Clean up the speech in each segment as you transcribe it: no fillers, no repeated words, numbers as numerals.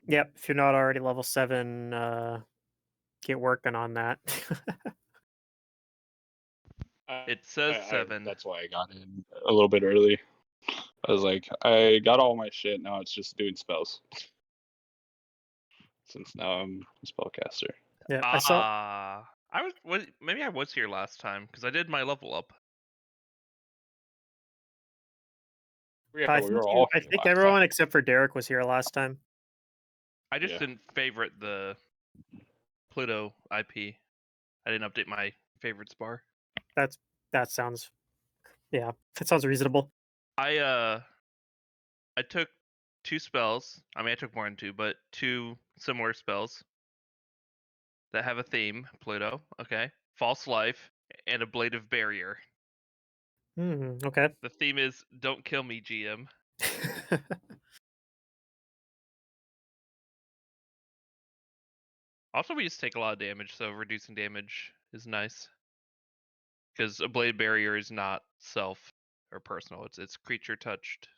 Yep, if you're not already level 7, get working on that. It says I 7. that's why I got in a little bit early. I was like, I got all my shit. Now it's just doing spells. Since now I'm a spellcaster. Yeah, I saw. Ah, maybe I was here last time because I did my level up. Yeah, I we think were all I here think last time. everyone except for Derek was here last time. I just Yeah. didn't favorite the Pluto IP. I didn't update my favorites bar. That's that sounds yeah, that sounds reasonable. I I took 2 spells. I mean, I took more than 2, but 2 similar spells that have a theme, Pluto, okay? False Life and a Blade of Barrier. Okay. The theme is don't kill me, GM. Also, we just take a lot of damage, so reducing damage is nice. Because a Blade Barrier is not self or personal, it's creature touched.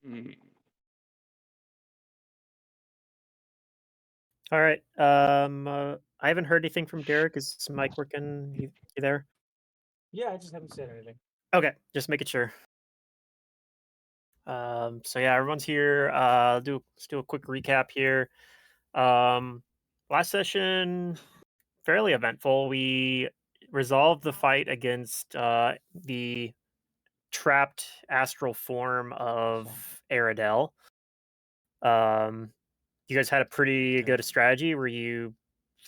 Mm. All right. I haven't heard anything from Derek. Is Mike working? You there? Yeah, I just haven't said anything. Okay, just making sure. So yeah, everyone's here. Let's do a quick recap here. Um, Last session, fairly eventful. We resolved the fight against the trapped astral form of Aradel. Um, you guys had a pretty good strategy where you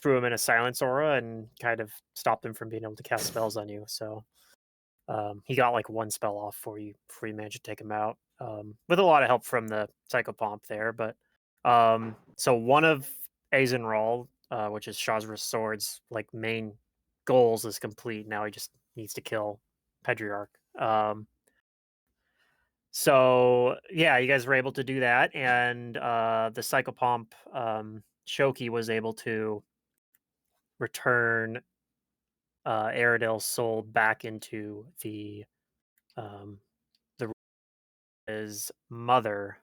threw him in a silence aura and kind of stopped him from being able to cast spells on you. So he got like one spell off before you managed to take him out, with a lot of help from the psychopomp there. But so one of Azenral, which is Shazra's sword's like main goals, is complete. Now he just needs to kill Pedriarch. So yeah, you guys were able to do that, and the psychopomp Shoki was able to return Aradel's soul back into um, the his mother,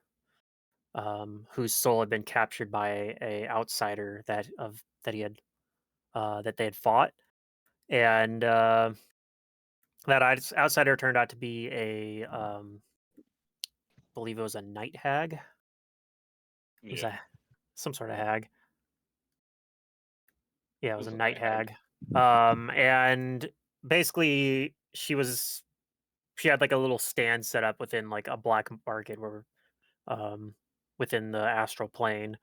whose soul had been captured by a outsider that he had that they had fought, and outsider turned out to be believe it was a night hag. It was Yeah. a some sort of hag. Yeah, it It was was a a night night hag. hag. And basically she had like a little stand set up within like a black market where um within the astral plane.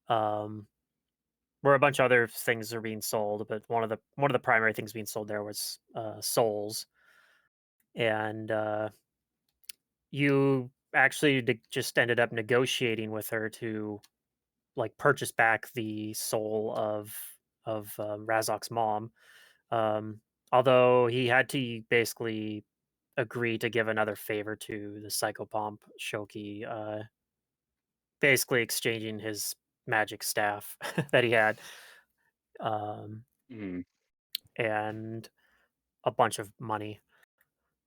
Um where a bunch of other things are being sold, but one of the primary things being sold there was souls. And you actually just ended up negotiating with her to like purchase back the soul of Razok's mom. Um, Although he had to basically agree to give another favor to the psychopomp Shoki, basically exchanging his magic staff that he had, um, Mm. and a bunch of money.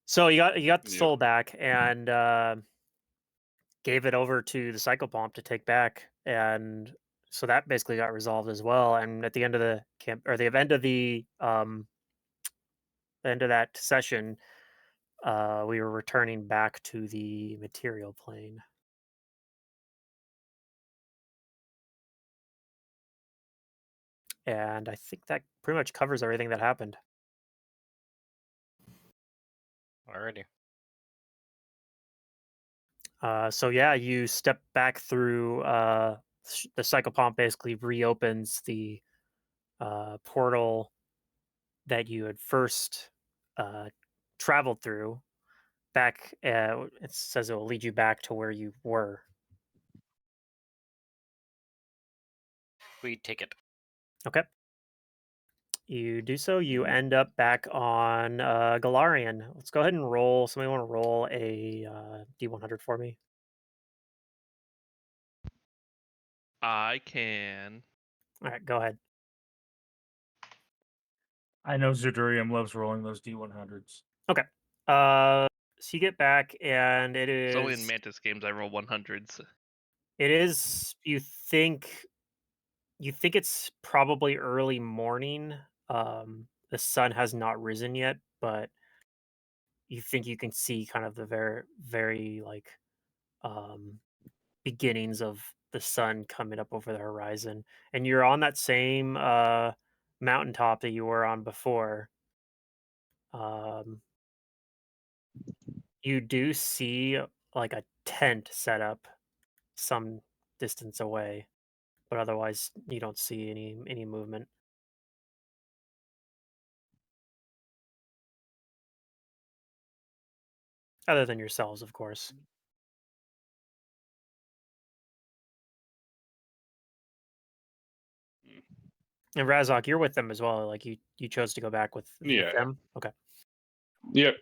So you got the Yep. soul back and gave it over to the psychopomp to take back, and so that basically got resolved as well. And at the end of the camp or the end of that session, we were returning back to the material plane. And I think that pretty much covers everything that happened. Alrighty. So yeah, you step back through the psychopomp basically reopens the portal that you had first traveled through back. It says it will lead you back to where you were. We take it. Okay. You do so. You end up back on Galarian. Let's go ahead and roll. Somebody want to roll a D100 for me? I can. All right, go ahead. I know Zudurium loves rolling those D100s. Okay. So you get back, and it It's only in is. Mantis games I roll 100s. It is. You think it's probably early morning. The sun has not risen yet, but you think you can see kind of the very like um beginnings of the sun coming up over the horizon, and you're on that same mountaintop that you were on before. um you do see like a tent set up some distance away, but otherwise you don't see any movement other than yourselves, of course. And Razok, you're with them as well. Like you chose to go back with Yeah. them. Okay. Yep.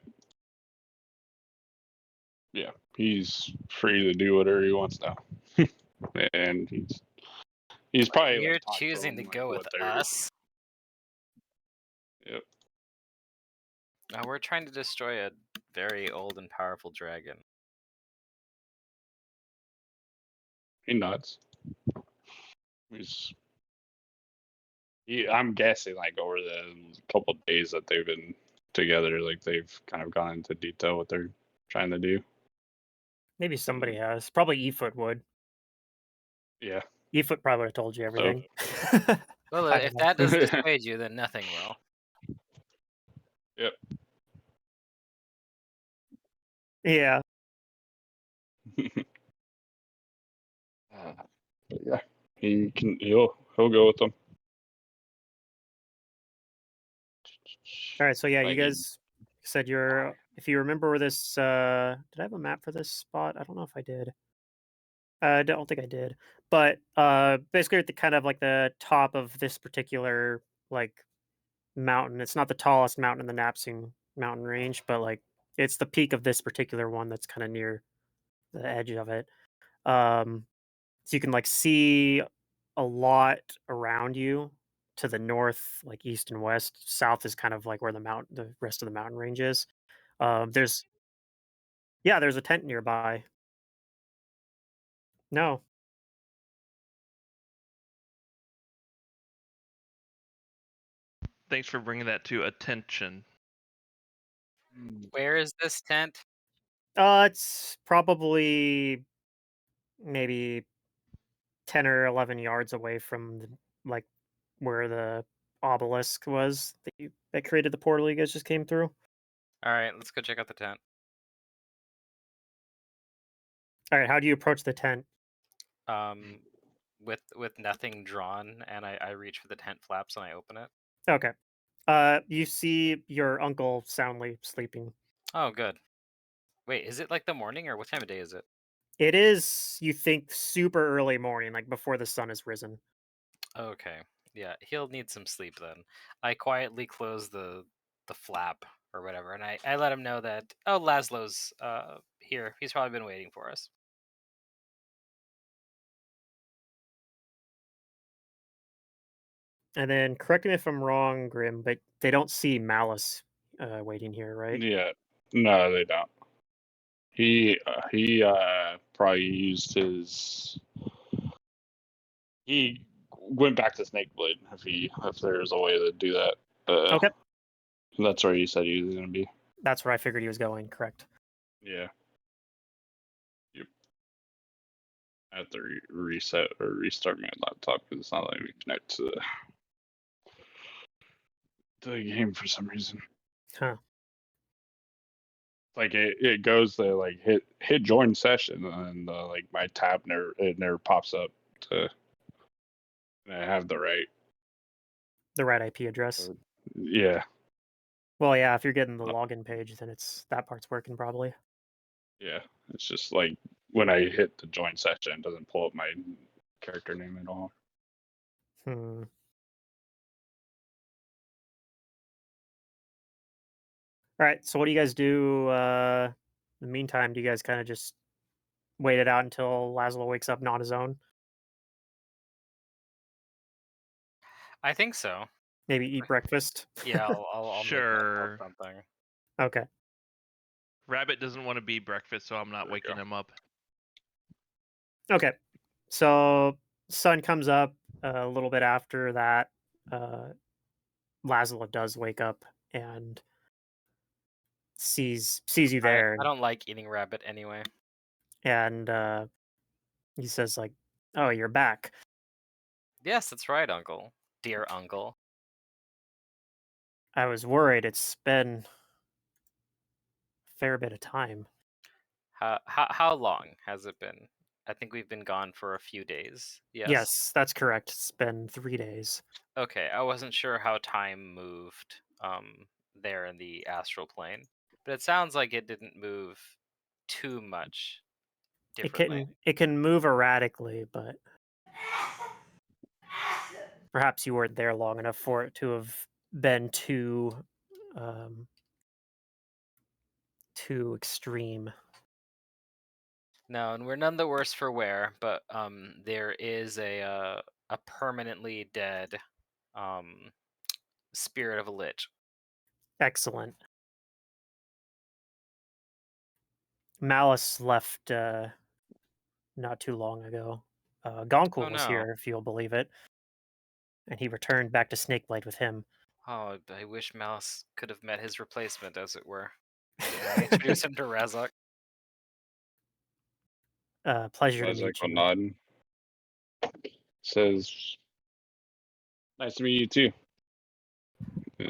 Yeah, he's free to do whatever he wants now, and he's probably You're like talked choosing to them, go like, with what they're. us. Yep. We're trying to destroy a very old and powerful dragon. He nuts. I'm guessing like over the couple of days that they've been together, like they've kind of gone into detail what they're trying to do. Maybe somebody has. Probably Efoot would. Yeah. Efoot probably would have told you everything. Well, I if don't know. that doesn't dissuade you, then nothing will. Yep. Yeah. But yeah, he'll go with them. All right. So yeah, you Like, guys said you're. If you remember where this. Did I have a map for this spot? I don't know if I did. I don't think I did. But basically, at the kind of like the top of this particular like mountain. It's not the tallest mountain in the Napsing mountain range, but like it's the peak of this particular one that's kind of near the edge of it. Um, so you can like see a lot around you to the north, like east and west. South is kind of like where the rest of the mountain range is. There's yeah, there's a tent nearby. No, Thanks for bringing that to attention. Where is this tent? it's probably maybe 10 or 11 yards away from like where the obelisk was that created the portal you guys just came through. All right, let's go check out the tent. All right, how do you approach the tent? With nothing drawn, and I reach for the tent flaps and I open it. Okay. You see your uncle soundly sleeping. Oh, good. Wait, is it like the morning or what time of day is it? It is, you think, super early morning, like before the sun has risen. Okay, yeah, he'll need some sleep then. I quietly close the flap or whatever, and I let him know that Laszlo's here. He's probably been waiting for us. And then, correct me if I'm wrong, Grim, but they don't see Malice waiting here, right? yeah, no, they don't. He probably used his. He went back to Snakeblade if there's a way to do that. Okay. That's where he said he was going to be. That's where I figured he was going, correct. Yeah. Yep. I have to reset or restart my laptop because it's not letting me connect to the game for some reason. Huh. Like it goes to like hit join session and like my tab never pops up. to. And I have the right. The right IP address. Yeah. Well, yeah, if you're getting the Uh, login page, then that part's working probably. Yeah. It's just like when I hit the join session, it doesn't pull up my character name at all. Hmm. All right. So what do you guys do? In the meantime, do you guys kind of just wait it out until Laszlo wakes up, not on his own? I think so. Maybe eat breakfast. Yeah, I'll make myself Sure. something. Okay. Rabbit doesn't want to be breakfast, so I'm not There we waking go. him up. Okay. So sun comes up a little bit after that. Uh, Laszlo does wake up and sees you there, I don't like eating rabbit anyway. and he says like, "Oh, you're back." Yes, that's right, Uncle. Dear Uncle. I was worried. It's been a fair bit of time. How long has it been? I think we've been gone for a few days. Yes. Yes, that's correct. It's been 3 days. Okay, I wasn't sure how time moved there in the astral plane, but it sounds like it didn't move too much differently. It can move erratically, but perhaps you weren't there long enough for it to have been um, too extreme. No, and we're none the worse for wear, but there is a permanently dead um spirit of a lich. Excellent. Malice left not too long ago. Gonkel Oh was no. here, if you'll believe it, and he returned back to Snakeblade with him. Oh, I wish Malice could have met his replacement, as it were. And I introduce him to Razok. Pleasure to Lazak meet will you. nod. Says, "Nice to meet you too."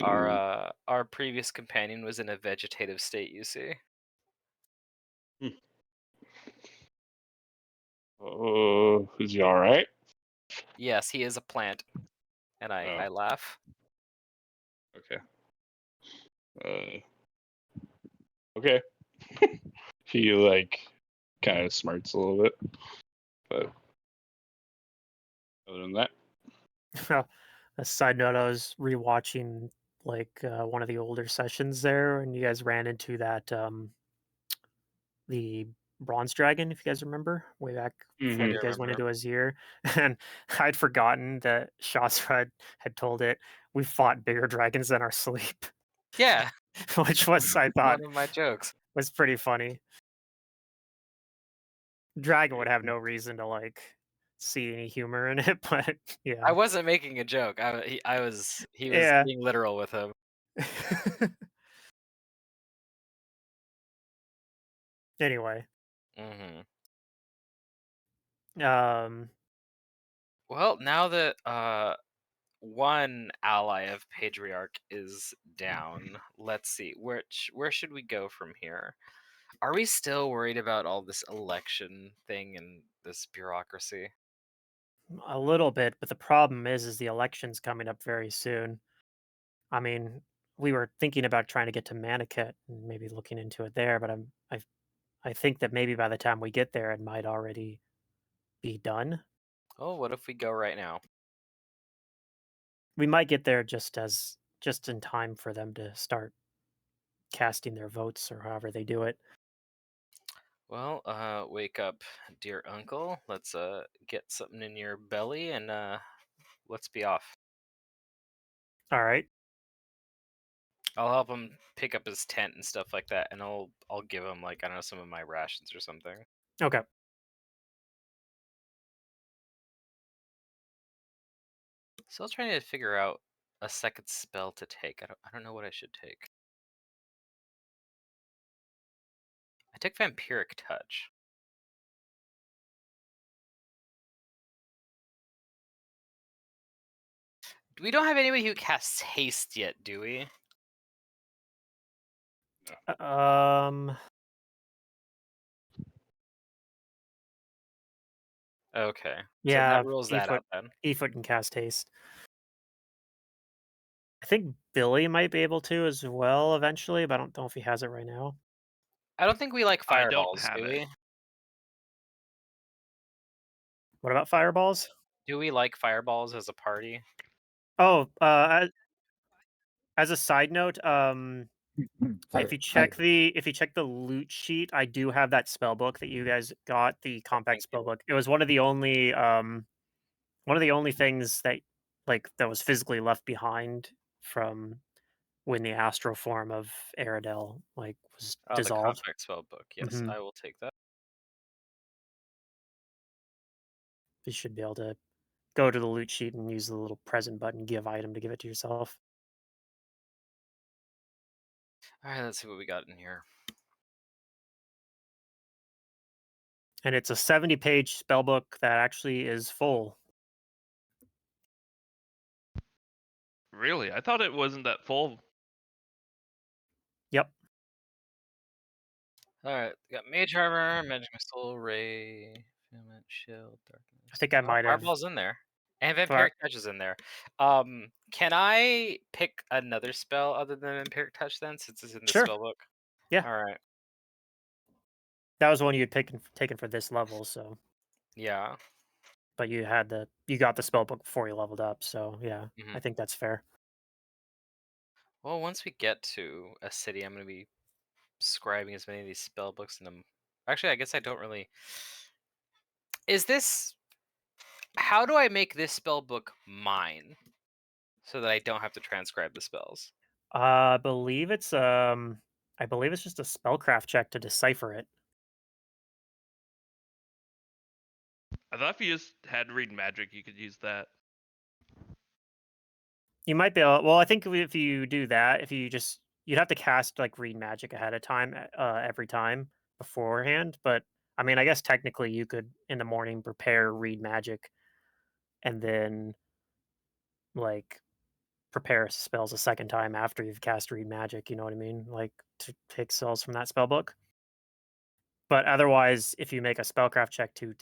Our previous companion was in a vegetative state, you see. Oh, is he all right? Yes, he is a plant. And I Oh, laugh. okay. Okay. He like kind of smarts a little bit, but other than that, A side note: I was rewatching like one of the older sessions there, and you guys ran into that the bronze dragon, if you guys remember, way back before I hmm do you guys went remember. into Azir. And I'd forgotten that Shasra had told it we fought bigger dragons than our sleep, Yeah, which was I thought one of my jokes. was pretty funny. Dragon would have yeah. no reason to like see any humor in it, but I yeah, wasn't making a joke. He was yeah. being literal with him. Anyway, Hmm. um, Well, now that one ally of Pedriarch is down, let's see. Where should we go from here? Are we still worried about all this election thing and this bureaucracy? a little bit, but the problem is the election's coming up very soon. I mean, we were thinking about trying to get to Maniket and maybe looking into it there, but I think that maybe by the time we get there, it might already be done. Oh, what if we go right now? We might get there just in time for them to start casting their votes or however they do it. Well, wake up, dear uncle. Let's get something in your belly and let's be off. All right. I'll help him pick up his tent and stuff like that, and I'll give him like I don't know some of my rations or something. Okay. Still trying to figure out a second spell to take. I don't know what I should take. I took Vampiric Touch. We don't have anybody who casts haste yet, do we? Um, Okay. So Yeah, that rules that out then. Efoot can cast haste. I think Billy might be able to as well eventually, but I don't know if he has it right now. I don't think we like I don't fireballs, have do it. we? What about fireballs? Do we like fireballs as a party? Oh, as a side note, if you check the loot sheet, I do have that spell book that you guys got, the compact Thank spell you. book. It was one of the only things that that was physically left behind from when the astral form of Aradel was Oh, the dissolved. compact spell book. Yes, Hmm. I will take that. You should be able to go to the loot sheet and use the little present button, give item to give it to yourself. All right, let's see what we got in here. And it's a 70-page spell book that actually is full. Really? I thought it wasn't that full. Yep. All right, we got mage armor, magic missile, ray, filament, shield, darkness. I think I Oh, might have. fireball's in there, and Fire- vampiric touch is in there. Can I pick another spell other than vampiric touch then, since it's in the Sure. spell book? Yeah. All right. That was one you had taken for this level, so Yeah. but you got the spell book before you leveled up, so yeah, Mhm. I think that's fair. Well, once we get to a city, I'm gonna be scribing as many of these spell books in them. Actually, I guess I don't really. Is this? How do I make this spell book mine so that I don't have to transcribe the spells? I believe it's just a spellcraft check to decipher it. I thought if you just had read magic, you could use that. You might be able, well, I think if you do that, if you just you'd have to cast read magic ahead of time every time beforehand, but I mean, I guess technically you could in the morning prepare read magic and then like prepare spells a second time after you've cast read magic, you know what I mean? Like to take spells from that spell book. But otherwise, if you make a spellcraft check to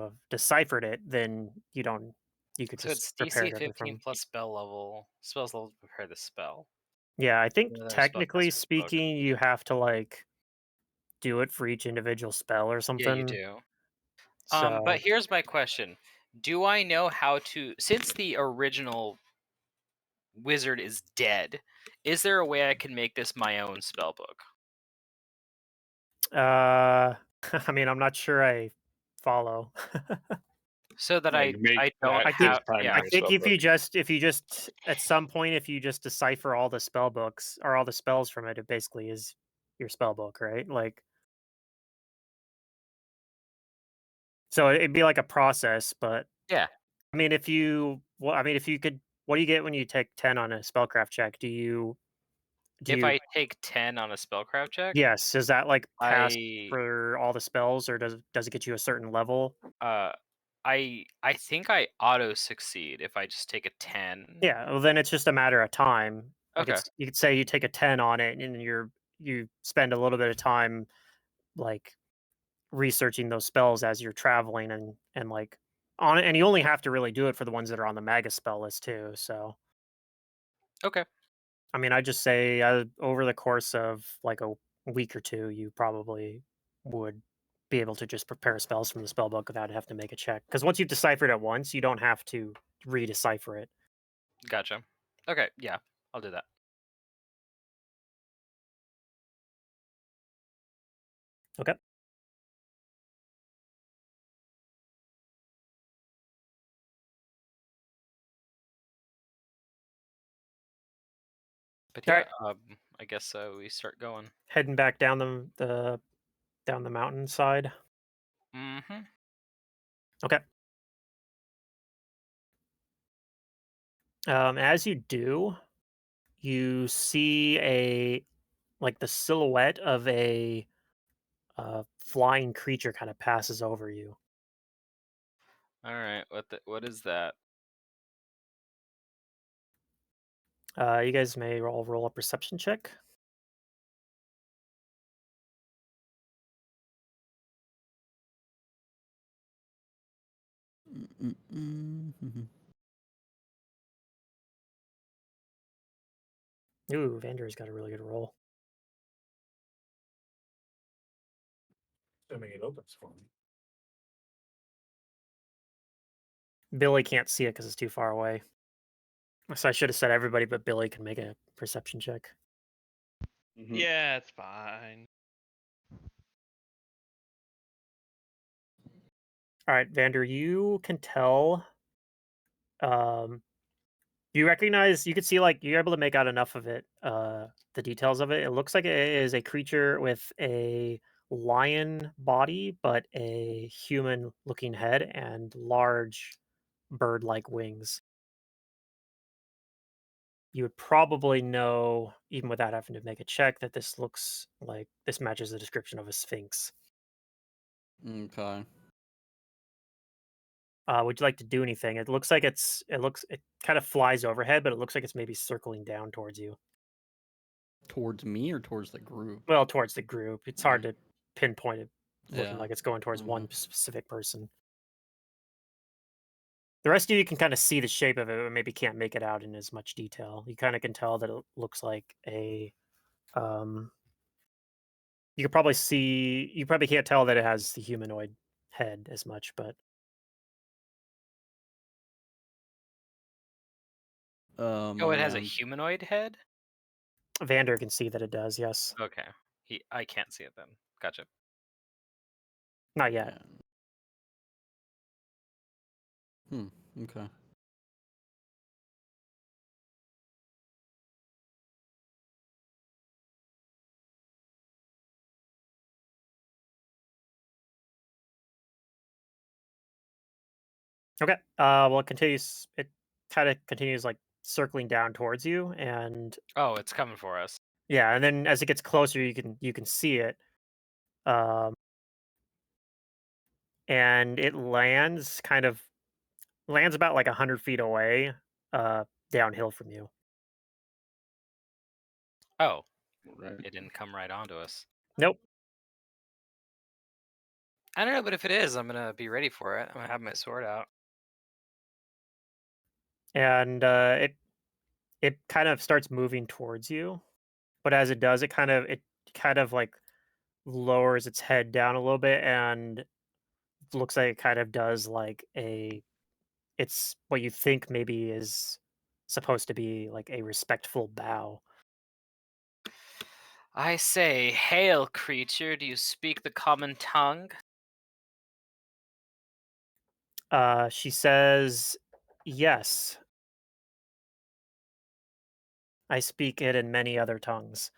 have deciphered it, then you could So just it's prepare DC it every 15 from. plus spells level to prepare the spell. Yeah, I think Another technically spellcaster's book. speaking, you have to do it for each individual spell or Yeah, you something. do. But So here's my question: do I know how to? Since the original wizard is dead, is there a way I can make this my own spell book I mean, I'm not sure I follow. so that Yeah, you make I don't I that think his have? Yeah. I primary think spell book. if you just at some point if you just decipher all the spell books or all the spells from it, it basically is your spell book, right? So it'd be like a process, but Yeah. I mean, if you could, what do you get when you take 10 on a spellcraft check? Do If you, I take 10 on a spellcraft check, yes, is that pass I for all the spells or does it get you a certain level? uh I think I auto succeed if I just take a 10. Yeah, well, then it's just a matter of time. Okay. You could say you take a 10 on it and you spend a little bit of time like researching those spells as you're traveling and on it, and you only have to really do it for the ones that are on the magus spell list too. So Okay. I mean, I just say over the course of like a week or two, you probably would be able to just prepare spells from the spell book without having to make a check. Because once you've deciphered it once, you don't have to redecipher it. Gotcha. Okay, yeah. I'll do that. Okay. But All yeah, right. I guess we start going. Heading back down down the mountainside. Mhm. Okay. As you do, you see the silhouette of a flying creature kind of passes over you. All right. What is that? You guys may all roll a perception check. Ooh, Vander's got a really good roll. Assuming it opens for me. Billy can't see it because it's too far away. So I should have said everybody, but Billy can make a perception check. Yeah, it's fine. All right, Vander, you can tell. You recognize, you can see, like, you're able to make out enough of it, the details of it. It looks like it is a creature with a lion body, but a human looking head and large bird like wings. You would probably know, even without having to make a check, that this looks like this matches the description of a sphinx. Okay. Would you like to do anything? It looks like it kind of flies overhead, but it looks like it's maybe circling down towards you. Towards me or towards the group? Well, towards the group. It's hard to pinpoint it, looking Yeah. like it's going towards one Okay. specific person. The rest of you can kind of see the shape of it, but maybe can't make it out in as much detail. You kind of can tell that it looks like a. You could probably see. You probably can't tell that it has the humanoid head as much, but Oh, it has a Yeah. humanoid head? Vander can see that it does. Yes, Okay. I can't see it then. Gotcha. not yet. Yeah. Okay. Okay. Well, it continues. It kind of continues like circling down towards you, and Oh, it's coming for us. yeah, and then as it gets closer, you can see it. Um, and it lands about like 100 feet away, uh, downhill from you. Oh, Right. it didn't come right onto us. Nope. I don't know, but if it is, I'm gonna be ready for it. I'm gonna have my sword out. And it kind of starts moving towards you, but as it does, it kind of like lowers its head down a little bit, and looks like it kind of does like it's what you think maybe is supposed to be like a respectful bow. I say, hail, creature. Do you speak the common tongue? She says, "Yes, I speak it in many other tongues."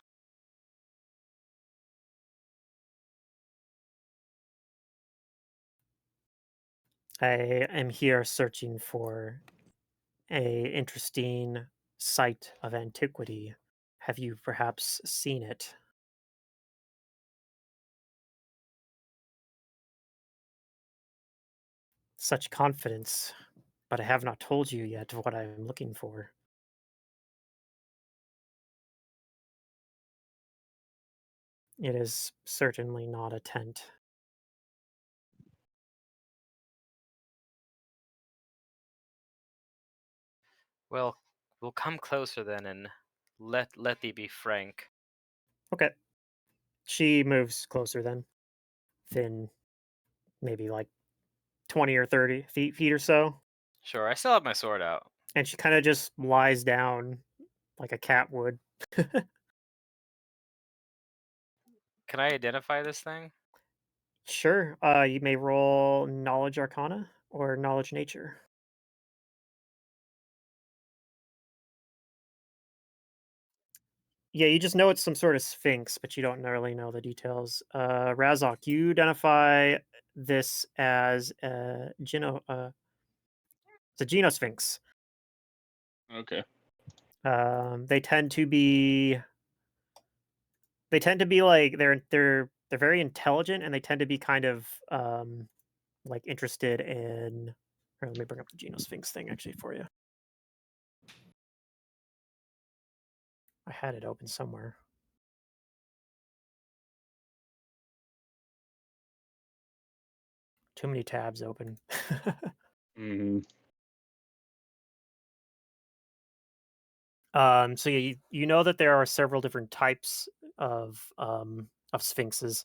I am here searching for a interesting site of antiquity. Have you perhaps seen it? Such confidence, but I have not told you yet what I am looking for. It is certainly not a tent. Well, we'll come closer then, and let thee be frank. Okay. She moves closer then, within maybe like 20 or 30 feet or so. Sure, I still have my sword out. And she kind of just lies down like a cat would. Can I identify this thing? Sure. You may roll knowledge arcana or knowledge nature. Yeah, you just know it's some sort of sphinx, but you don't really know the details. Razok, you identify this as it's a genosphinx. Okay. They tend to be like they're very intelligent, and they tend to be kind of like interested in. Here, let me bring up the genosphinx thing actually for you. I had it open somewhere. Too many tabs open. Hmm. So you know that there are several different types of sphinxes.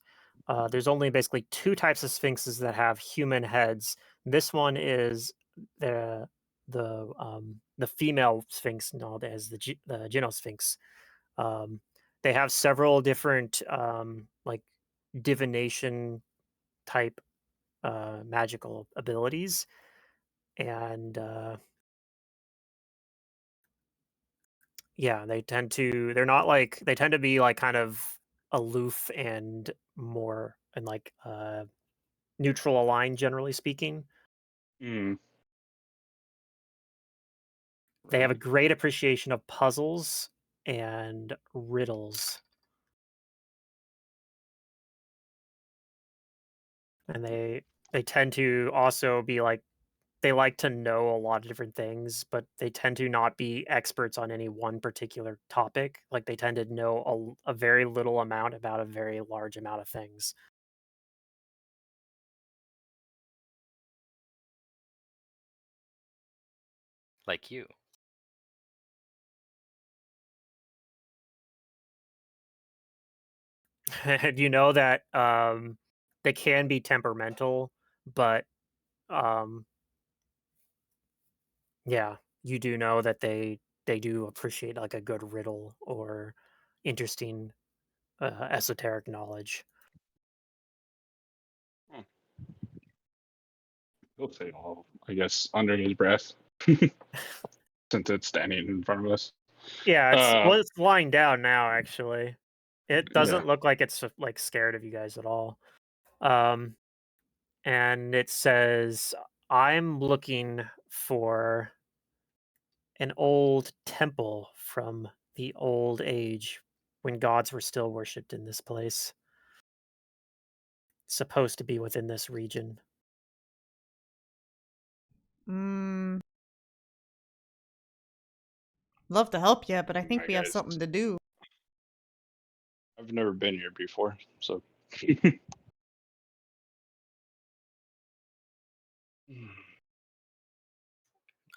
There's only basically two types of sphinxes that have human heads. This one is the the female sphinx known as the Genosphinx. Um, they have several different like divination type magical abilities, and yeah, they're not like they tend to be like kind of aloof and more and like neutral aligned generally speaking. Mm, They have a right. great appreciation of puzzles and riddles, and they tend to also be like they like to know a lot of different things, but they tend to not be experts on any one particular topic. Like they tend to know a very little amount about a very large amount of things. Like you. And you know that they can be temperamental, but um, yeah, you do know that they do appreciate like a good riddle or interesting esoteric knowledge. Hmm. He'll say all, I guess, under his breath, since it's standing in front of us. Yeah, Uh, it's lying down now. Actually, it yeah. doesn't look like it's like scared of you guys at all. Um, and it says, "I'm looking for an old temple from the old age when gods were still worshipped in this place. Supposed to be within this region." Mm, love to help you, but I think Hi we have guys. something to do. I've never been here before, so.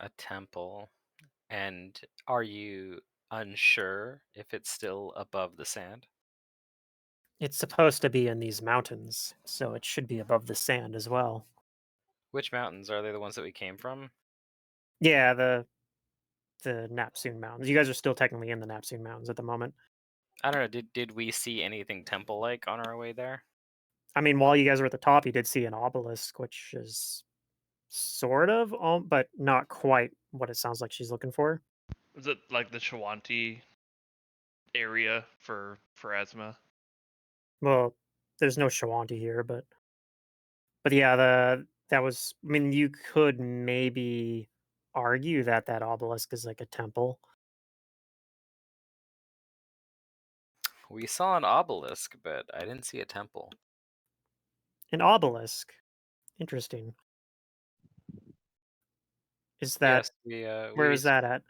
A temple. And are you unsure if it's still above the sand? It's supposed to be in these mountains, so it should be above the sand as well. Which mountains? Are they the ones that we came from? Yeah, the Napsoon Mountains. You guys are still technically in the Napsoon Mountains at the moment. I don't know. Did we see anything temple-like on our way there? I mean, while you guys were at the top, you did see an obelisk, which is sort of, but not quite what it sounds like she's looking for. Is it like the Shawanti area for asthma? Well, there's no Shawanti here, but yeah, that was. I mean, you could maybe argue that that obelisk is like a temple. We saw an obelisk, but I didn't see a temple. An obelisk. Interesting. Is that Yes, where is that at?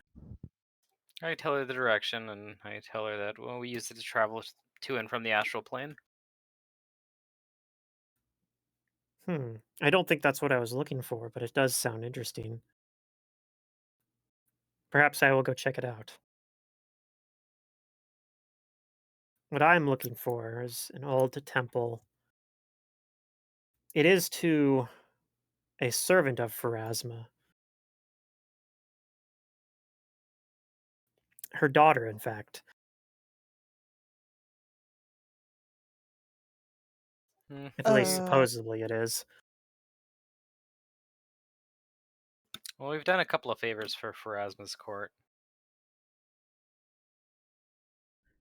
I tell her the direction, and I tell her that well, we use it to travel to and from the astral plane. I don't think that's what I was looking for, but it does sound interesting. Perhaps I will go check it out. What I'm looking for is an old temple. It is to a servant of Pharasma. Her daughter, in fact. At least Okay. supposedly it is. Well, we've done a couple of favors for Pharasma's court.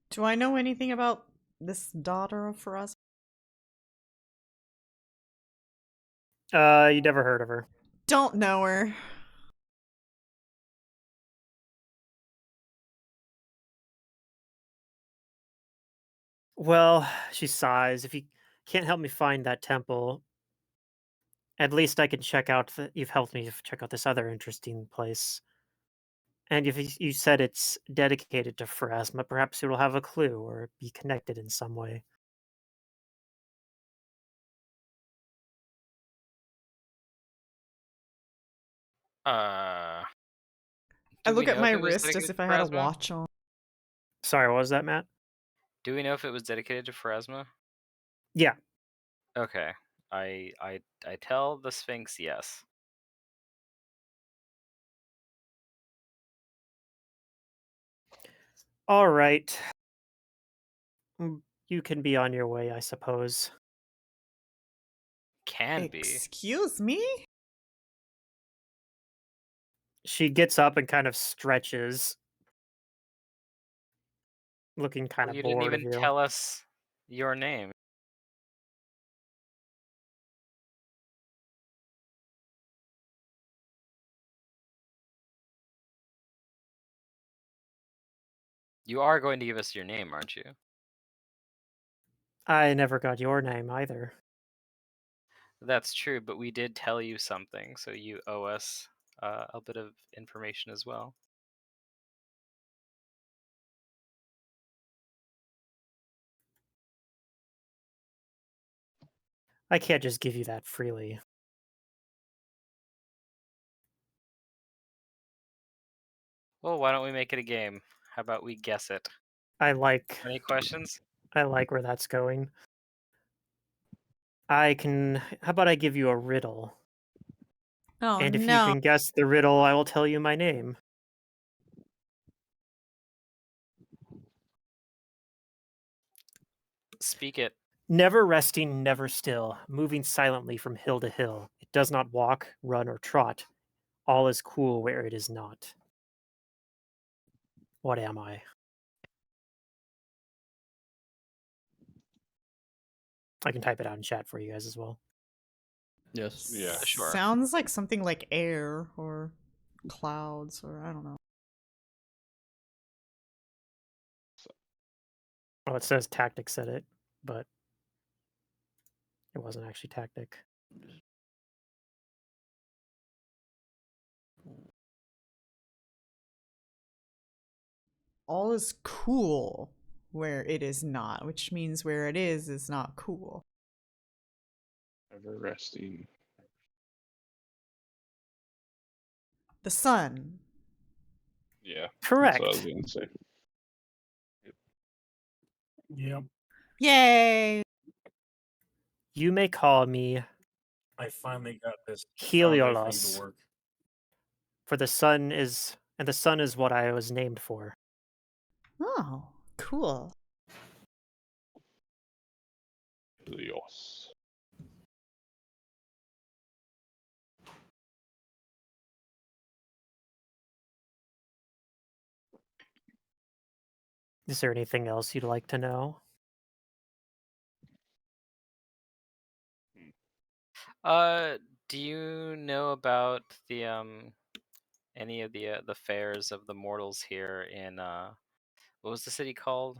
Do I know anything about this daughter of Faraz? You never heard of her. Don't know her. Well, she sighs. If you can't help me find that temple, at least I can check out. You've helped me check out this other interesting place. And if you said it's dedicated to Pharasma, perhaps it'll have a clue or be connected in some way. I Do we look at know my if it was wrist as dedicated if to I had a Pharasma? watch on. Sorry, what was that, Matt? Do we know if it was dedicated to Pharasma? Yeah. Okay. I tell the Sphinx yes. All right. You can be on your way, I suppose. Can be. Excuse me? She gets up and kind of stretches, looking kind Well, of you didn't bored of even you. tell us your name. You are going to give us your name, aren't you? I never got your name either. That's true, but we did tell you something, so you owe us a bit of information as well. I can't just give you that freely. Well, why don't we make it a game? How about we guess it? I like Any questions? where that's going. How about I give you a riddle? Oh And if you no. can guess the riddle, I will tell you my name. Speak it. Never resting, never still, moving silently from hill to hill. It does not walk, run, or trot. All is cool where it is not. What am I? I can type it out in chat for you guys as well. Yes. Yeah. Sure. Sounds like something like air or clouds or I don't know. Oh, it says tactic said it, but it wasn't actually tactic. All is cool where it is not, which means where it is not cool. Ever resting. The sun. Yeah. Correct. That's what I was gonna say. Yep. Yay! You may call me I finally got this foundry thing Heliolos, to work. for the sun is what I was named for. Oh, cool. Helios. Is there anything else you'd like to know? Do you know about the any of the fairs of the mortals here in what was the city called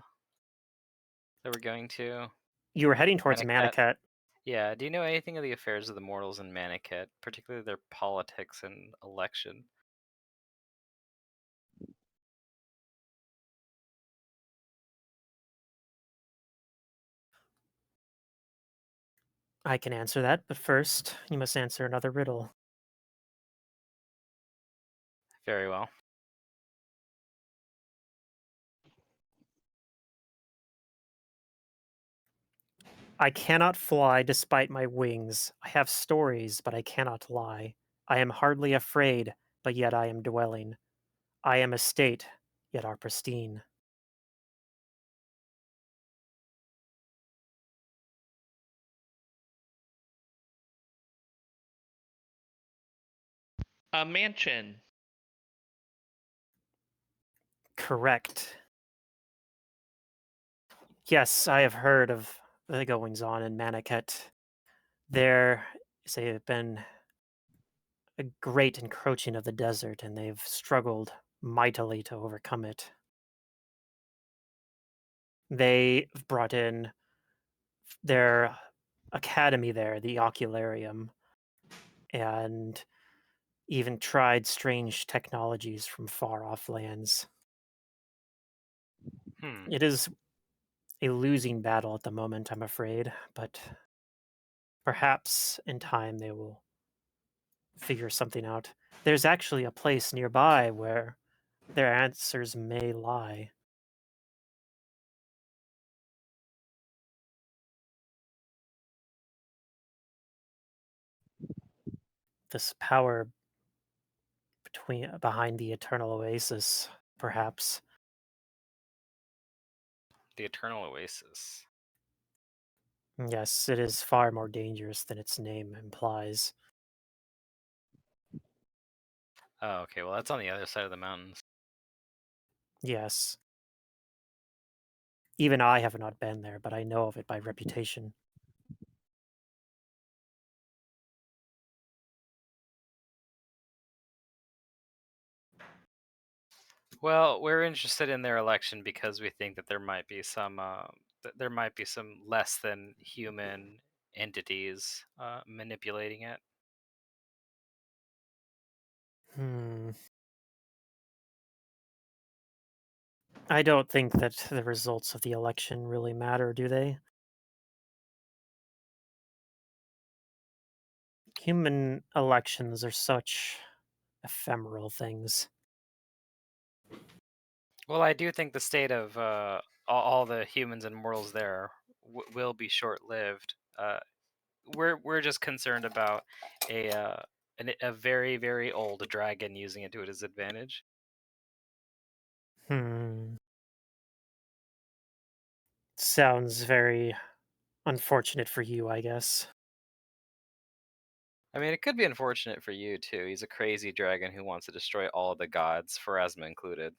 that we're going to? You were heading towards Manicat. Manicat. Yeah, do you know anything of the affairs of the mortals in Manicat, particularly their politics and election? I can answer that, but first, you must answer another riddle. Very well. I cannot fly despite my wings. I have stories, but I cannot lie. I am hardly afraid, but yet I am dwelling. I am a state, yet are pristine. A mansion. Correct. Yes, I have heard of the goings on in Manicat. There has been a great encroaching of the desert, and they've struggled mightily to overcome it. They've brought in their academy there, the Ocularium, and even tried strange technologies from far off lands. It is a losing battle at the moment, I'm afraid, but perhaps in time they will figure something out. There's actually a place nearby where their answers may lie. This power behind the eternal oasis, perhaps. The Eternal Oasis. Yes, it is far more dangerous than its name implies. Oh, okay. Well, that's on the other side of the mountains. Yes. Even I have not been there, but I know of it by reputation. Well, we're interested in their election because we think that there might be some less than human entities manipulating it. Hmm. I don't think that the results of the election really matter, do they? Human elections are such ephemeral things. Well, I do think the state of all the humans and mortals there will be short-lived. We're just concerned about a very very old dragon using it to its advantage. Hmm. Sounds very unfortunate for you, I guess. I mean, it could be unfortunate for you too. He's a crazy dragon who wants to destroy all of the gods, Pharasma included.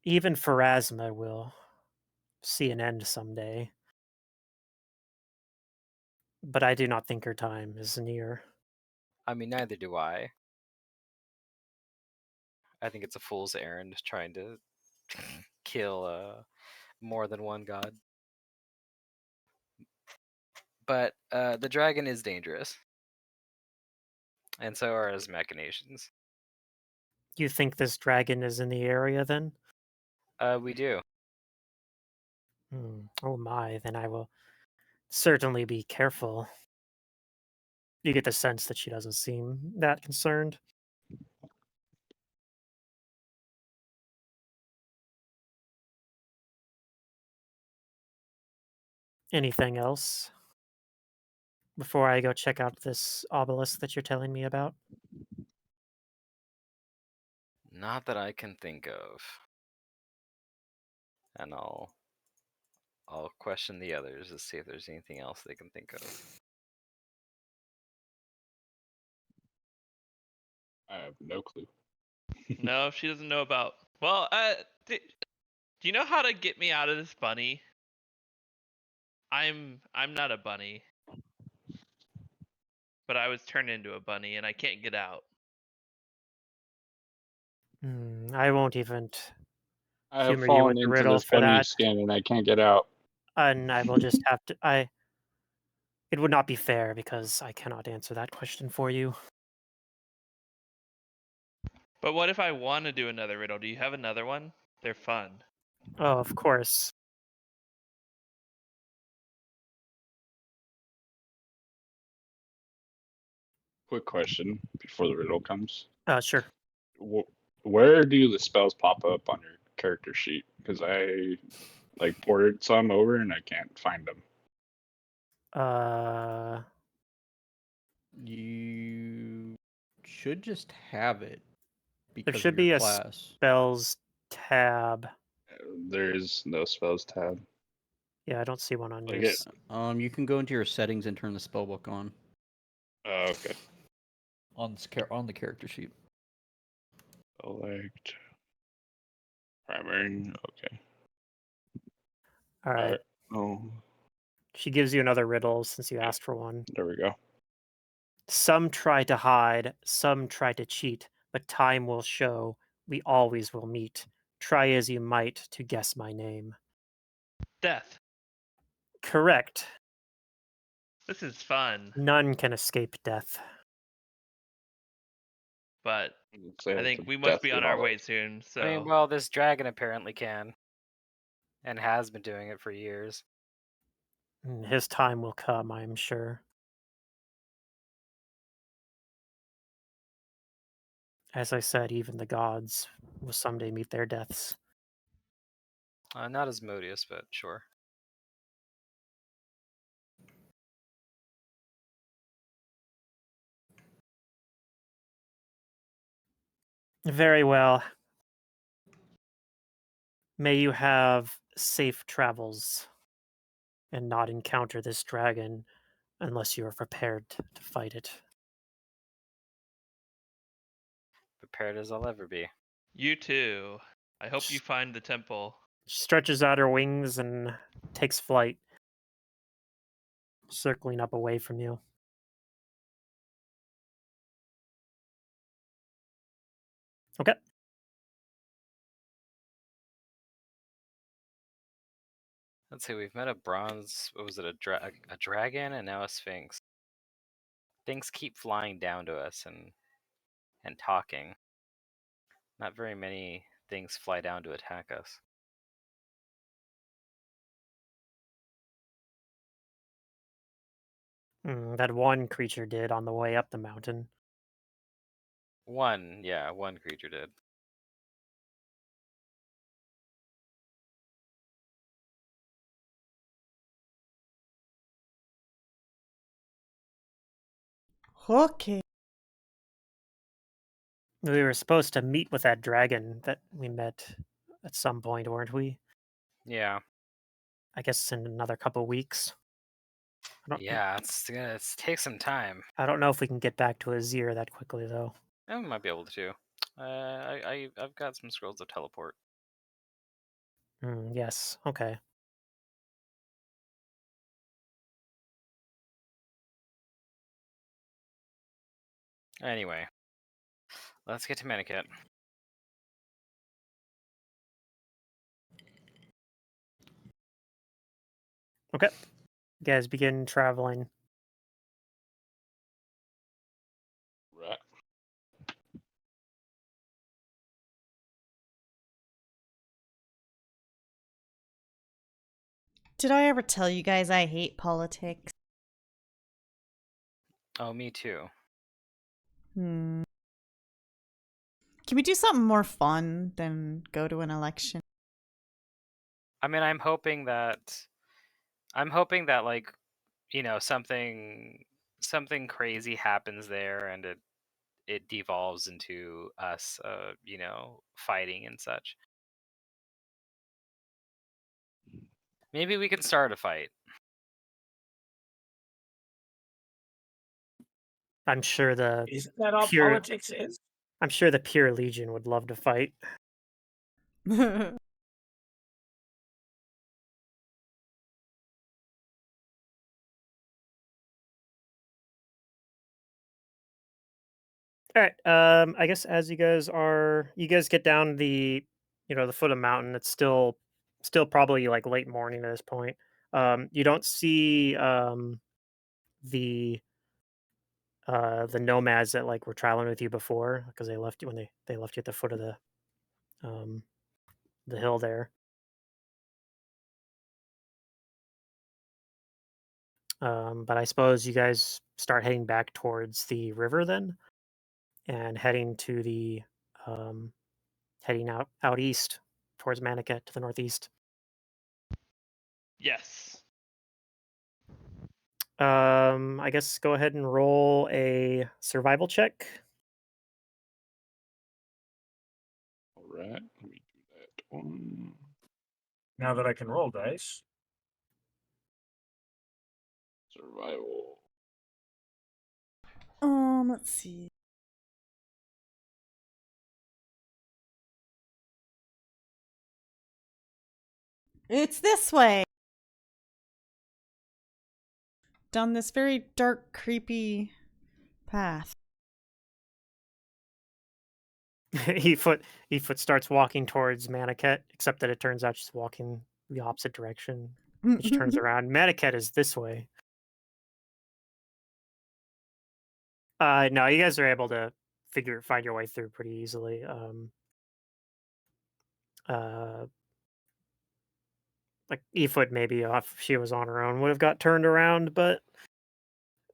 Even Pharasma will see an end someday. But I do not think her time is near. I mean, neither do I. I think it's a fool's errand trying to kill more than one god. But the dragon is dangerous, and so are his machinations. You think this dragon is in the area then? We do. Oh my, then I will certainly be careful. You get the sense that she doesn't seem that concerned. Anything else? Before I go check out this obelisk that you're telling me about? Not that I can think of. And I'll question the others to see if there's anything else they can think of. I have no clue. No, she doesn't know about. Well, do you know how to get me out of this bunny? I'm not a bunny, but I was turned into a bunny and I can't get out. I won't even I have humor you fallen with the into riddle this for bunny that, skin and I can't get out. and I will just have to. It would not be fair because I cannot answer that question for you. But what if I want to do another riddle? Do you have another one? They're fun. Oh, of course. Quick question before the riddle comes. Sure. Where do the spells pop up on your character sheet? Because I ported some over and I can't find them. You should just have it There because should of be your a class. spells tab. There is no spells tab. Yeah, I don't see one on Like yours. it. You can go into your settings and turn the spell book on Okay. on the character sheet. Select. Primary. Okay. All right. Alright. Oh, She gives you another riddle since you asked for one. there we go. Some try to hide, some try to cheat, but time will show we always will meet. Try as you might to guess my name. Death. Correct. This is fun, None can escape death. but Say I it's think a we must be deathly on our hollow. way soon. So I mean, well, this dragon apparently can, and has been doing it for years. His time will come, I am sure. As I said, even the gods will someday meet their deaths. Not as Modius, but sure. Very well. May you have safe travels and not encounter this dragon unless you are prepared to fight it. Prepared as I'll ever be. You too. I hope you find the temple. She stretches out her wings and takes flight, circling up away from you. Okay. Let's see, we've met a bronze, what was it, a dragon and now a sphinx. Things keep flying down to us and talking. Not very many things fly down to attack us. That one creature did on the way up the mountain. One creature did. Okay. We were supposed to meet with that dragon that we met at some point, weren't we? Yeah. I guess in another couple weeks. Yeah, it's gonna take some time. I don't know if we can get back to Azir that quickly, though. I might be able to. I've got some scrolls of teleport. Yes, okay. Anyway, let's get to Manicat. Okay. You guys begin traveling. Right. Did I ever tell you guys I hate politics? Oh, me too. Can we do something more fun than go to an election? I mean, I'm hoping that like, something crazy happens there and it devolves into us fighting and such. Maybe we can start a fight. I'm sure the Isn't that all pure- politics is? I'm sure the Pure Legion would love to fight. All right. I guess as you guys get down the foot of the mountain. It's still probably like late morning at this point. You don't see the nomads that like were traveling with you before because they left you when they left you at the foot of the hill there. But I suppose you guys start heading back towards the river then, and heading to the heading out east towards Manicat to the northeast. Yes. I guess go ahead and roll a survival check. All right. Let me do that one. Now that I can roll dice. Survival. Let's see. It's this way. Down this very dark, creepy path. Efoot starts walking towards Manicat, except that it turns out she's walking the opposite direction. She turns around. Manicat is this way. No, you guys are able to find your way through pretty easily. Like Efoot maybe if she was on her own would have got turned around, but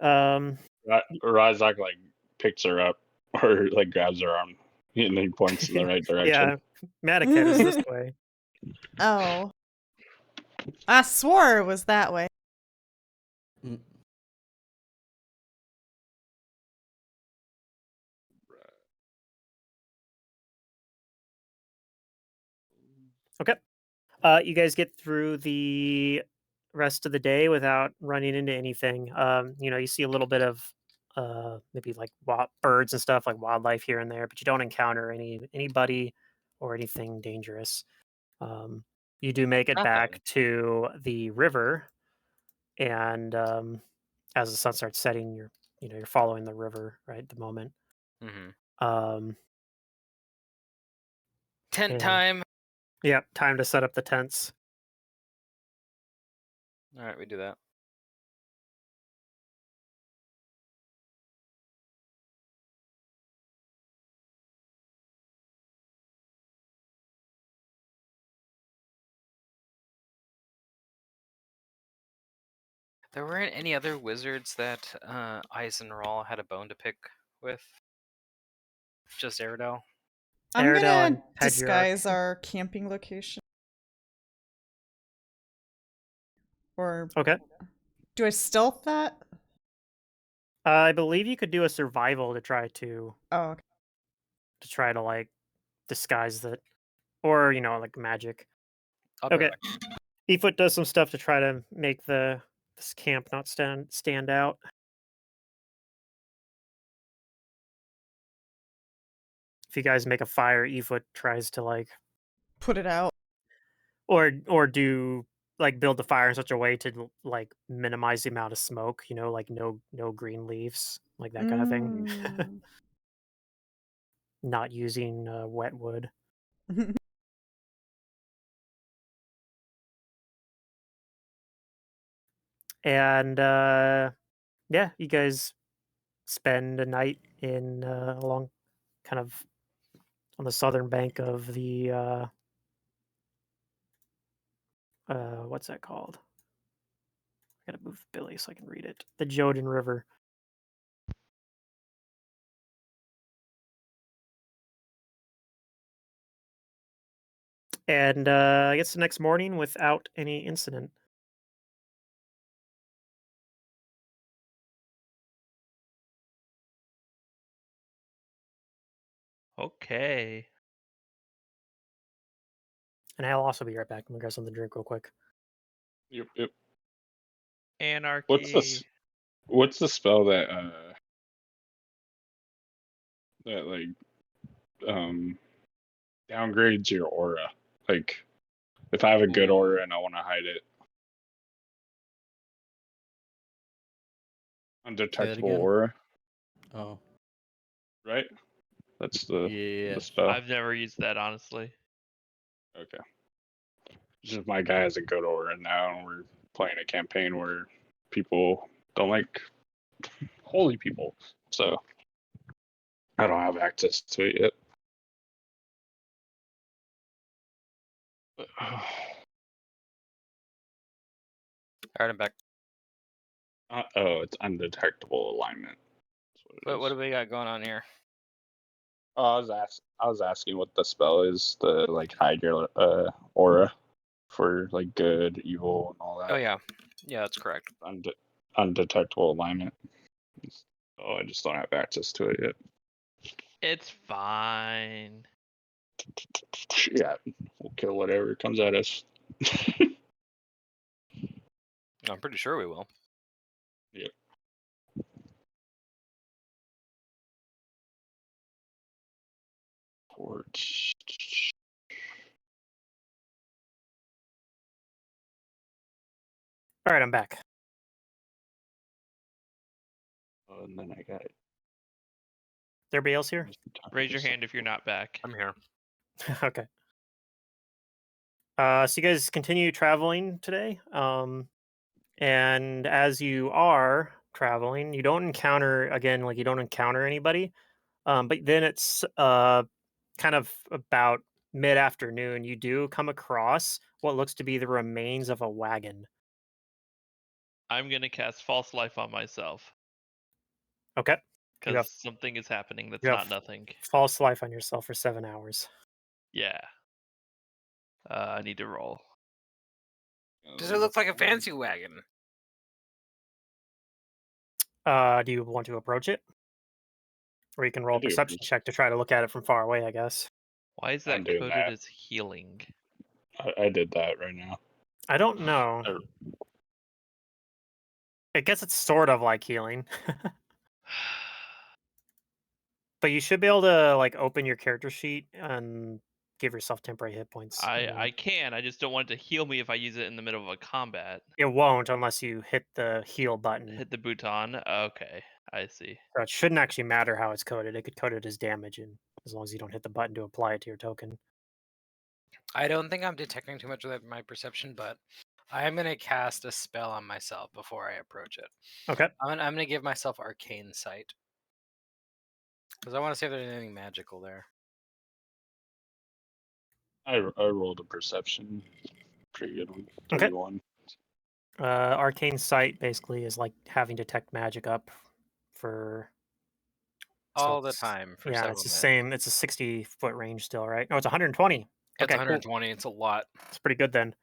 Razak like picks her up or like grabs her arm And he points in the right direction. Yeah, Manicat is this way. Oh. I swore it was that way. Mm. Okay. You guys get through the rest of the day without running into anything. You see a little bit of maybe like birds and stuff, like wildlife here and there, but you don't encounter anybody or anything dangerous. You do make it back Nothing. to the river, and as the sun starts setting, you're following the river right at the moment. Mm-hmm. Um, Tent and time. yeah, time to set up the tents. All right, we do that. There weren't any other wizards that Eisenroll had a bone to pick with? Just Aerodel? I'm Aerodel gonna and Pedriarch. disguise our camping location. Or Okay. do I stealth that? I believe you could do a survival to try Oh, okay. like disguise that, or like magic. I'll be Okay. right back. Efoot does some stuff to try to make this camp not stand out. If you guys make a fire, Efoot tries to like Put it out. or do like build the fire in such a way to like minimize the amount of smoke, like no green leaves, like that kind of thing. Mm. Not using wet wood. And yeah, you guys spend a night in along kind of on the southern bank of the what's that called? I gotta move Billy so I can read it. The Joden River. And I guess the next morning without any incident. Okay. And I'll also be right back. I'm gonna grab something to drink real quick. Yep. Anarchy. What's the spell that like downgrades your aura? Like if I have a good aura and I want to hide it. Undetectable again. aura, Oh, right? That's the yeah. spell. I've never used that, honestly. Okay. Just my guy has a good aura now, and we're playing a campaign where people don't like holy people, so I don't have access to it yet. All right, I'm back. Oh, it's undetectable alignment. That's What do we got going on here? Oh, I was asking what the spell is to like hide your aura for like good, evil, and all that. Oh yeah, that's correct. Undetectable alignment. Oh, I just don't have access to it yet. It's fine. Yeah, we'll kill whatever comes at us. I'm pretty sure we will. Yep. Porch. All right, I'm back. Oh, and then I got it. Everybody else here? Raise your hand if you're not back. I'm here. Okay. So you guys continue traveling today. And as you are traveling, you don't encounter anybody. But then it's kind of about mid-afternoon. You do come across what looks to be the remains of a wagon. I'm gonna cast False Life on myself. Okay. because something is happening that's you not have- nothing. false life on yourself for 7 hours. Yeah. I need to roll. Does it look like a fancy wagon? Do you want to approach it? Or you can roll I a do. perception check to try to look at it from far away, I guess. Why is I'm that doing coded that. as healing? I did that right now. I don't know. I guess it's sort of like healing. But you should be able to like open your character sheet and give yourself temporary hit points. I can. I just don't want it to heal me if I use it in the middle of a combat. It won't unless you hit the heal button. Hit the bouton. Okay, I see. So it shouldn't actually matter how it's coded. It could code it as damage, and as long as you don't hit the button to apply it to your token. I don't think I'm detecting too much with my perception, but I am gonna cast a spell on myself before I approach it. Okay. I'm gonna give myself Arcane Sight because I want to see if there's anything magical there. I rolled a perception. Pretty good one. Okay. 31. Arcane Sight basically is like having detect magic up for All the it's- time for yeah, several it's the minutes. same. It's a 60-foot range still, right? No, it's 120. It's Okay, cool. 120. It's a lot. It's pretty good then.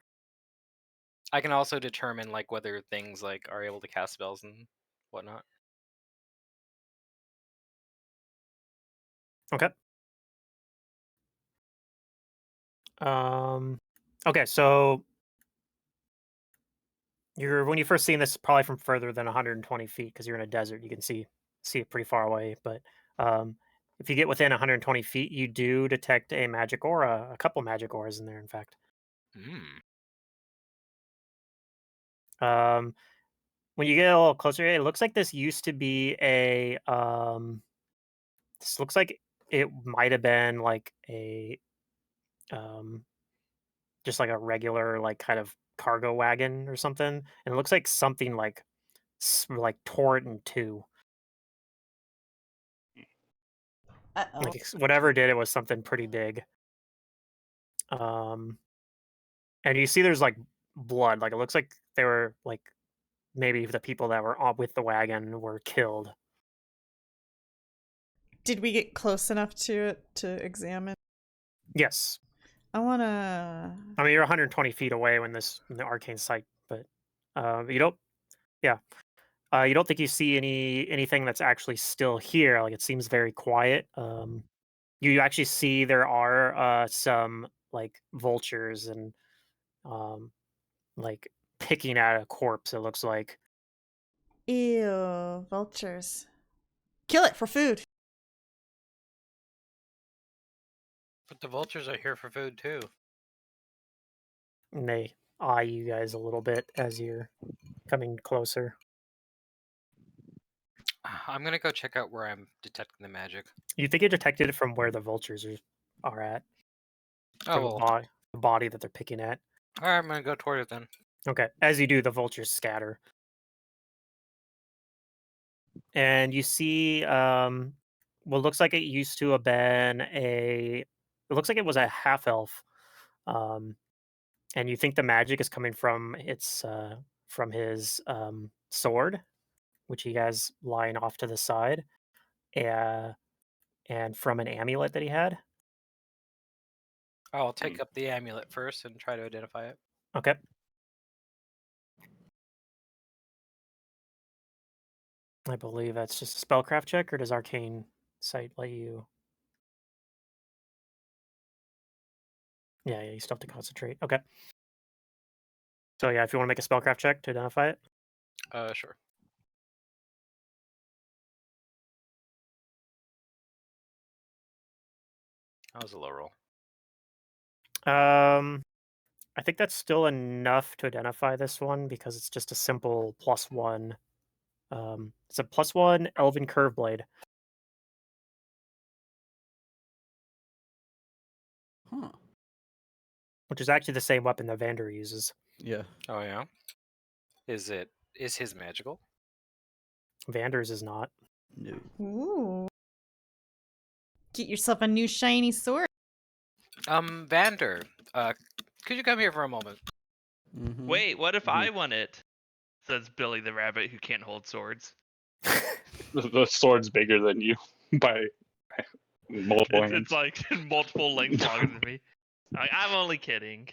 I can also determine like whether things like are able to cast spells and whatnot. Okay. Okay, so when you first seen this, probably from further than 120 feet because you're in a desert. You can see it pretty far away. But if you get within 120 feet, you do detect a magic aura, a couple magic auras in there, in fact. When you get a little closer, it looks like this used to be a. This looks like it might have been like a, um, just like a regular like kind of cargo wagon or something, and it looks like something like like tore it in two. Uh-oh. Like whatever did it was something pretty big. And you see there's like blood. Like it looks like they were like maybe the people that were with the wagon were killed. Did we get close enough to it to examine? Yes. I wanna. I mean, you're 120 feet away when the arcane sight, but you don't. Yeah. You don't think you see anything that's actually still here. Like it seems very quiet. You actually see there are some like vultures and like picking at a corpse. It looks like. Ew, vultures. Kill it for food. But the vultures are here for food too. And they eye you guys a little bit as you're coming closer. I'm gonna go check out where I'm detecting the magic. You think you detected it from where the vultures are at, from Oh, well. the body that they're picking at. All right, I'm gonna go toward it then. Okay, as you do, the vultures scatter, and you see what looks like it used to have been a. It looks like it was a half elf, um, and you think the magic is coming from his sword, which he has lying off to the side, and from an amulet that he had. I'll take up the amulet first and try to identify it. Okay. I believe that's just a spellcraft check, or does Arcane Sight let you? Yeah, you still have to concentrate. Okay. So yeah, if you want to make a spellcraft check to identify it. Sure. That was a low roll. I think that's still enough to identify this one because it's just a simple +1. It's a +1 Elven Curve Blade. Huh. Which is actually the same weapon that Vander uses. Yeah. Oh yeah. Is his magical? Vander's is not. No. Ooh. Get yourself a new shiny sword. Vander, could you come here for a moment? Wait, what if I won it? Says Billy the rabbit who can't hold swords. The sword's bigger than you by multiple hands. It's like multiple lengths longer than me. I'm only kidding.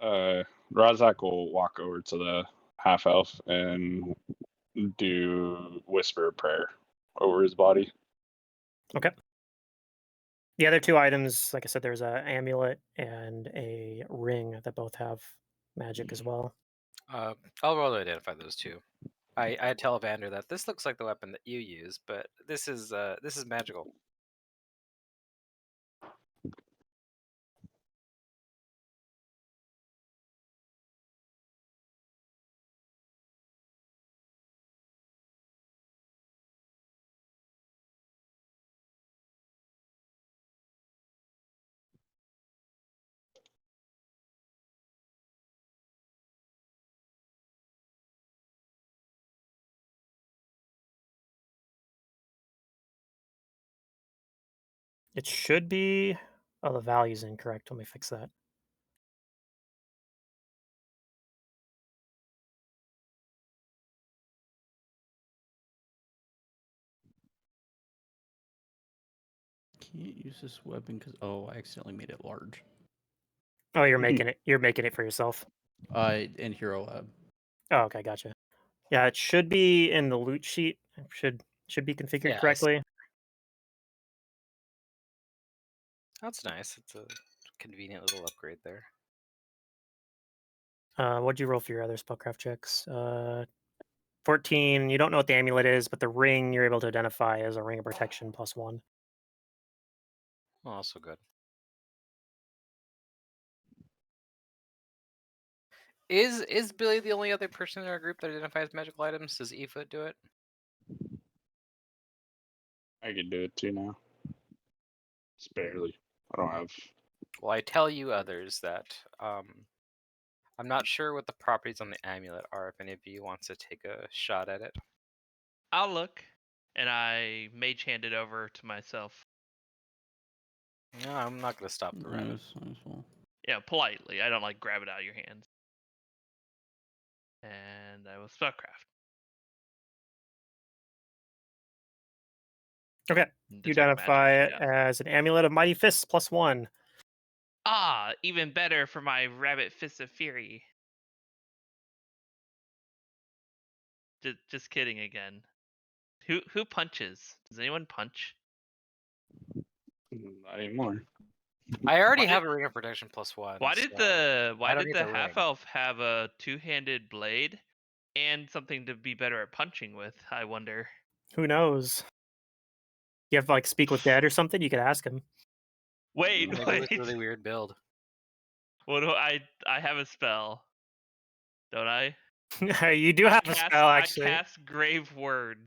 Razak will walk over to the half elf and do whisper prayer over his body. Okay. The other two items, like I said, there's a amulet and a ring that both have magic as well. I'll roll to identify those two. I tell Vander that this looks like the weapon that you use, but this is magical. It should be. Oh, the value's incorrect. Let me fix that. Can't use this weapon because I accidentally made it large. Oh, you're making it. You're making it for yourself. In Hero Lab. Oh, okay, gotcha. Yeah, it should be in the loot sheet. It should be configured Yeah, I see. correctly. That's nice. It's a convenient little upgrade there. What'd you roll for your other spellcraft checks? 14. You don't know what the amulet is, but the ring you're able to identify as a ring of protection +1. Also good. Is Billy the only other person in our group that identifies magical items? Does Efoot do it? I can do it too now. It's barely. I don't have. Well, I tell you others that I'm not sure what the properties on the amulet are. If any of you wants to take a shot at it. I'll look, and I mage hand it over to myself. No, I'm not gonna stop the rabbit. Yeah, politely. I don't like grab it out of your hands. And I will spellcraft. Okay. You Detect identify it magic, yeah. as an amulet of mighty fists +1. Ah, even better for my rabbit fist of fury. Just kidding again. Who punches? Does anyone punch? Not anymore. I already have a ring of protection +1. Why did so the I don't need the half ring. elf have a two-handed blade and something to be better at punching with? I wonder. Who knows? You have to, like, speak with dead or something? You could ask him. Wait, Maybe wait. it's a really weird build. What do I have a spell, don't I? You do have a spell, actually. I cast grave words.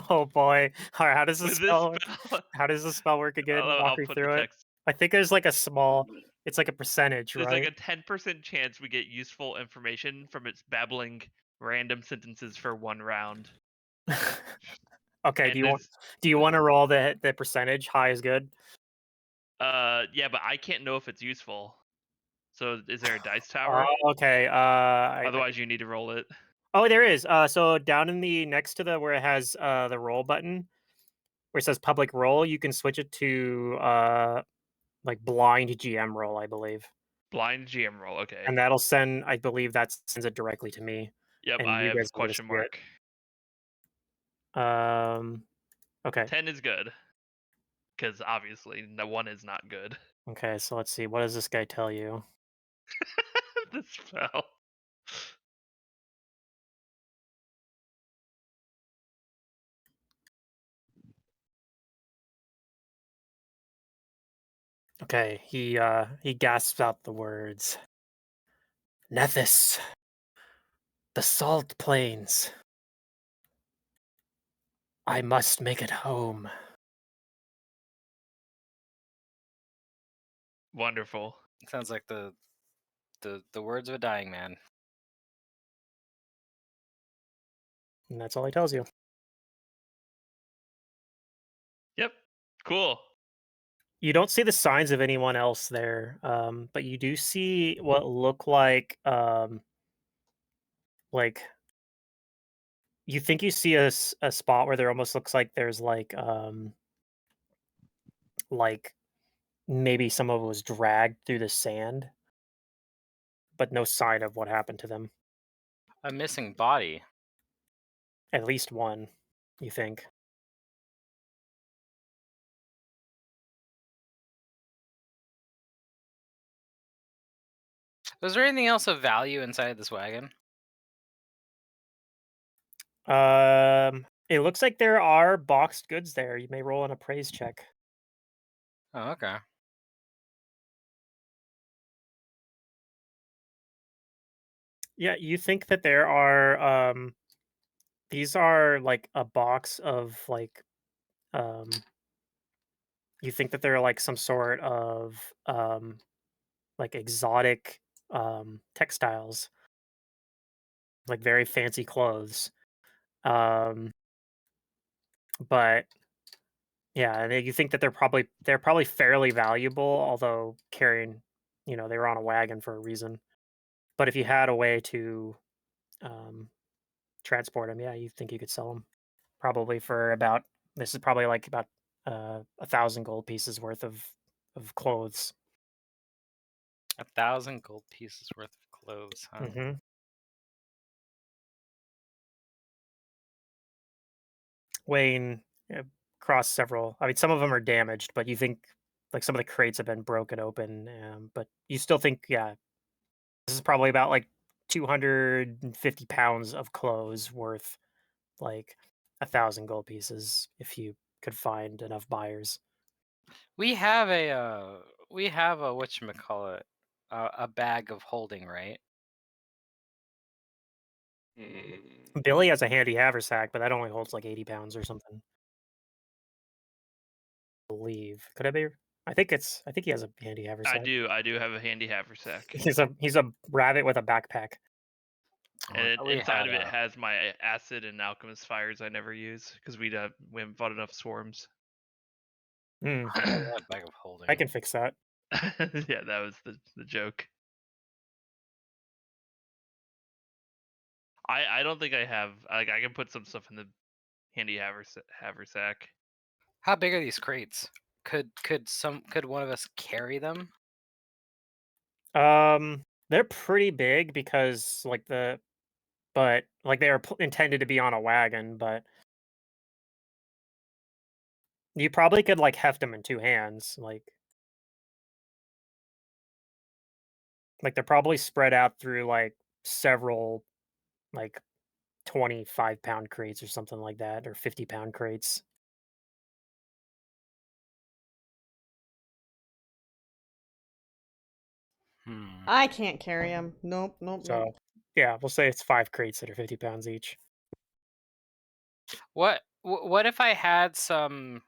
Oh boy! All right, how does With this this spell? spell, How does this spell work again? Walk I'll me put the through it. text. I think there's like a small. It's like a percentage, There's right? like a 10% chance we get useful information from its babbling random sentences for one round. Okay. And do you want to roll the percentage? High is good. yeah, but I can't know if it's useful. So is there a dice tower? Okay. Otherwise, you need to roll it. Oh, there is. So down in the next to the where it has the roll button, where it says public roll, you can switch it to like blind GM roll, I believe. Blind GM roll. Okay. And that'll send. I believe that sends it directly to me. Yep, And I you have guys a will just question see it. mark. Okay. 10 is good. Because obviously, the 1 is not good. Okay, so let's see. What does this guy tell you? The spell. Okay, he gasps out the words. Nethys. The salt plains. I must make it home. Wonderful. Sounds like the words of a dying man. And that's all he tells you. Yep. Cool. You don't see the signs of anyone else there, but you do see what look like You think you see a spot where there almost looks like there's like maybe someone was dragged through the sand, but no sign of what happened to them. A missing body. At least one, you think. Was there anything else of value inside this wagon? It looks like there are boxed goods there. You may roll an appraise check. Oh, okay. Yeah, you think that there are these are like a box of you think that they're like some sort of like exotic textiles, like very fancy clothes. Um but yeah, and you think that they're probably fairly valuable, although carrying, they were on a wagon for a reason. But if you had a way to um transport them, yeah, you think you could sell them probably for about this is probably like about 1,000 gold pieces worth of clothes. 1,000 gold pieces worth of clothes, huh? Hmm. Weighing across several. I mean, some of them are damaged, but you think like some of the crates have been broken open. But you still think, yeah, this is probably about like 250 pounds of clothes worth like 1,000 gold pieces if you could find enough buyers. We have a whatchamacallit, a bag of holding, right? Billy has a handy haversack, but that only holds like 80 pounds or something. I believe. Could I be? I think he has a handy haversack. I do have a handy haversack, He's a rabbit with a backpack. and We inside had of it has my acid and alchemist fires I never use because we haven't fought enough swarms. Hmm. a bag of holding. I can fix that. Yeah, that was the joke. I don't think I have like I can put some stuff in the handy haversack. How big are these crates? Could one of us carry them? They're pretty big because but like they are intended to be on a wagon, but you probably could like heft them in two hands, like they're probably spread out through like several like 25-pound crates or something like that, or 50-pound crates. Hmm. I can't carry him. Nope, nope, So nope. yeah, we'll say it's 5 crates that are 50 pounds each. What if I had some?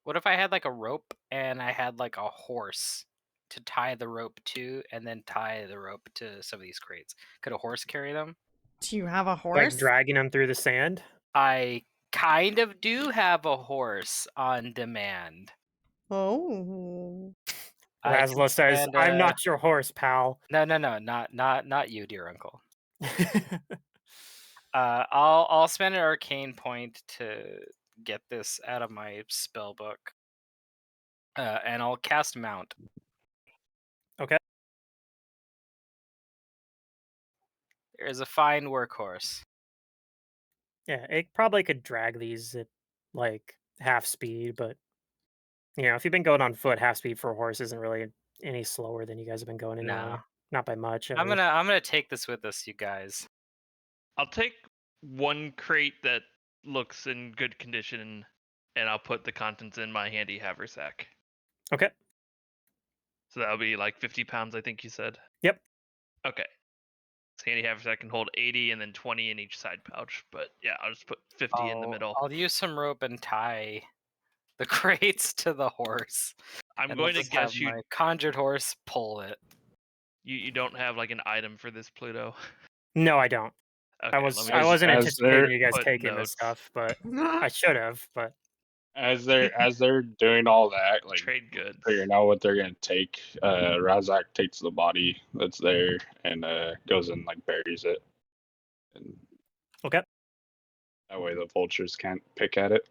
What if I had like a rope and I had like a horse to tie the rope to, and then tie the rope to some of these crates? Could a horse carry them? Do you have a Like horse? dragging them through the sand. I kind of do have a horse on demand. Oh. I can Laszlo says, spend "I'm not your horse, pal." No, not you, dear uncle. I'll spend an arcane point to get this out of my spell book. And I'll cast mount. Okay. There's a fine workhorse. Yeah, it probably could drag these at like half speed, but if you've been going on foot, half speed for a horse isn't really any slower than you guys have been going anyway. No. Not by much, at I'm least. gonna take this with us, you guys. I'll take one crate that looks in good condition, and I'll put the contents in my handy haversack. Okay. So that'll be like 50 pounds, I think you said. Yep. Okay. So handy haversack can hold 80 and then 20 in each side pouch. But yeah, I'll just put 50 in the middle. I'll use some rope and tie the crates to the horse. I'm and going I'll to just guess have my conjured horse pull it. you don't have like an item for this, Pluto. No, I don't. Okay, I wasn't as they're anticipating you guys put taking this notes. stuff, but I should have. But As they're doing all that, like Trade goods. figuring out what they're gonna take, Razak takes the body that's there and goes and like buries it. And okay. That way the vultures can't pick at it.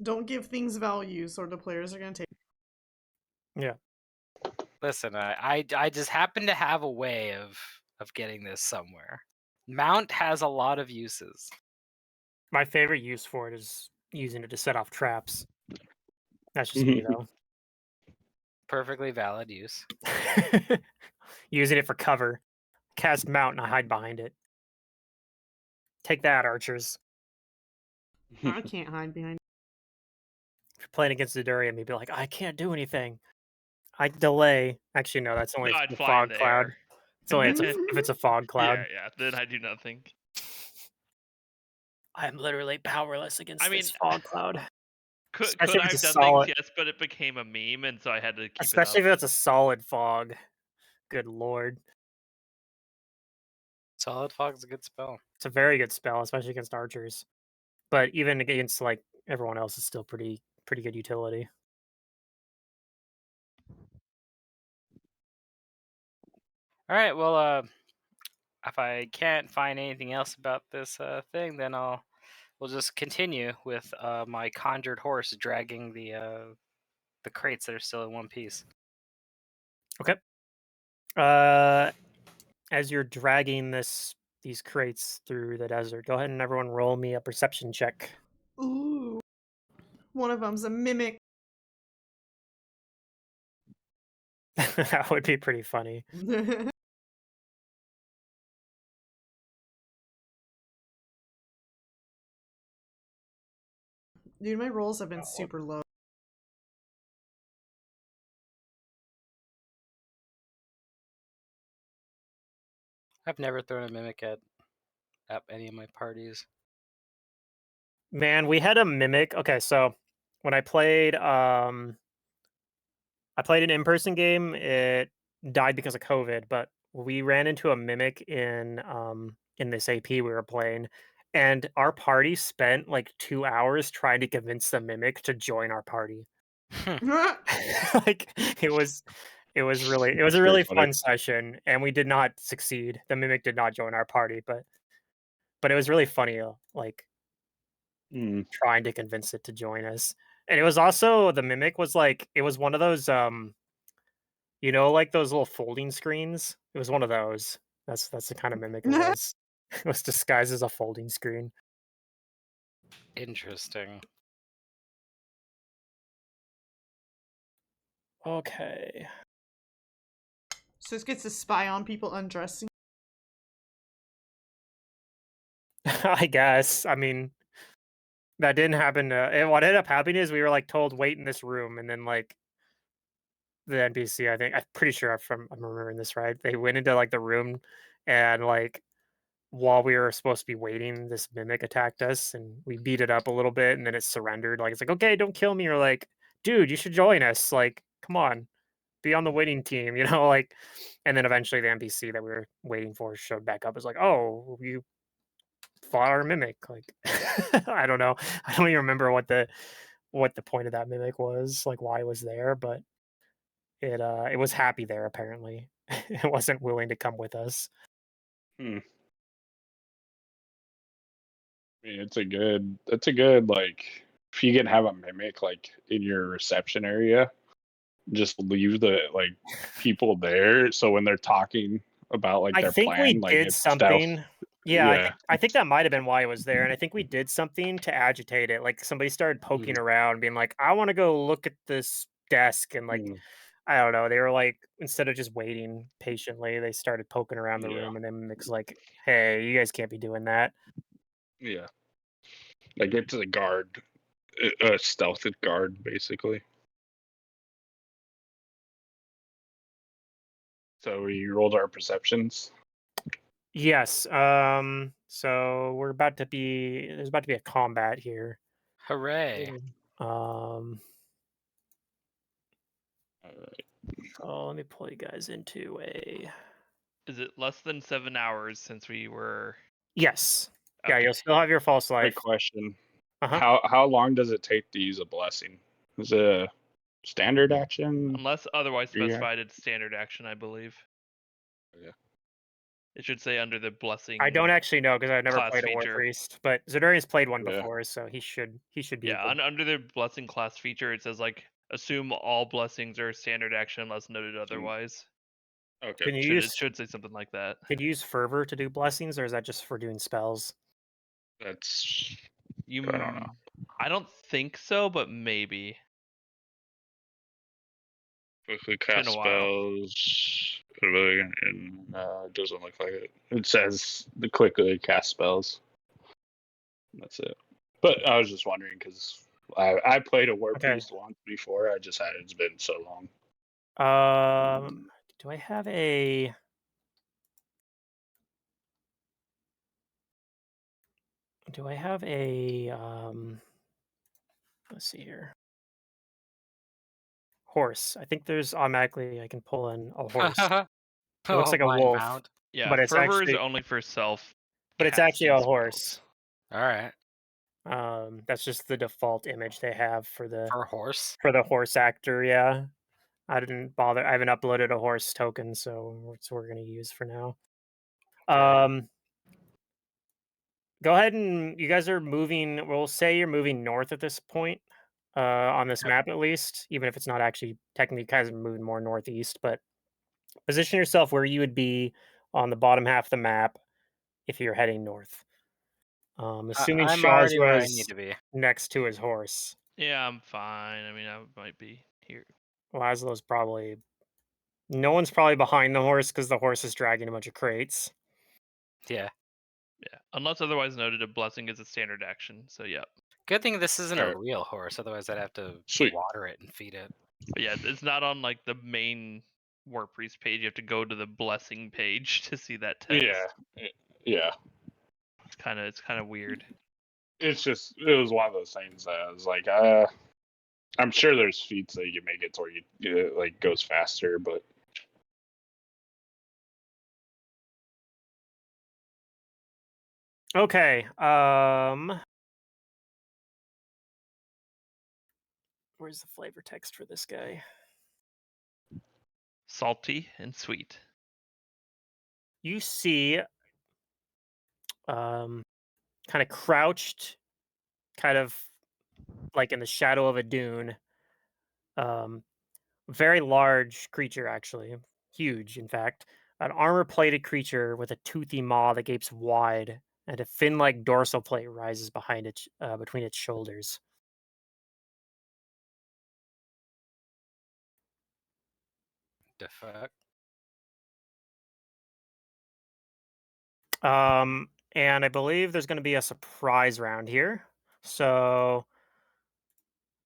Don't give things values, or the players are gonna take. Yeah. Listen, I just happen to have a way of getting this somewhere. Mount has a lot of uses. My favorite use for it is using it to set off traps. That's just me though. Perfectly valid use. Using it for cover. Cast mount and I hide behind it. Take that, archers. I can't hide behind. If you're playing against Zedurium, you'd be like, I can't do anything. I delay. Actually, no, that's only No, if I'd it's a fly in fog the cloud. air. It's only if it's a fog cloud. Yeah. Then I do nothing. I am literally powerless against I mean, this fog cloud. Could Especially I if have it's a done solid, things? Yes, but it became a meme, and so I had to keep especially it if up. it's a solid fog. Good lord. Solid fog's a good spell. It's a very good spell, especially against archers. But even against like everyone else, it's still pretty good utility. All right, well, if I can't find anything else about this thing, then we'll just continue with my conjured horse dragging the crates that are still in one piece. Okay. As you're dragging these crates through the desert, go ahead and everyone roll me a perception check. Ooh. One of them's a mimic. That would be pretty funny. Dude, my rolls have been super low. I've never thrown a mimic at any of my parties. Man, we had a mimic. Okay, so when I played an in-person game, it died because of COVID, but we ran into a mimic in this AP we were playing, and our party spent like 2 hours trying to convince the mimic to join our party. Like it was a That's really pretty funny. fun session, and we did not succeed. The mimic did not join our party, but it was really funny, like Mm. trying to convince it to join us. And it was also the mimic was like it was one of those like those little folding screens. It was one of those. That's the kind of mimic it was. It was disguised as a folding screen. Interesting. Okay. So it gets to spy on people undressing. I guess. I mean, that didn't happen. What ended up happening is we were like told wait in this room, and then like the NPC, I'm pretty sure I'm remembering this right. They went into like the room, and like while we were supposed to be waiting, this mimic attacked us, and we beat it up a little bit, and then it surrendered. Like it's like, okay, don't kill me, or like, dude, you should join us. Like, come on, be on the winning team, like. And then eventually the NPC that we were waiting for showed back up. It's like, oh, you fought our mimic. Like, I don't know. I don't even remember what the point of that mimic was, like why it was there, but it was happy there apparently. It wasn't willing to come with us. I mean, it's a good like if you can have a mimic like in your reception area, just leave the like people there so when they're talking about like I their think we plan, like did it's stealth. something. Yeah, Yeah. I think that might have been why it was there, and I think we did something to agitate it. Like somebody started poking around, being like, "I want to go look at this desk," and like Mm. I don't know. They were like instead of just waiting patiently, they started poking around the Yeah. room, and then Mick's like, "Hey, you guys can't be doing that." Yeah. Like it's a guard, a stealth guard, basically. So we rolled our perceptions. Yes. So we're about to be. There's about to be a combat here. Hooray! Um. Alright. So let me pull you guys into a. Is it less than 7 hours since we were? Yes. Yeah, Okay. you'll still have your false life. Quick question. Uh-huh. How long does it take to use a blessing? Is it a standard action? Unless otherwise Yeah. specified, it's standard action, I believe. Yeah. It should say under the blessing. I don't actually know because I've never class played a war feature. priest, but Zedarian's played one Yeah. before, so he should be. Yeah, able- under the blessing class feature, it says like assume all blessings are standard action unless noted otherwise. Okay. Can you It use should say something like that. Could you use fervor to do blessings, or is that just for doing spells? That's. You, I don't know. I don't think so, but maybe. Quickly been cast a while. spells. It doesn't look like it. It says the quickly cast spells. That's it. But I was just wondering because I played a war Okay. priest once before. It's been so long. Do I have a? Do I have a? Let's see here. Horse. I think there's automatically I can pull in a horse. It looks like a blind wolf, mount. Yeah, but it's fervor actually is only for self. but it's actually a casting horse. spells. All right. That's just the default image they have for the For a horse. horse actor. Yeah, I didn't bother. I haven't uploaded a horse token, so it's what we're gonna use for now. Okay. Go ahead and you guys are moving. We'll say you're moving north at this point, on this map at least, even if it's not actually technically kind of moving more northeast. But position yourself where you would be on the bottom half of the map if you're heading north. Assuming I'm already where I need Shaw's to be. next to his horse. Yeah, I'm fine. I mean, I might be here. Laszlo's probably. No one's probably behind the horse because the horse is dragging a bunch of crates. Yeah. Yeah, unless otherwise noted, a blessing is a standard action. So yeah. Good thing this isn't a Alright. real horse, otherwise I'd have to Sweet. water it and feed it. But yeah, it's not on like the main war priest page. You have to go to the blessing page to see that text. Yeah. It's kind of weird. It was one of those things that I was like, I'm sure there's feats that you can make it to where it like goes faster, but Okay. Where's the flavor text for this guy? Salty and sweet. You see, kind of crouched, kind of like in the shadow of a dune. Very large creature, actually, huge, in fact. An armor-plated creature with a toothy maw that gapes wide, and a fin-like dorsal plate rises behind it, between its shoulders. The fuck? And I believe there's going to be a surprise round here. So,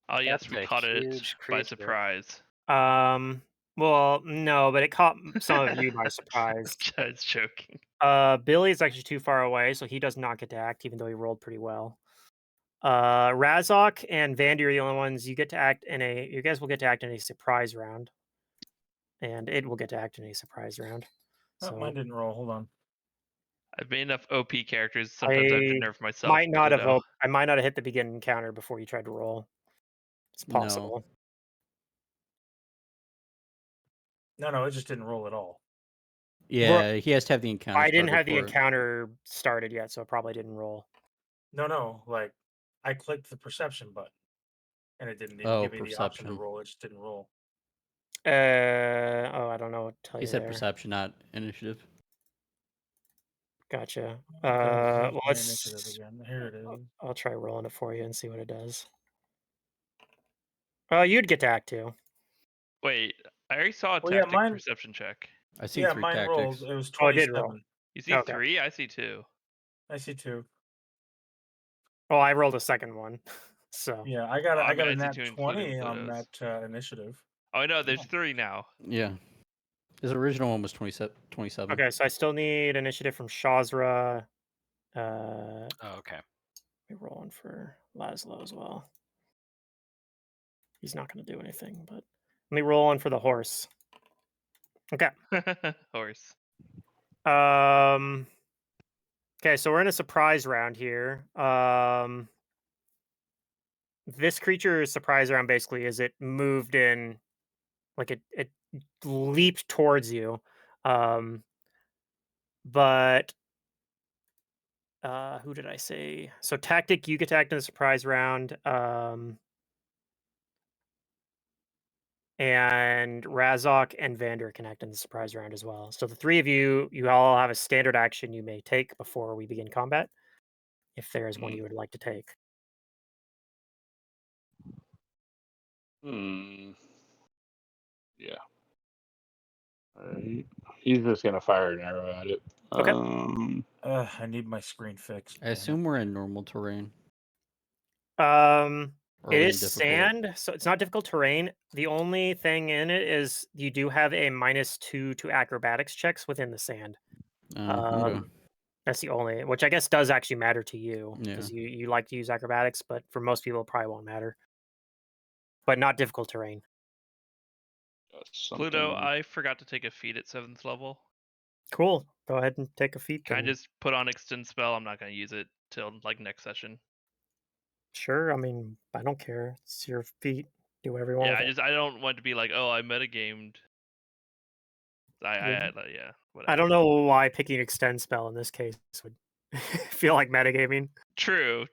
Oh yes, That's we a caught it huge by creature. surprise. well, no, but it caught some of you by surprise. I was joking. Billy is actually too far away, so he does not get to act, even though he rolled pretty well. Razok and Vandy are the only ones you get to act in a. You guys will get to act in a surprise round, and it will get to act in a surprise round. Oh, So mine didn't roll. Hold on. I've made enough OP characters. Sometimes I have to I nerf myself. might not have. Pluto. I might not have hit the begin encounter before you tried to roll. It's No. possible. No, it just didn't roll at all. Yeah, he has to have the encounter. I didn't start have the before- encounter started yet, so it probably didn't roll. No, like I clicked the perception button, and it didn't even Oh, give me the option to perception. roll. It just didn't roll. I don't know what to tell He you said there. perception, not initiative. Gotcha. Okay, here's Well, my initiative again. Here it is. I'll try rolling it for you and see what it does. You'd get to act too. Wait, I already saw a Well, yeah, tactic mine- perception check. I see Yeah, 3 mine tactics. rolled. It was Oh, it did 27. roll. You see Okay. 3? I see 2. I see 2. Oh, I rolled a second one, so Yeah, I got I I got mean, a I see nat 2 20 including on Pluto's. that initiative. Oh no, there's 3 now. Yeah. His original one was 27. okay. So I still need initiative from Shazra. Oh, okay. Let me roll one for Laszlo as well. He's not going to do anything, but let me roll one for the horse. Okay. Horse. Okay, so we're in a surprise round here. This creature's surprise round basically is it moved in, like it leaped towards you, but who did I say? So tactic, you get to act in the surprise round. And Razok and Vander can act in the surprise round as well. So the three of you, you all have a standard action you may take before we begin combat, if there is one you would like to take. Yeah. Alright. He's just gonna fire an arrow at it. Okay. I need my screen fixed. I damn it. assume we're in normal terrain. It Or are we in is difficult? sand, so it's not difficult terrain. The only thing in it is you do have a -2 to acrobatics checks within the sand. Okay. That's the only, which I guess does actually matter to you Yeah. because you like to use acrobatics, but for most people, it probably won't matter. But not difficult terrain. Pluto, I forgot to take a feat at 7th level. Cool. Go ahead and take a feat. Can I Then. just put on extend spell? I'm not going to use it till like next session. Sure. I mean, I don't care. It's your feat. Do whatever you want. Yeah, with I don't want to be like, oh, I metagamed. Yeah. Yeah, whatever. I don't know why picking extend spell in this case would feel like metagaming. True.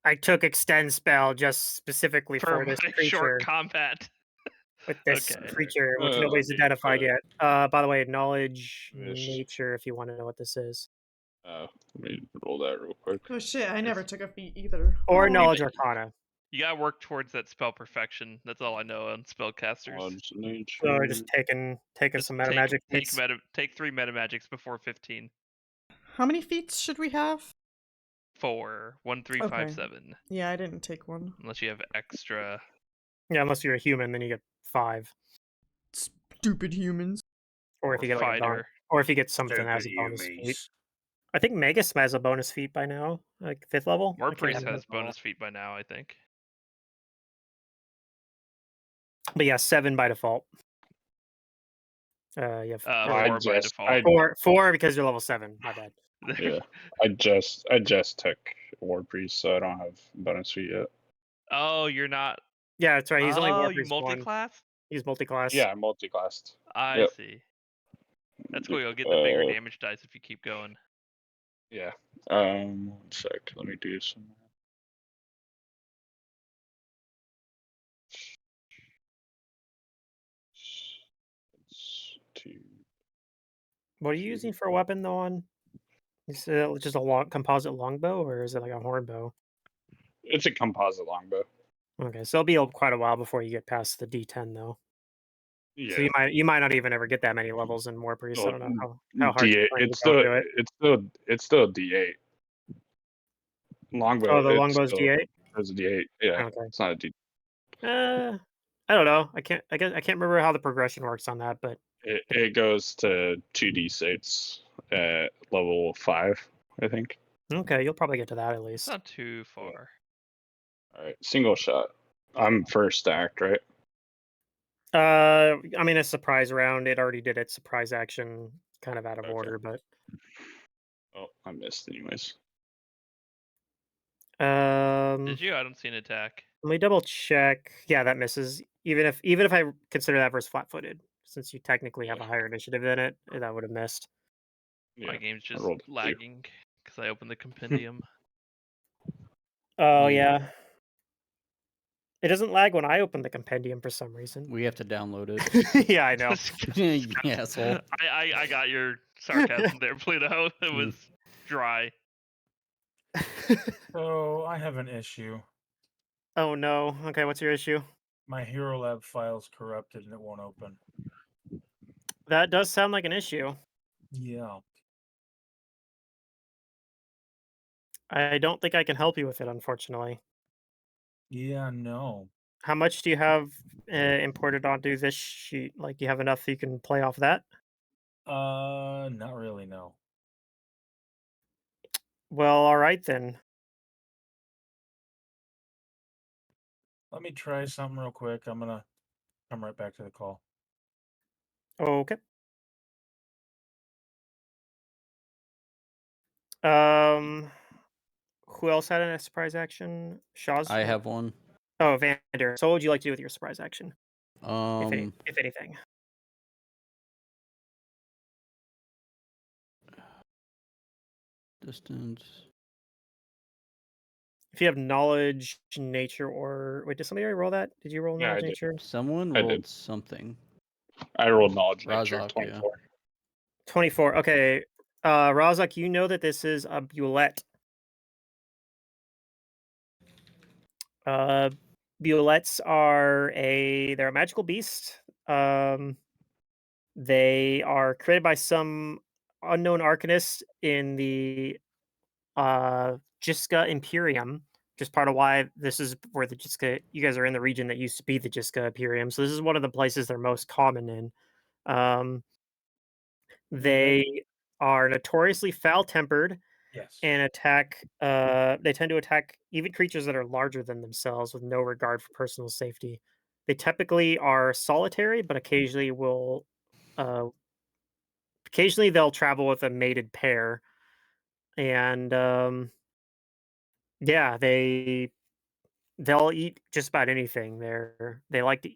I took extend spell just specifically For for this my creature. short combat. With this Okay. creature, which Oh, nobody's okay, identified good. yet. By the way, knowledge Yes. nature if you want to know what this is. Let me roll that real quick. Oh shit, I never took a feat either. Or Oh. knowledge arcana. You gotta work towards that spell perfection. That's all I know on spellcasters. Knowledge, nature. So just taking Just some meta magic feats. take 3 meta magics before 15. How many feats should we have? 4, 1, 3, 5, 7. Yeah, I didn't take one. Unless you have extra. Yeah, unless you're a human, then you get 5. Stupid humans. Or if you get like a bonus, or if you get something as a bonus feat. I think Magus has a bonus feat by now, like 5th level. War I can't Priest remember. has bonus feat by now, I think. But yeah, 7 by default. You have 4 by default. 4 because you're level 7. My bad. Yeah, I just took War Priest, so I don't have bonus feat yet. Oh, you're not. Yeah, that's right. He's only War you Priest 1. multi-class? He's multi-class. Yeah, I'm multi-classed. I see. That's cool. You'll get the bigger damage dice if you keep going. Yeah. 1 sec. Let me do some. What are you using for a weapon though? Is it just a composite longbow, or is it like a horn bow? It's a composite longbow. Okay, so it'll be quite a while before you get past the D10 though. Yeah. So you might not even ever get that many levels in War Priest. I don't know how hard D8. you're trying to do it. It's still D8. Longbow. Oh, the longbow's D8. It's a D8. Yeah. Okay. It's not a D. I don't know. I can't remember how the progression works on that, but it goes to 2d6 at level 5, I think. Okay, you'll probably get to that at It's least. not too far. All right, single shot. I'm first act, right? I mean, a surprise round. It already did its surprise action, kind of out of order, but Oh, I missed anyways. Did you? I don't see an attack. Let me double check. Yeah, that misses. Even if I consider that versus flat-footed, since you technically have a higher initiative than it, that would have missed. My game's just rolled a 2. lagging because I opened the compendium. Oh yeah. It doesn't lag when I open the compendium for some reason. We have to download it. Yeah, I know. Yeah, asshole. I got your sarcasm there, Pluto. It was dry. So I have an issue. Oh no. Okay, what's your issue? My Hero Lab file's corrupted and it won't open. That does sound like an issue. Yeah. I don't think I can help you with it, unfortunately. Yeah, no. How much do you have imported onto this sheet? Like, do you have enough that you can play off that? Not really, no. Well, all right then. Let me try something real quick. I'm gonna come right back to the call. Okay. Who else had a surprise action? Shaw's. I have one. Oh, Vander. So, what would you like to do with your surprise action? If anything. Distance. If you have knowledge, nature, or wait, did somebody already roll that? Did you roll Yeah, knowledge, I did. nature? Someone I rolled did. something. I rolled knowledge nature Razak, 24. yeah. 24. Okay. Razak, you know that this is a Bulette. Bulettes are they're a magical beast. They are created by some unknown arcanist in the Jiska Imperium, which is part of why this is where the Jiska, you guys are in the region that used to be the Jiska Imperium. So this is one of the places they're most common in. Um, they are notoriously foul-tempered Yes. and they tend to attack even creatures that are larger than themselves with no regard for personal safety. They typically are solitary, but uh, occasionally they'll travel with a mated pair. And yeah, they'll eat just about anything. They like to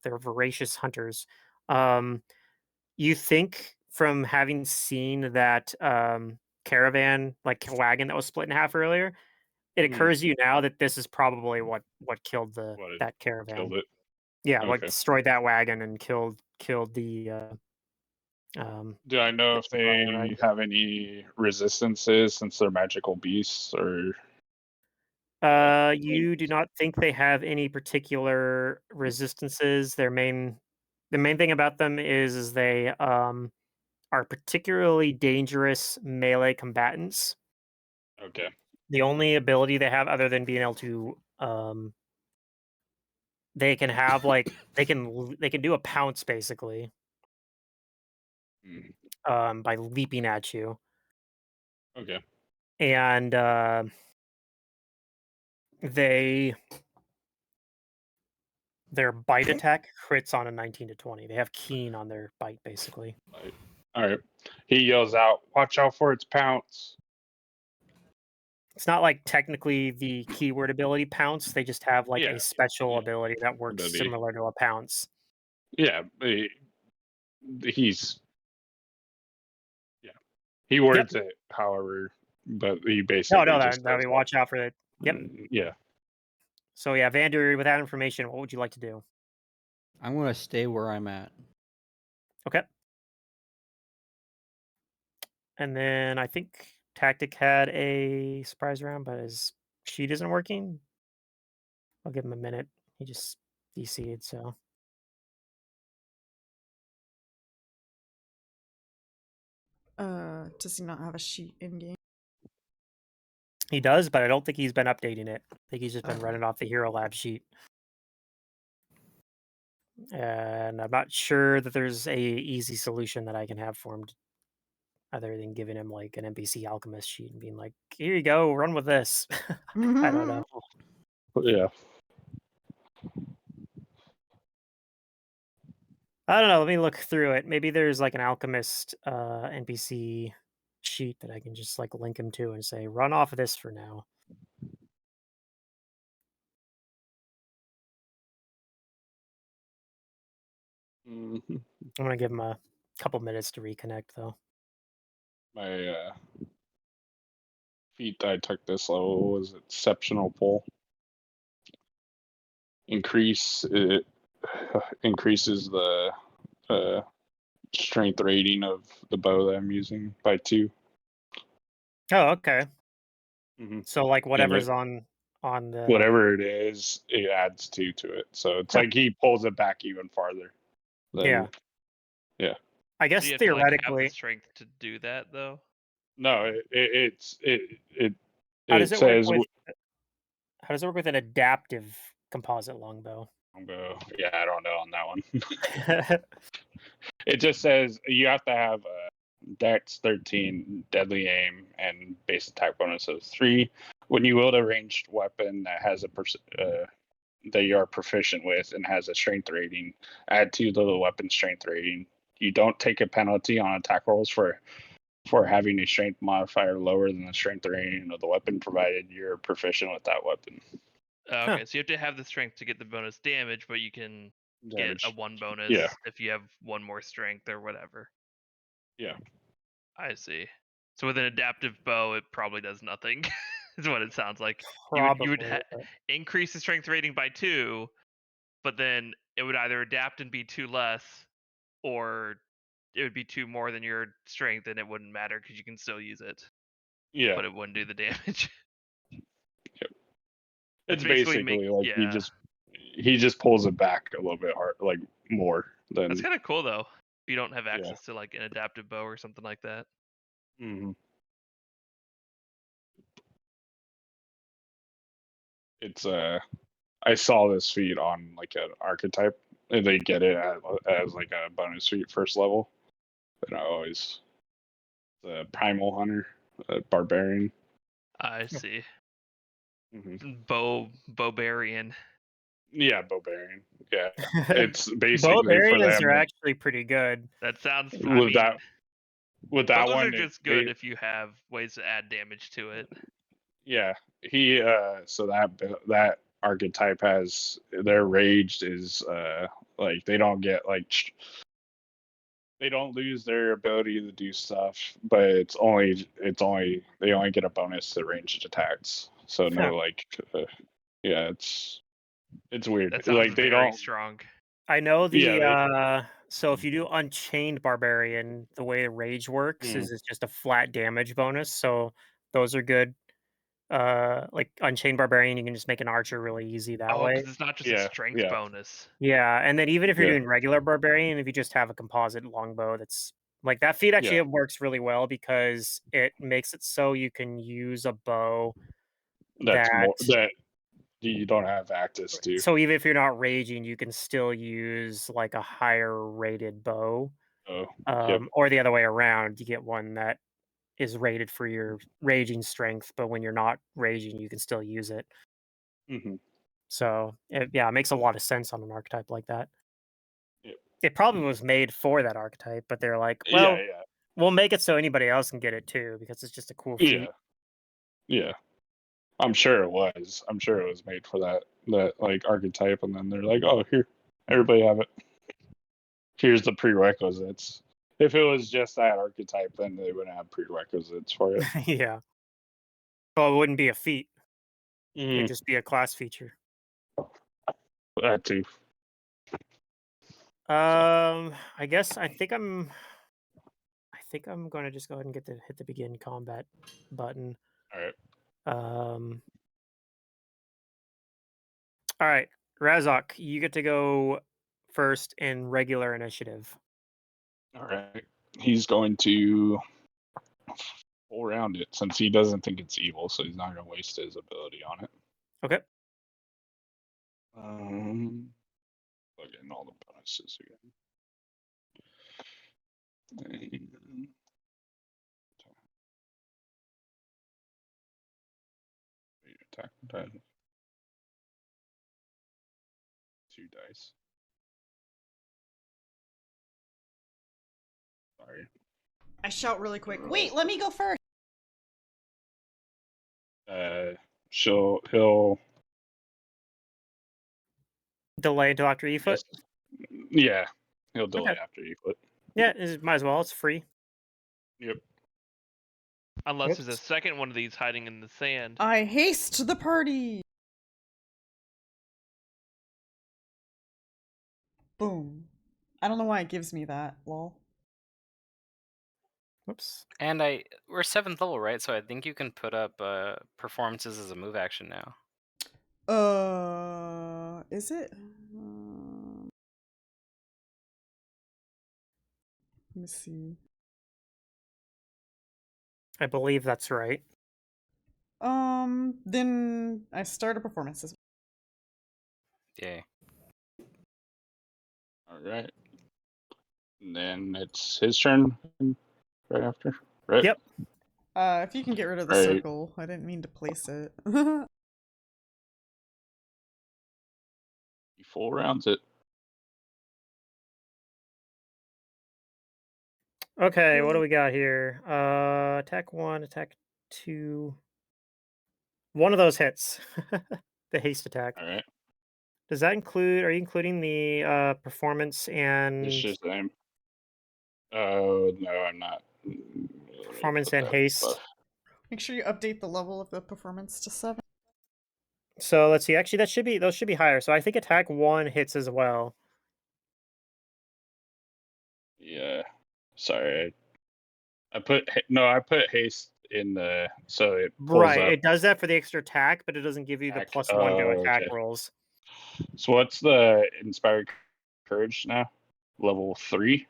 they're voracious hunters. Um, you think from having seen that caravan, like wagon that was split in half earlier, it Mhm. occurs to you now that this is probably what killed What it that caravan. killed it. Yeah, what Okay. destroyed that wagon and killed the Do I know the if people on the they ride. have any resistances since they're magical beasts or You do not think they have any particular resistances. The main thing about them is they are particularly dangerous melee combatants. okay. The only ability they have other than being able to they can have like they can do a pounce basically Mm, by leaping at you. okay. And they their bite attack crits on a 19 to 20. They have keen on their bite basically. All right. He yells out, "Watch out for its pounce." It's not like technically the keyword ability pounce. They just have like Yeah. a special Yeah. ability that works Ability. similar to a pounce. Yeah. He's yeah. He words it however, but he No, basically no, just that says we watch out for it. Yep. Yeah. So yeah, Vander, with that information, what would you like to do? I'm gonna stay where I'm at. Okay. And then I think Tactic had a surprise round, but his sheet isn't working. I'll give him a minute. He just DC'd, so Does he not have a sheet in game? he does, but I don't think he's been updating it. I think he's just been Oh. running off the Hero Lab sheet. And I'm not sure that there's a easy solution that I can have for him other than giving him like an NPC alchemist sheet and being like, "Here you go, run with this." I don't know. Yeah. I don't know. Let me look through it. Maybe there's like an alchemist NPC sheet that I can just like link him to and say, "Run off of this for now." Mhm. I'm gonna give him a couple minutes to reconnect, though. My feat I took this level was exceptional pull. Increases the uh, strength rating of the bow that I'm using by 2. Oh, okay. Mm-hmm. So like And whatever's on the whatever it is, it adds 2 to it. So it's Huh. like he pulls it back even farther. Yeah. Yeah. I So guess you have to like have the theoretically, strength to do that though. No, how it does it work says with how does it work with an adaptive composite longbow? yeah, I don't know on that one. It just says you have to have a Dex 13, deadly aim, and base attack bonus of 3. When you wield a ranged weapon that has that you are proficient with and has a strength rating, add 2 to the weapon strength rating. You don't take a penalty on attack rolls for having a strength modifier lower than the strength rating of the weapon, provided you're proficient with that weapon. Okay, Huh. so you have to have the strength to get the bonus damage, but you can Damage. get a 1 bonus Yeah. if you have 1 more strength or whatever. Yeah. I see. So with an adaptive bow, it probably does nothing. Is what it sounds like. Probably. You would but- increase the strength rating by 2, but then it would either adapt and be 2 less, or it would be 2 more than your strength, and it wouldn't matter because you can still use it, Yeah, but it wouldn't do the damage. it's basically basically like yeah. he just pulls it back a little bit hard, like more than. That's kind of cool though. If you don't have Yeah. access to like an adaptive bow or something like that. Mhm. It's I saw this feat on like an archetype, and they get it as like a bonus feat first level. And I always the primal hunter, barbarian. I see. Hmm. Bowbarian. Yeah, barbarian. Yeah, it's basically for Barbarians them are actually pretty good. That sounds. I with mean, that with that those one. are just good if you have ways to add damage to it. Yeah, he so that archetype has their raged is like they don't get like they don't lose their ability to do stuff, but it's only they only get a bonus to ranged attacks. So no like yeah, it's weird. That sounds Like they very don't. strong. I know the Yeah, so if you do Unchained Barbarian, the way Rage works is it's just a flat damage bonus. So those are good. Like Unchained Barbarian, you can just make an archer really easy that Oh, way. because it's not just a Yeah, strength yeah. bonus. Yeah, and then even if you're Yeah. doing regular Barbarian, if you just have a composite longbow, that's like that feat actually Yeah. works really well because it makes it so you can use a bow That's that more that you don't have access to. so even if you're not raging, you can still use like a higher rated bow. Oh, yep. Or the other way around, you get one that is rated for your raging strength, but when you're not raging, you can still use it. Hmm. So it makes a lot of sense on an archetype like that. Yep. It probably was made for that archetype, but they're like, Yeah, well, we'll make it so anybody else can get it too because it's just a cool feat. yeah. I'm sure it was. I'm sure it was made for that like archetype, and then they're like, oh, here, everybody have it. Here's the prerequisites. If it was just that archetype, then they wouldn't have prerequisites for it. Yeah. Well, it wouldn't be a feat. Mm, It'd just be a class feature. that too. I guess I think I'm going to just go ahead and hit the begin combat button. All right. All right, Razok, you get to go first in regular initiative. All right. He's going to full round it since he doesn't think it's evil, so he's not going to waste his ability on it. Okay. Plug in all the bonuses again. Attack die. 2 dice. Sorry. I shout really quick. Wait, let me go first. He'll Delay until after E-foot. Yeah, he'll delay Okay. after E-foot. Yeah, might as well. It's free. Yep. Unless there's a second one of these hiding in the sand. I haste the party. Boom. I don't know why it gives me that. Lol. Whoops. And we're 7th level, right? So I think you can put up performances as a move action now. Is it? Let me see. I believe that's right. Then I start a performance. Yay. All right. And then it's his turn right after, right? Yep. If you can get rid of the Right. circle. I didn't mean to place it. He full rounds it. Okay, what do we got here? Attack 1, attack 2. One of those hits. The haste attack. All right. Does that include? Are you including the performance and? It's just the same. Oh no, I'm not. performance put and that haste. buff. Make sure you update the level of the performance to 7. So let's see. Actually, those should be higher. So I think attack 1 hits as well. Yeah. Sorry. I put haste in the so it pulls Right. up It does that for the extra attack, but it doesn't give you the attack. +1 to attack Okay. rolls. So what's the inspired courage now? Level 3.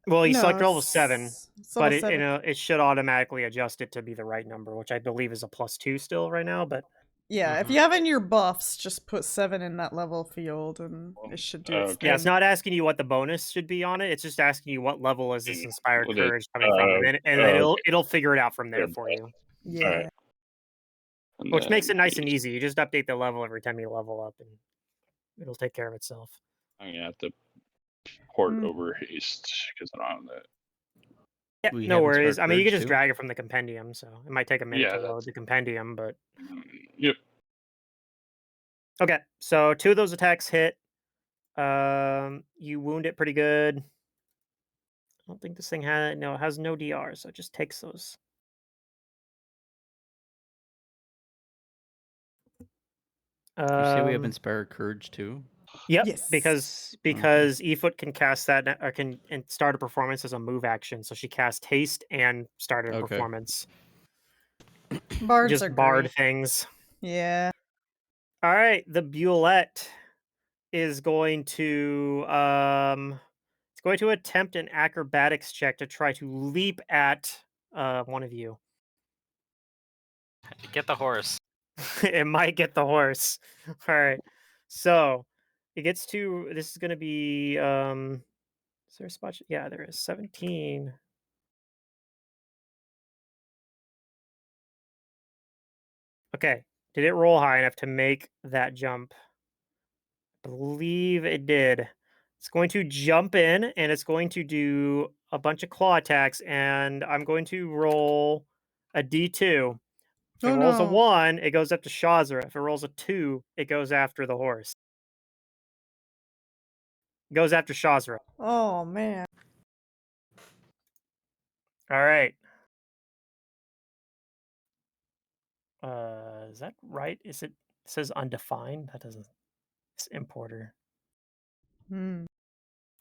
Well, you No, select level 7, it's but level 7. it should automatically adjust it to be the right number, which I believe is a +2 still right now. But Yeah, if you have in your buffs, just put 7 in that level field, and it should do its Okay. yeah, it's thing. not asking you what the bonus should be on it. It's just asking you what level is this inspired Would it- courage coming from, and then okay. it'll figure it out from there Good. for you, Yeah. Alright. And which makes it then nice and haste. easy. You just update the level every time you level up, and it'll take care of itself. I'm gonna have to port Hmm. over haste because I don't have that. Yeah, We no have worries. inspired I mean, you can courage just too? drag it from the compendium, so it might take a minute Yeah, to load that's the compendium, but yep. okay. So 2 of those attacks hit. You wound it pretty good. I don't think this thing it has no DR, so it just takes those. You say we have Um, inspired courage too? yep, Yes. because Efoot can cast that or can and start a performance as a move action, so she cast haste and started a Okay. performance. Bards Just are barred great. things. Yeah. All right, the Bulette is going to it's going to attempt an acrobatics check to try to leap at one of you. Get the horse. It might get the horse. All right. So it gets to this is going to be is there a spot? Yeah, there is 17. Okay. Did it roll high enough to make that jump? I believe it did. It's going to jump in and it's going to do a bunch of claw attacks, and I'm going to roll a d2. If it Oh rolls a no. 1, it goes up to Shazra. If it rolls a 2, it goes after the horse. It goes after Shazra. Oh man. All right. Is that right? It says undefined? That doesn't. It's importer. Hmm.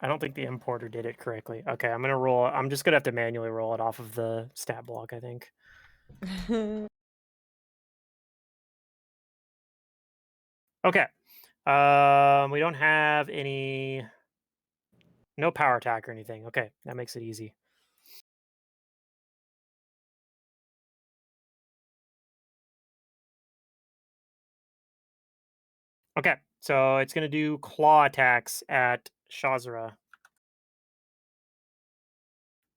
I don't think the importer did it correctly. Okay, I'm gonna roll. I'm just gonna have to manually roll it off of the stat block, I think. Okay. We don't have no power attack or anything. Okay, that makes it easy. Okay, so it's gonna do claw attacks at Shazra.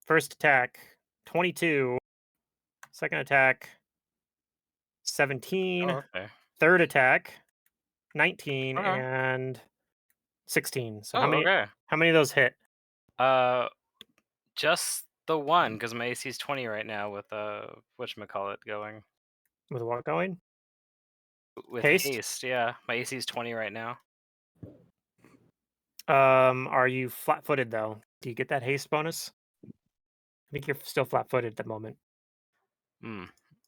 First attack, 22. Second attack, 17. Oh, okay. Third attack, 19, Okay. and 16. So Oh, okay. how many of those hit? Just the one, because my AC is 20 right now with whatchamacallit going. With what going? With Haste? haste, yeah. My AC is 20 right now. Are you flat-footed though? Do you get that haste bonus? I think you're still flat-footed at the moment.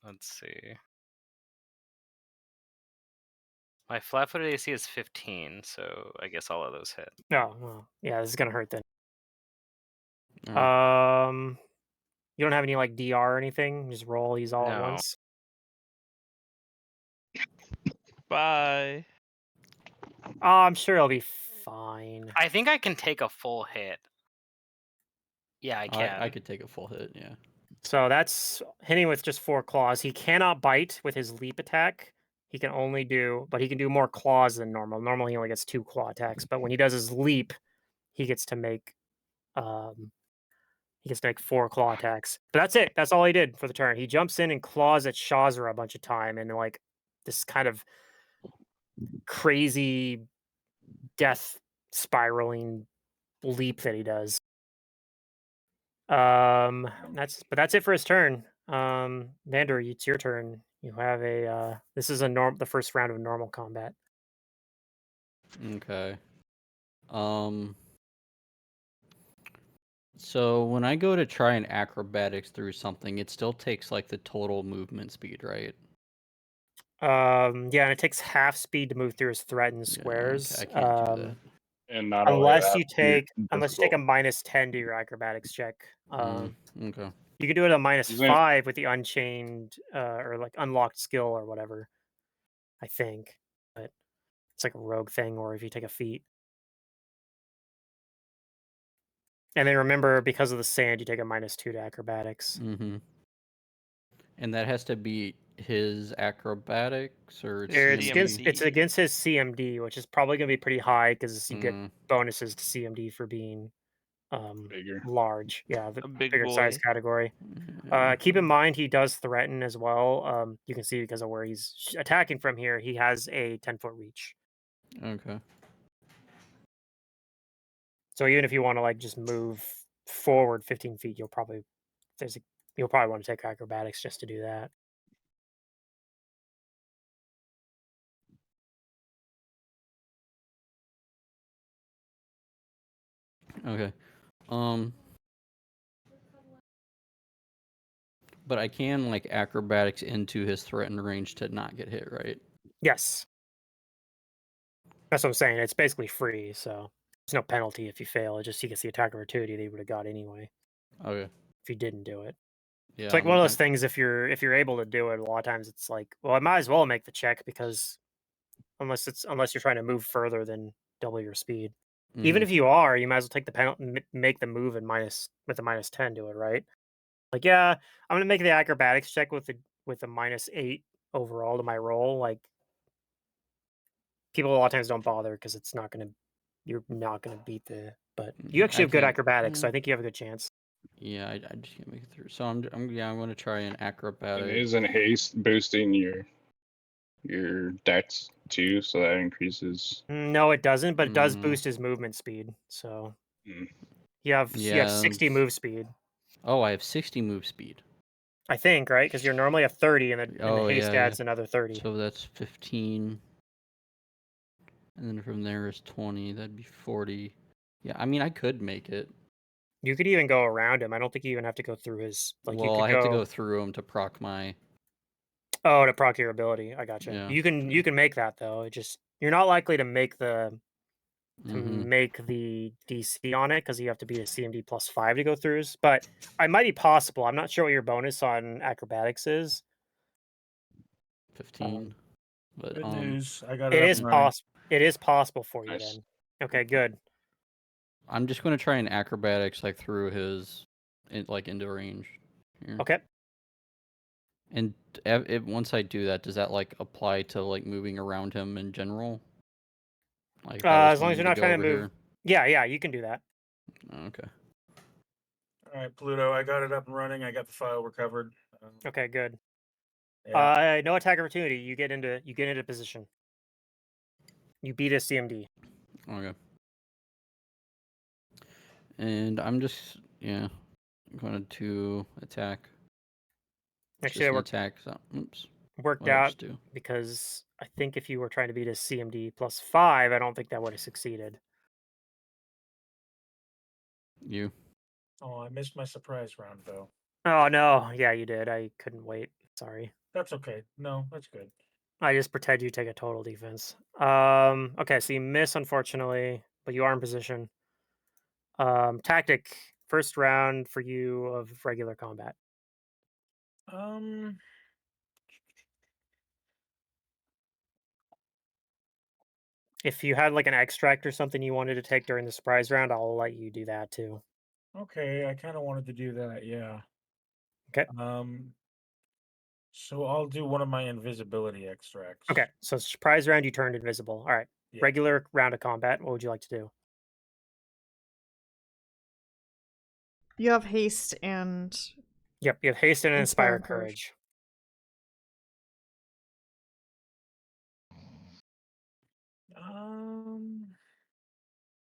Let's see. My flat-footed AC is 15, so I guess all of those hit. Oh, well, yeah, this is gonna hurt then. Alright. You don't have any like DR or anything? Just roll these all at No. once. Bye. Oh, I'm sure it'll be fine. I think I can take a full hit. Yeah, I can. I could take a full hit, yeah. So that's hitting with just 4 claws. He cannot bite with his leap attack. He can only do, but he can do more claws than normal. Normally he only gets 2 claw attacks, but when he does his leap, he gets to make 4 claw attacks. But that's it. That's all he did for the turn. He jumps in and claws at Shazra a bunch of time, and like this kind of crazy death spiraling leap that he does. That's it for his turn. Vander, it's your turn. You have this is the first round of normal combat. Okay. So when I go to try and acrobatics through something, it still takes like the total movement speed, right? Yeah, and it takes half speed to move through his threatened Yeah, okay, squares. I can't do that. And not only Unless that, you you're take a difficult. -10 to your acrobatics check. Okay. You can do it a Isn't it? -5 with the unchained or like unlocked skill or whatever. I think, but it's like a rogue thing, or if you take a feat. And then remember, because of the sand, you take a -2 to acrobatics. Mm-hmm. And that has to be his acrobatics or it's It's against CMD? it's against his CMD, which is probably going to be pretty high because you get Mm, bonuses to CMD for being Bigger. large. Yeah, the A big bigger size boy. category. yeah. Keep in mind he does threaten as well. You can see because of where he's attacking from here, he has a 10-foot reach. Okay. So even if you want to like just move forward 15 feet, you'll probably want to take acrobatics just to do that. Okay. But I can like acrobatics into his threatened range to not get hit, right? Yes, that's what I'm saying. It's basically free, so there's no penalty if you fail. It just he gets the attack opportunity that he would have got anyway Okay. if he didn't do it. It's Yeah, like one of those things. If you're able to do it, a lot of times it's like, well, I might as well make the check because unless you're trying to move further than double your speed. Even Mhm. if you are, you might as well take the penalty, make the move and with a -10 to it, right? Like, yeah, I'm gonna make the acrobatics check with a -8 overall to my roll. Like, people a lot of times don't bother because you're not gonna beat the. But you actually I have good can't. acrobatics, so I think you have a good chance. Yeah, I just can't make it through. So I'm gonna try an And acrobatic. isn't haste boosting your dex too, so that increases. No, it doesn't, but it does Mm, boost his movement speed. So Mm. you have yeah. 60 move speed, Oh, I have 60 move speed. I think, right? Because you're normally at 30, and the Oh haste yeah, yeah. adds another 30. So that's 15, and then from there is 20. That'd be 40. Yeah, I mean I could make it. You could even go around him. I don't think you even have to go through his. Like you Well, could I have to go go. through him to proc my. Oh, to proc your ability. I gotcha. Yeah. You can make that though. It just you're not likely to make the Mm-hmm. DC on it because you have to beat a CMD +5 to go through. But it might be possible. I'm not sure what your bonus on acrobatics is. 15. But Good news. I got it It up is and running. possible. It is possible for you Nice. then. Okay, good. I'm just gonna try and acrobatics like through his, like into range. Here. Okay. And once I do that, does that like apply to like moving around him in general? Like if I was As long as wanting you're to not go trying over to move. here. Yeah, you can do that. Okay. All right, Pluto, I got it up and running. I got the file recovered. Okay, good. Yeah. No attack opportunity. You get into position. You beat a CMD. Okay. And I'm just going to attack. It's Actually, just that an worked attack. So oops. worked What did I out just do? because I think if you were trying to beat a CMD +5, I don't think that would have succeeded. You. Oh, I missed my surprise round though. Oh no, yeah, you did. I couldn't wait. Sorry. That's okay. No, that's good. I just pretend you take a total defense. Okay, so you miss unfortunately, but you are in position. Tactic first round for you of regular combat. Um, If you had like an extract or something you wanted to take during the surprise round, I'll let you do that too. okay, I kind of wanted to do that, yeah. Okay. So I'll do one of my invisibility extracts. Okay. So surprise round, you turned invisible. All right. Yeah. Regular round of combat. What would you like to do? You have haste and Yep. You have haste and Inspire inspire courage. courage.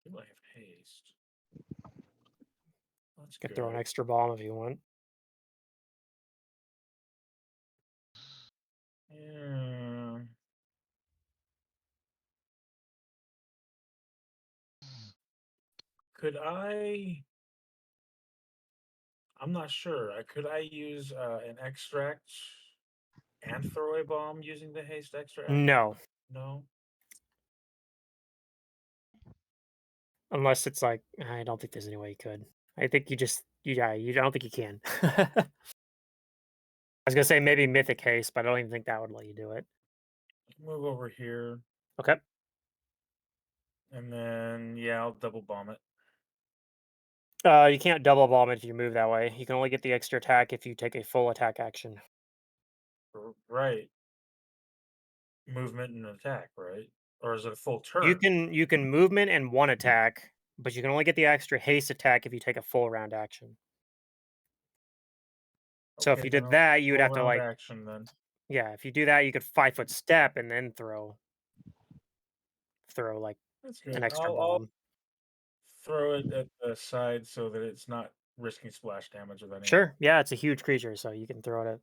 Do I have haste? That's You can good. throw an extra bomb if you want. Yeah. Could I I'm not sure. Could I use an extract and throw a bomb using the haste extra action? No, No. unless it's like I don't think there's any way you could. I think you just yeah, you I don't think you can. I was gonna say maybe mythic haste, but I don't even think that would let you do it. Move over here, Okay. and then yeah, I'll double bomb it. You can't double bomb it if you move that way. You can only get the extra attack if you take a full attack action. Right. Movement and attack, right? Or is it a full You turn? can movement and one attack, but you can only get the extra haste attack if you take a full round action. So if Okay, you then did I'll that, you would full have to round like action then. yeah, if you do that, you could 5 foot step and then throw like That's an good. extra I'll bomb. throw it at the side so that it's not risking splash damage with anyone. Sure. Yeah, it's a huge creature, so you can throw it at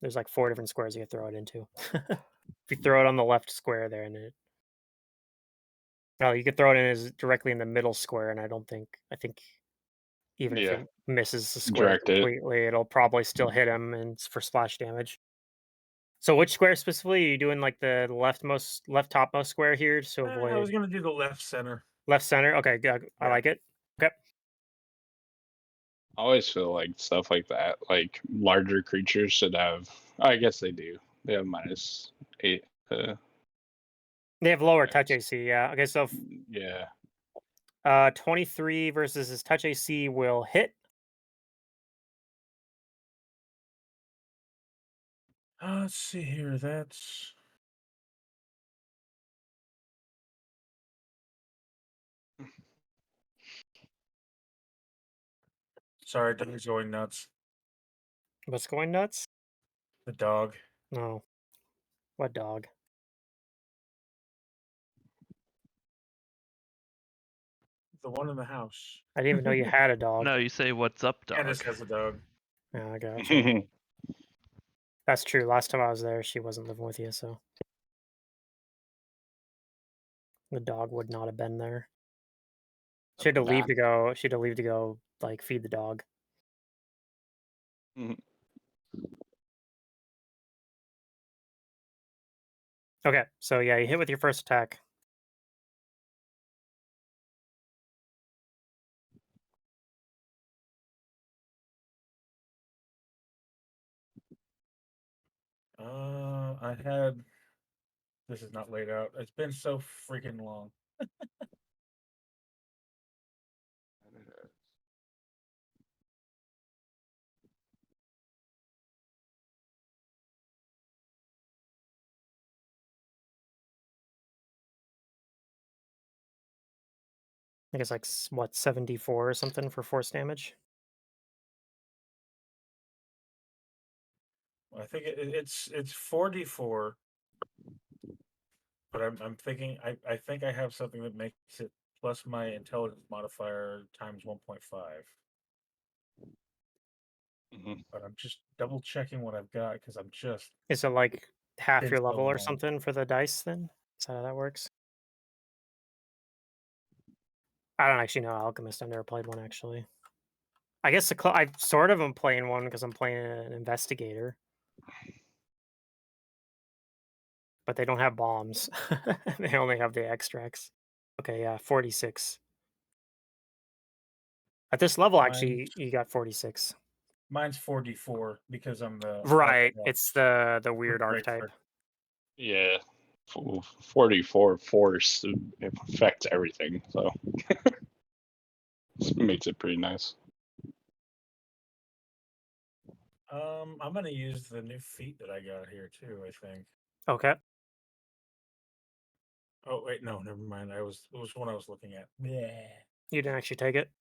there's like 4 different squares you can throw it into. If you throw it on the left square there and it you could throw it in as directly in the middle square, and I think even if Yeah, it misses the square direct it. completely, it'll probably still hit him and it's for splash damage. So which square specifically? Are you doing like the left topmost square here to I was avoid gonna do the left center. left center? Okay, good. I Yeah. like it. Okay. I always feel like stuff like that, like larger creatures should have. I guess they do. They have -8. They have lower touch X. AC, yeah. Okay, so Yeah. 23 versus his touch AC will hit. Let's see here. That's sorry, dog's going nuts. What's going nuts? The dog. No. What dog? The one in the house. I didn't even know you had a dog. No, you say what's up, Candace dog. has a dog. Yeah, I gotcha. That's true. Last time I was there, she wasn't living with you, so the dog would not have been there. She had to leave Nah. to go. She had to leave to go like feed the dog. Mhm. Okay, so yeah, you hit with your first attack. I had. This is not laid out. It's been so freaking long. I think it's like what 74 or something for force damage. I think it's 44, but I'm thinking I think I have something that makes it plus my intelligence modifier times 1.5. Mhm. But I'm just double checking what I've got because I'm just Is it like half been your so level or long. something for the dice? Then is that how that works? I don't actually know Alchemist. I've never played one actually. I guess I sort of am playing one because I'm playing an investigator, but they don't have bombs. They only have the extracts. Okay, yeah, 46. At this level, Mine actually, you got 46. mine's 44 because I'm the Right, it's Orthodox the weird archetype. breaker. Yeah. 44 force affects everything, so this makes it pretty nice. I'm gonna use the new feat that I got here too. I think. Okay, Oh wait, no, never mind. It was one I was looking at. Yeah. you didn't actually take it.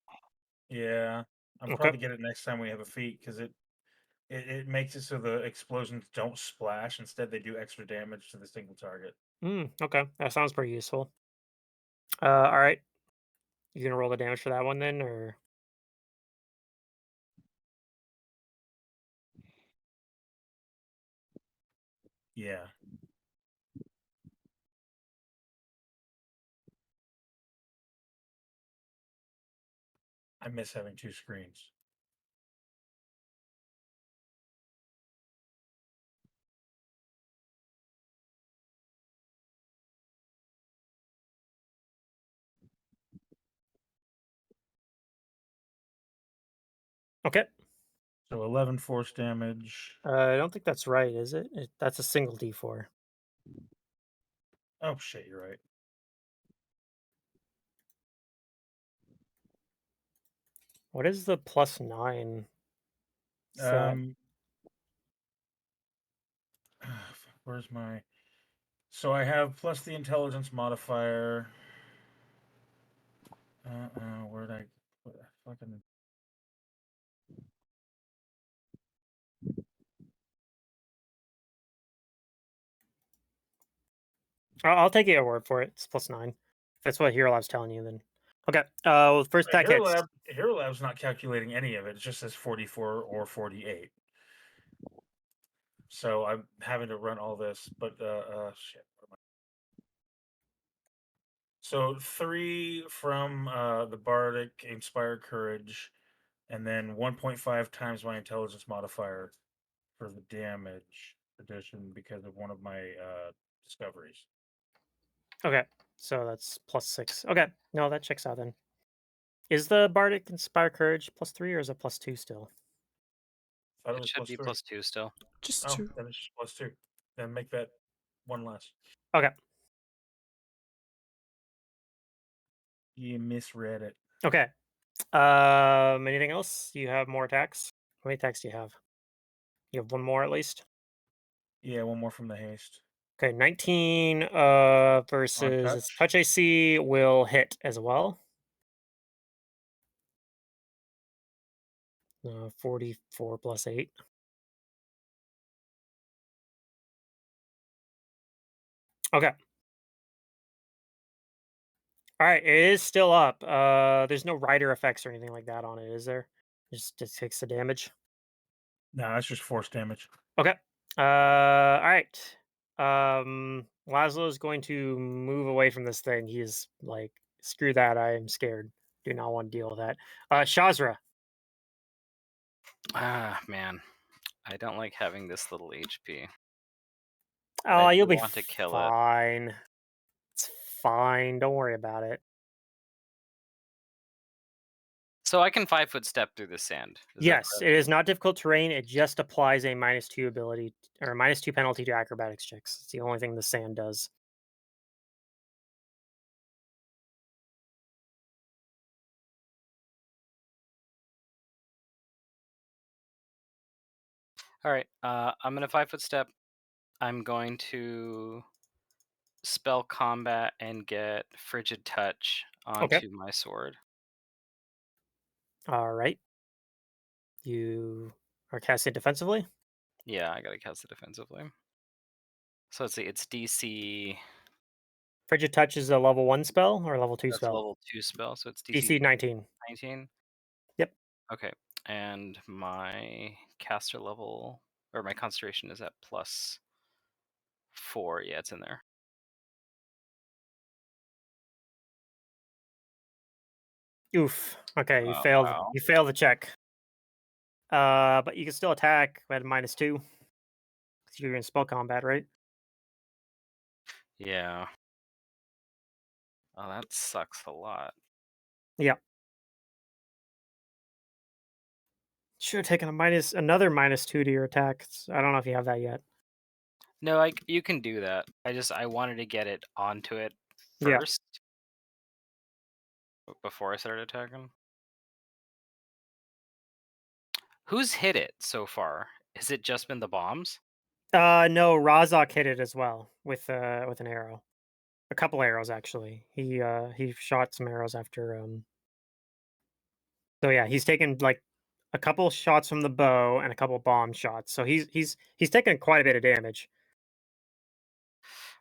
Yeah, I'm Okay. probably get it next time we have a feat because it makes it so the explosions don't splash. Instead, they do extra damage to the single target. Okay, that sounds pretty useful. All right, you gonna roll the damage for that one then, or Yeah. I miss having two screens. Okay. So 11 force damage. I don't think that's right, is it? That's a single D4. Oh shit, you're right. What is the +9? Is that- Where's my? So I have plus the intelligence modifier. Where'd I put that fucking? I'll take your word for it. It's +9. If that's what Hero Lab's telling you, then okay. Well, first attack hits. Hero Lab's not calculating any of it. It just says 44 or 48. So I'm having to run all this, but shit. So 3 from the Bardic Inspire Courage, and then 1.5 times my intelligence modifier for the damage addition because of one of my discoveries. Okay, so that's +6. Okay, no, that checks out then. Is the Bardic Inspire Courage +3 or is it +2 still? I thought it It was should be +3. +2 still. Just Oh, two. then it's just +2. Then make that one less. Okay. You misread it. Okay. Anything else? You have more attacks? How many attacks do you have? You have one more at least? Yeah, one more from the haste. Okay, 19 versus its touch AC will hit as well. 44 plus 8. Okay. All right, it is still up. There's no rider effects or anything like that on it, is there? Just takes the damage. No, that's just force damage. Okay. All right. Laszlo is going to move away from this thing. He's like, screw that. I am scared. Do not want to deal with that. Shazra. Ah, man. I don't like having this little HP. But Oh, I you'll do be want to kill it. fine. It's fine. Don't worry about it. So I can 5-foot step through the sand. Is that Yes, correct? it is not difficult terrain. It just applies a -2 ability or -2 penalty to acrobatics checks. It's the only thing the sand does. All right. I'm gonna 5-foot step. I'm going to spell combat and get frigid touch onto my sword. All right. You are casting defensively. Yeah, I gotta cast it defensively. So let's see, it's DC. Frigid Touch is a level 1 spell or a level 2 That's a spell? level 2 spell, so it's DC 19. 19. Yep. Okay, and my caster level or my concentration is at +4. Yeah, it's in there. Oof. Okay, you Oh, failed. wow. You failed the check. But you can still attack at -2 because you're in spell combat, right? Yeah. Oh, that sucks a lot. Yeah. Should have taken another -2 to your attack. I don't know if you have that yet. No, you can do that. I wanted to get it onto it Yeah. first before I started attacking. Who's hit it so far? Has it just been the bombs? No, Razak hit it as well with an arrow. A couple arrows actually. He shot some arrows after So yeah, he's taken like a couple shots from the bow and a couple bomb shots. So he's taken quite a bit of damage.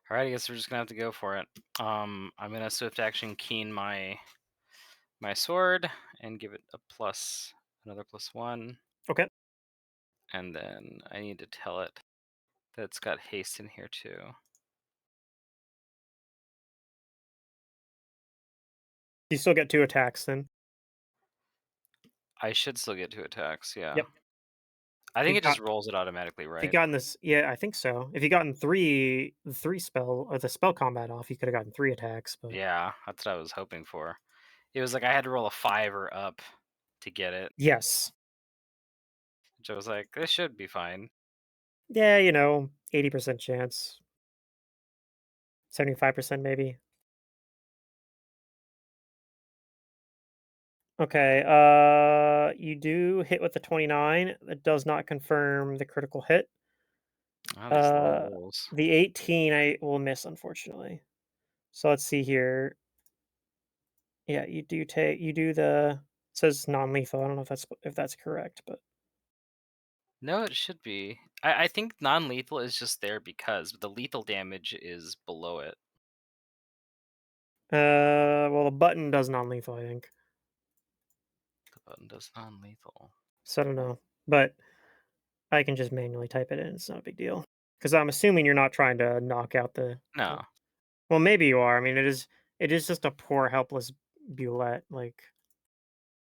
All right, I guess we're just gonna have to go for it. I'm gonna swift action keen my sword and give it another +1. Okay. And then I need to tell it that it's got haste in here too. You still get 2 attacks then. I should still get 2 attacks, yeah. Yep. I think You've it just rolls it automatically, If you right? gotten this, yeah, I think so. If you gotten the three spell or the spell combat off, you could have gotten 3 attacks. But Yeah, that's what I was hoping for. It was like I had to roll a 5 or up to get it. yes, Which I was like, this should be fine. Yeah, 80% chance. 75% maybe. Okay, you do hit with the 29. That does not confirm the critical hit. Oh, these low Uh, rolls. the 18 I will miss, unfortunately. So let's see here. Yeah, you do the it says non-lethal. I don't know if that's correct, but No, it should be. I think non-lethal is just there because the lethal damage is below it. well the button does non-lethal, I think. The button does non-lethal. So I don't know. But I can just manually type it in. It's not a big deal. Because I'm assuming you're not trying to knock out No, well, maybe you are. I mean, it is just a poor, helpless Bulette. Like,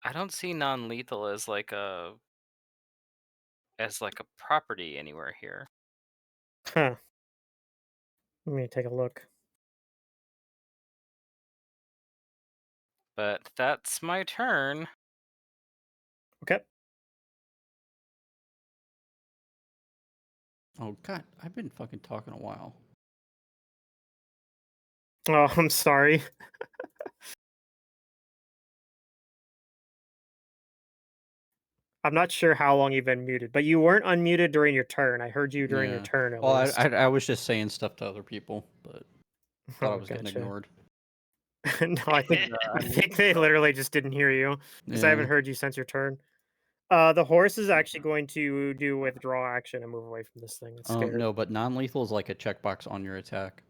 I don't see non-lethal as like a property anywhere here. huh. Let me take a look. But that's my turn. Okay. Oh god, I've been fucking talking a while. Oh, I'm sorry. I'm not sure how long you've been muted, but you weren't unmuted during your turn. I heard you during your Yeah. turn at Well, least. I was just saying stuff to other people, but thought I Oh, was getting gotcha. ignored. No, I think they literally just didn't hear you because I haven't Yeah. heard you since your turn. The horse is actually going to do withdraw action and move away from this thing. It's scared. No, but non-lethal is like a checkbox on your attack.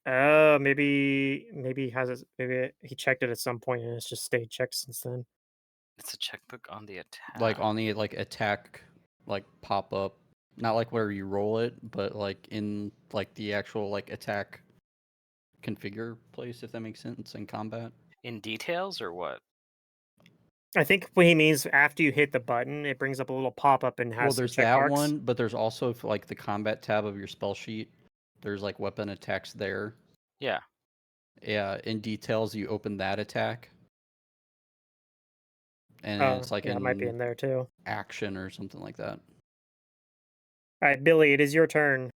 Maybe he has it. Maybe he checked it at some point and it's just stayed checked since then. It's a checkbook on the Like attack. on the like attack like pop up. Not like where you roll it, but like in like the actual like attack configure place, if that makes sense, in combat. In details or what? I think what he means after you hit the button, it brings up a little pop up and Well, has some there's check that marks. one, but there's also like the combat tab of your spell sheet. There's like weapon attacks there. Yeah. Yeah, in details, you open that attack, and it's like Yeah, it might be an in there too. action or something like that. All right, Billy, it is your turn.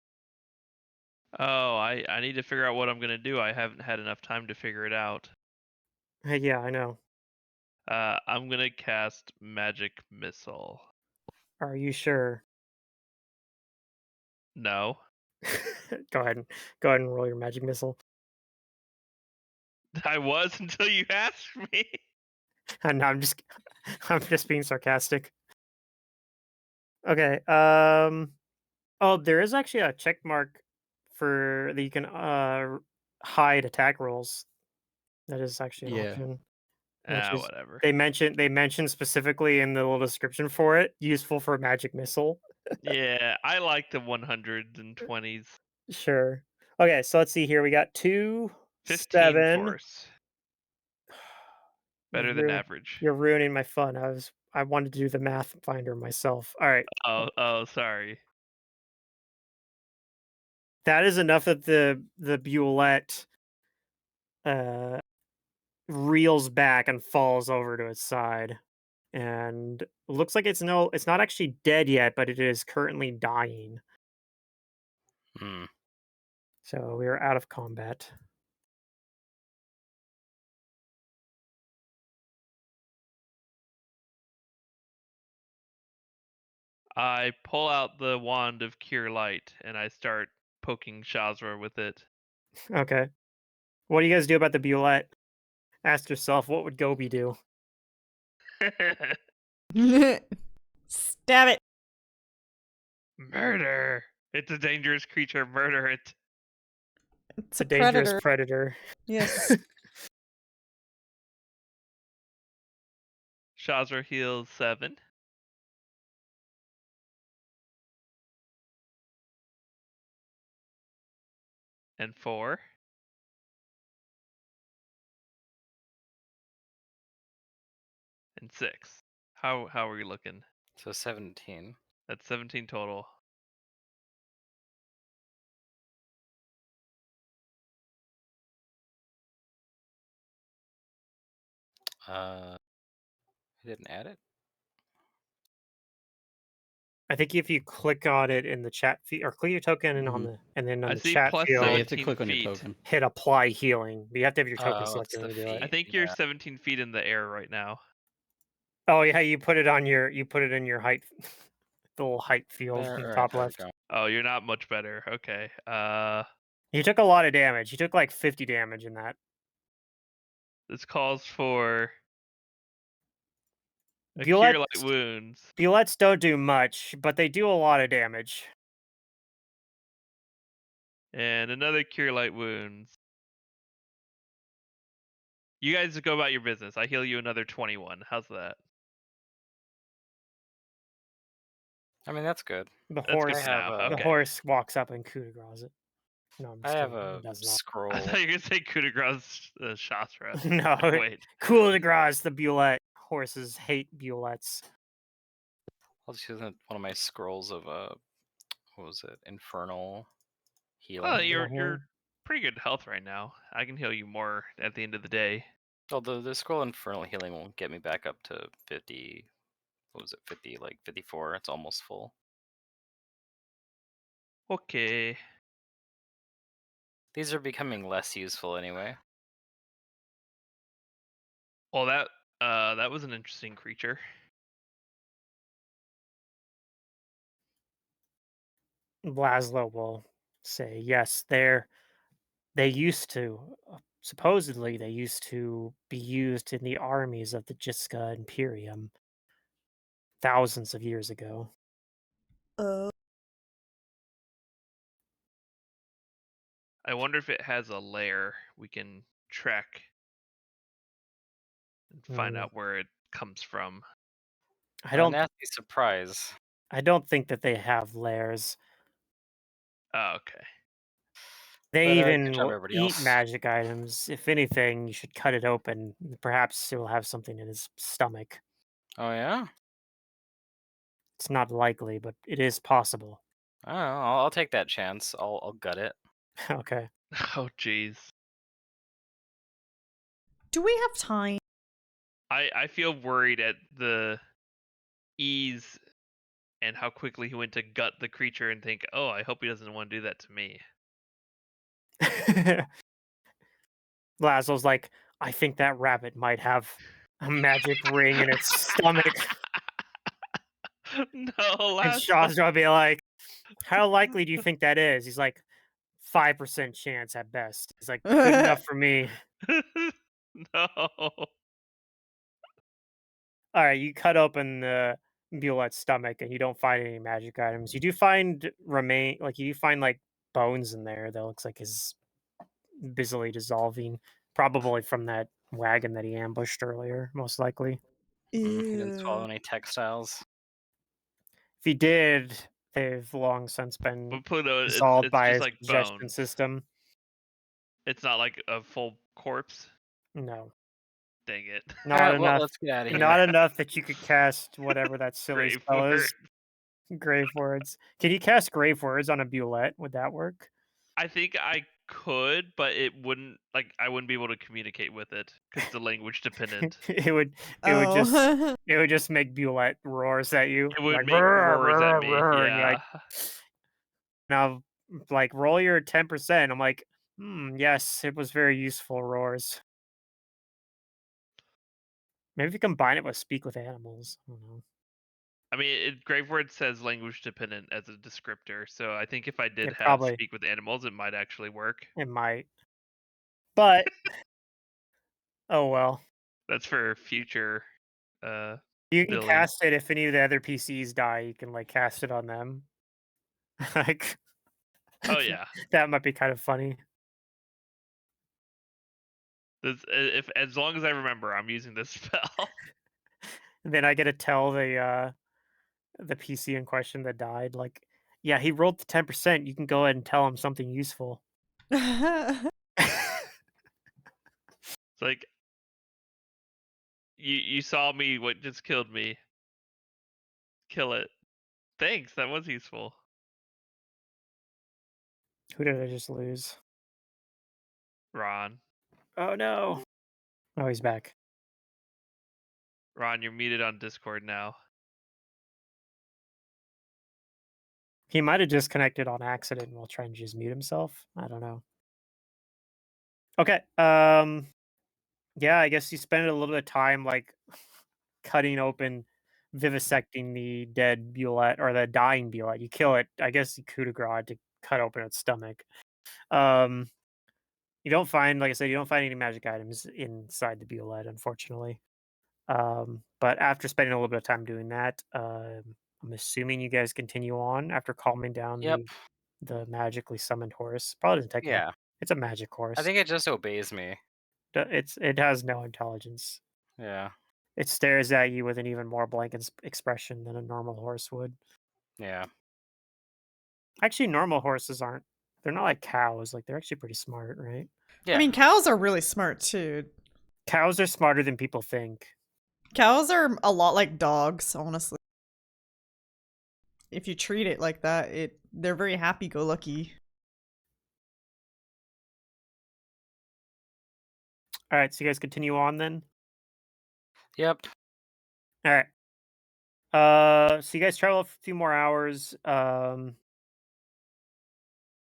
Oh, I need to figure out what I'm gonna do. I haven't had enough time to figure it out. Hey, yeah, I know. I'm gonna cast Magic Missile. Are you sure? No. Go ahead and roll your magic missile. I was until you asked me. No, I'm just being sarcastic. Okay. Oh, there is actually a check mark for that you can hide attack rolls. That is actually an Yeah. option, which is Whatever. they mentioned specifically in the little description for it, useful for magic missile. Yeah, I like the 120s. Sure. Okay, so let's see here. We got 2, 15 7. force. You've Better than ruined, average. you're ruining my fun. I wanted to do the math finder myself. All right. Oh, sorry. That is enough that the Bulette uh reels back and falls over to its side. And looks like it's not actually dead yet, but it is currently dying. Hmm. So we are out of combat. I pull out the wand of Cure Light and I start poking Shazra with it. Okay. What do you guys do about the Bulette? Ask yourself, what would Gobi do? Stab it. Murder! It's a dangerous creature. Murder it. It's A a dangerous predator. predator. Yes. Shazra heals 7. And 4. And 6. How are we looking? So 17. That's 17 total. I didn't add it. I think if you click on it in the chat feed, or click your token and on Mhm. the and then on I the see chat plus field, Yeah, you have to 17 click on your feet. token. hit apply healing. But you have to have your token Oh, selected it's the when you do I it. think feet. you're Yeah. 17 feet in the air right now. Oh yeah, you put it in your height, the little height field There, in the all right, top there we left. go. Oh, you're not much better. Okay. You took a lot of damage. You took like 50 damage in that. This calls for a cure light Bullets, wounds bullets don't do much, but they do a lot of damage. and another cure light wounds. You guys go about your business. I heal you another 21. How's that? I mean, that's good. The That's good horse, for now. the Okay. horse walks up and coup de grace it. No, I'm I just have kidding. a It does I scroll. thought you were gonna say coup de grace Shastra. not. No, Wait. coup de grace. The bullet horses hate bullets. I'll just use one of my scrolls of what was it? Infernal healing. Oh, Infernal you're healing. pretty good health right now. I can heal you more at the end of the day. Although the scroll Infernal healing won't get me back up to 50. What was it? 50, like 54. It's almost full. Okay. These are becoming less useful anyway. Well, that was an interesting creature. Laszlo will say, yes, they used to, supposedly, they used to be used in the armies of the Jiska Imperium thousands of years ago. I wonder if it has a lair we can track and find Hmm. out where it comes from. I don't, Nasty surprise. I don't think that they have lairs. Oh, okay. They But, good even job, will everybody eat else. magic items. If anything, you should cut it open. Perhaps it will have something in his stomach. Oh yeah. It's not likely, but it is possible. I don't know. I'll take that chance. I'll gut it. Okay. Oh, jeez. Do we have time? I feel worried at the ease and how quickly he went to gut the creature and think, oh, I hope he doesn't want to do that to me. Laszlo's like, I think that rabbit might have a magic ring in its stomach. No, And last Shazra will be like, how likely do you think that is? He's like, 5% chance at best. He's like, good enough for me. No. All right, you cut open the Violet's stomach and you don't find any magic items. You do find you find like bones in there that looks like is busily dissolving, probably from that wagon that he ambushed earlier, most likely. He didn't swallow Ew. any textiles. If he did, they've long since been But Pluto, dissolved it's by just his like digestion bones. system. It's not like a full corpse. No, Dang it. not Alright, well, enough. let's get out of here. Not enough that you could cast whatever that silly Grave spell word. is. Grave words. Can you cast grave words on a Bulette? Would that work? I think I could, but it wouldn't I wouldn't be able to communicate with it because it's a language dependent. it would Oh. it would just make Bulette roars at you. It would Like make "Roar, roars at roar, me. roar," and you're Yeah. like, now like roll your 10%. I'm like, yes, it was very useful roars. Maybe if you combine it with speak with animals. I don't know. I mean, grave word says language dependent as a descriptor, so I think if I did It have probably speak with animals, it might actually work. it might. But oh well. That's for future uh You can billing. cast it if any of the other PCs die, you can like cast it on them. Like Oh yeah. that might be kind of funny. If as long as I remember, I'm using this spell. And then I get to tell the PC in question that died, like, yeah, he rolled the 10%. You can go ahead and tell him something useful. It's like you saw me what just killed me. Kill it. Thanks, that was useful. Who did I just lose? Ron. Oh no. Oh, he's back. Ron, you're muted on Discord now. He might have disconnected on accident and will try and just mute himself. I don't know. Okay. Yeah, I guess you spend a little bit of time like cutting open, vivisecting the dead Bulette or the dying Bulette. You kill it. I guess you coup de grace to cut open its stomach. Um, you don't find, like I said, you don't find any magic items inside the Bulette, unfortunately. But after spending a little bit of time doing that, I'm assuming you guys continue on after calming down Yep. the magically summoned horse. Probably doesn't take much. Yeah. It's a magic I horse. think it just obeys me. It has no intelligence. Yeah. It stares at you with an even more blank expression than a normal horse would. Yeah. Actually, normal horses aren't. They're not like cows. Like they're actually pretty smart, right? Yeah. I mean, cows are really smart too. Cows are smarter than people think. Cows are a lot like dogs, honestly. If you treat it like that, they're very happy-go-lucky. All right, so you guys continue on then. Yep. All right. So you guys travel a few more hours.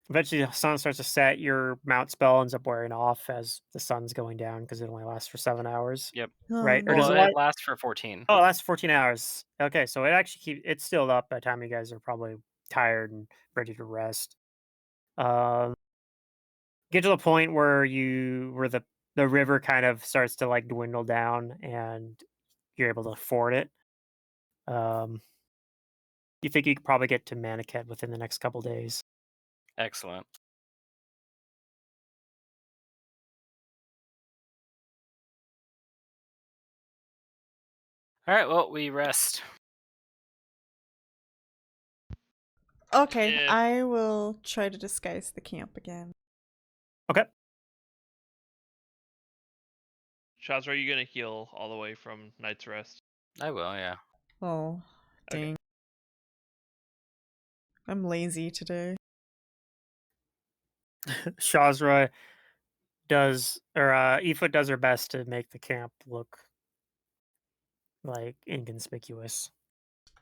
Eventually the sun starts to set. Your mount spell ends up wearing off as the sun's going down because it only lasts for 7 hours. Yep. Right? Oh, Or does Well, it last? it lasts for 14. Oh, it lasts 14 hours. Okay, so it actually it's still up by the time you guys are probably tired and ready to rest. Um, get to the point where the river kind of starts to like dwindle down and you're able to ford it. Um, you think you could probably get to Maniket within the next couple days. Excellent. All right. Well, we rest. okay. If I will try to disguise the camp again. Okay. Shazra, are you gonna heal all the way from Night's Rest? I will. Yeah. Oh, Okay. dang. I'm lazy today. Shazra does, or Aoife does her best to make the camp look like inconspicuous.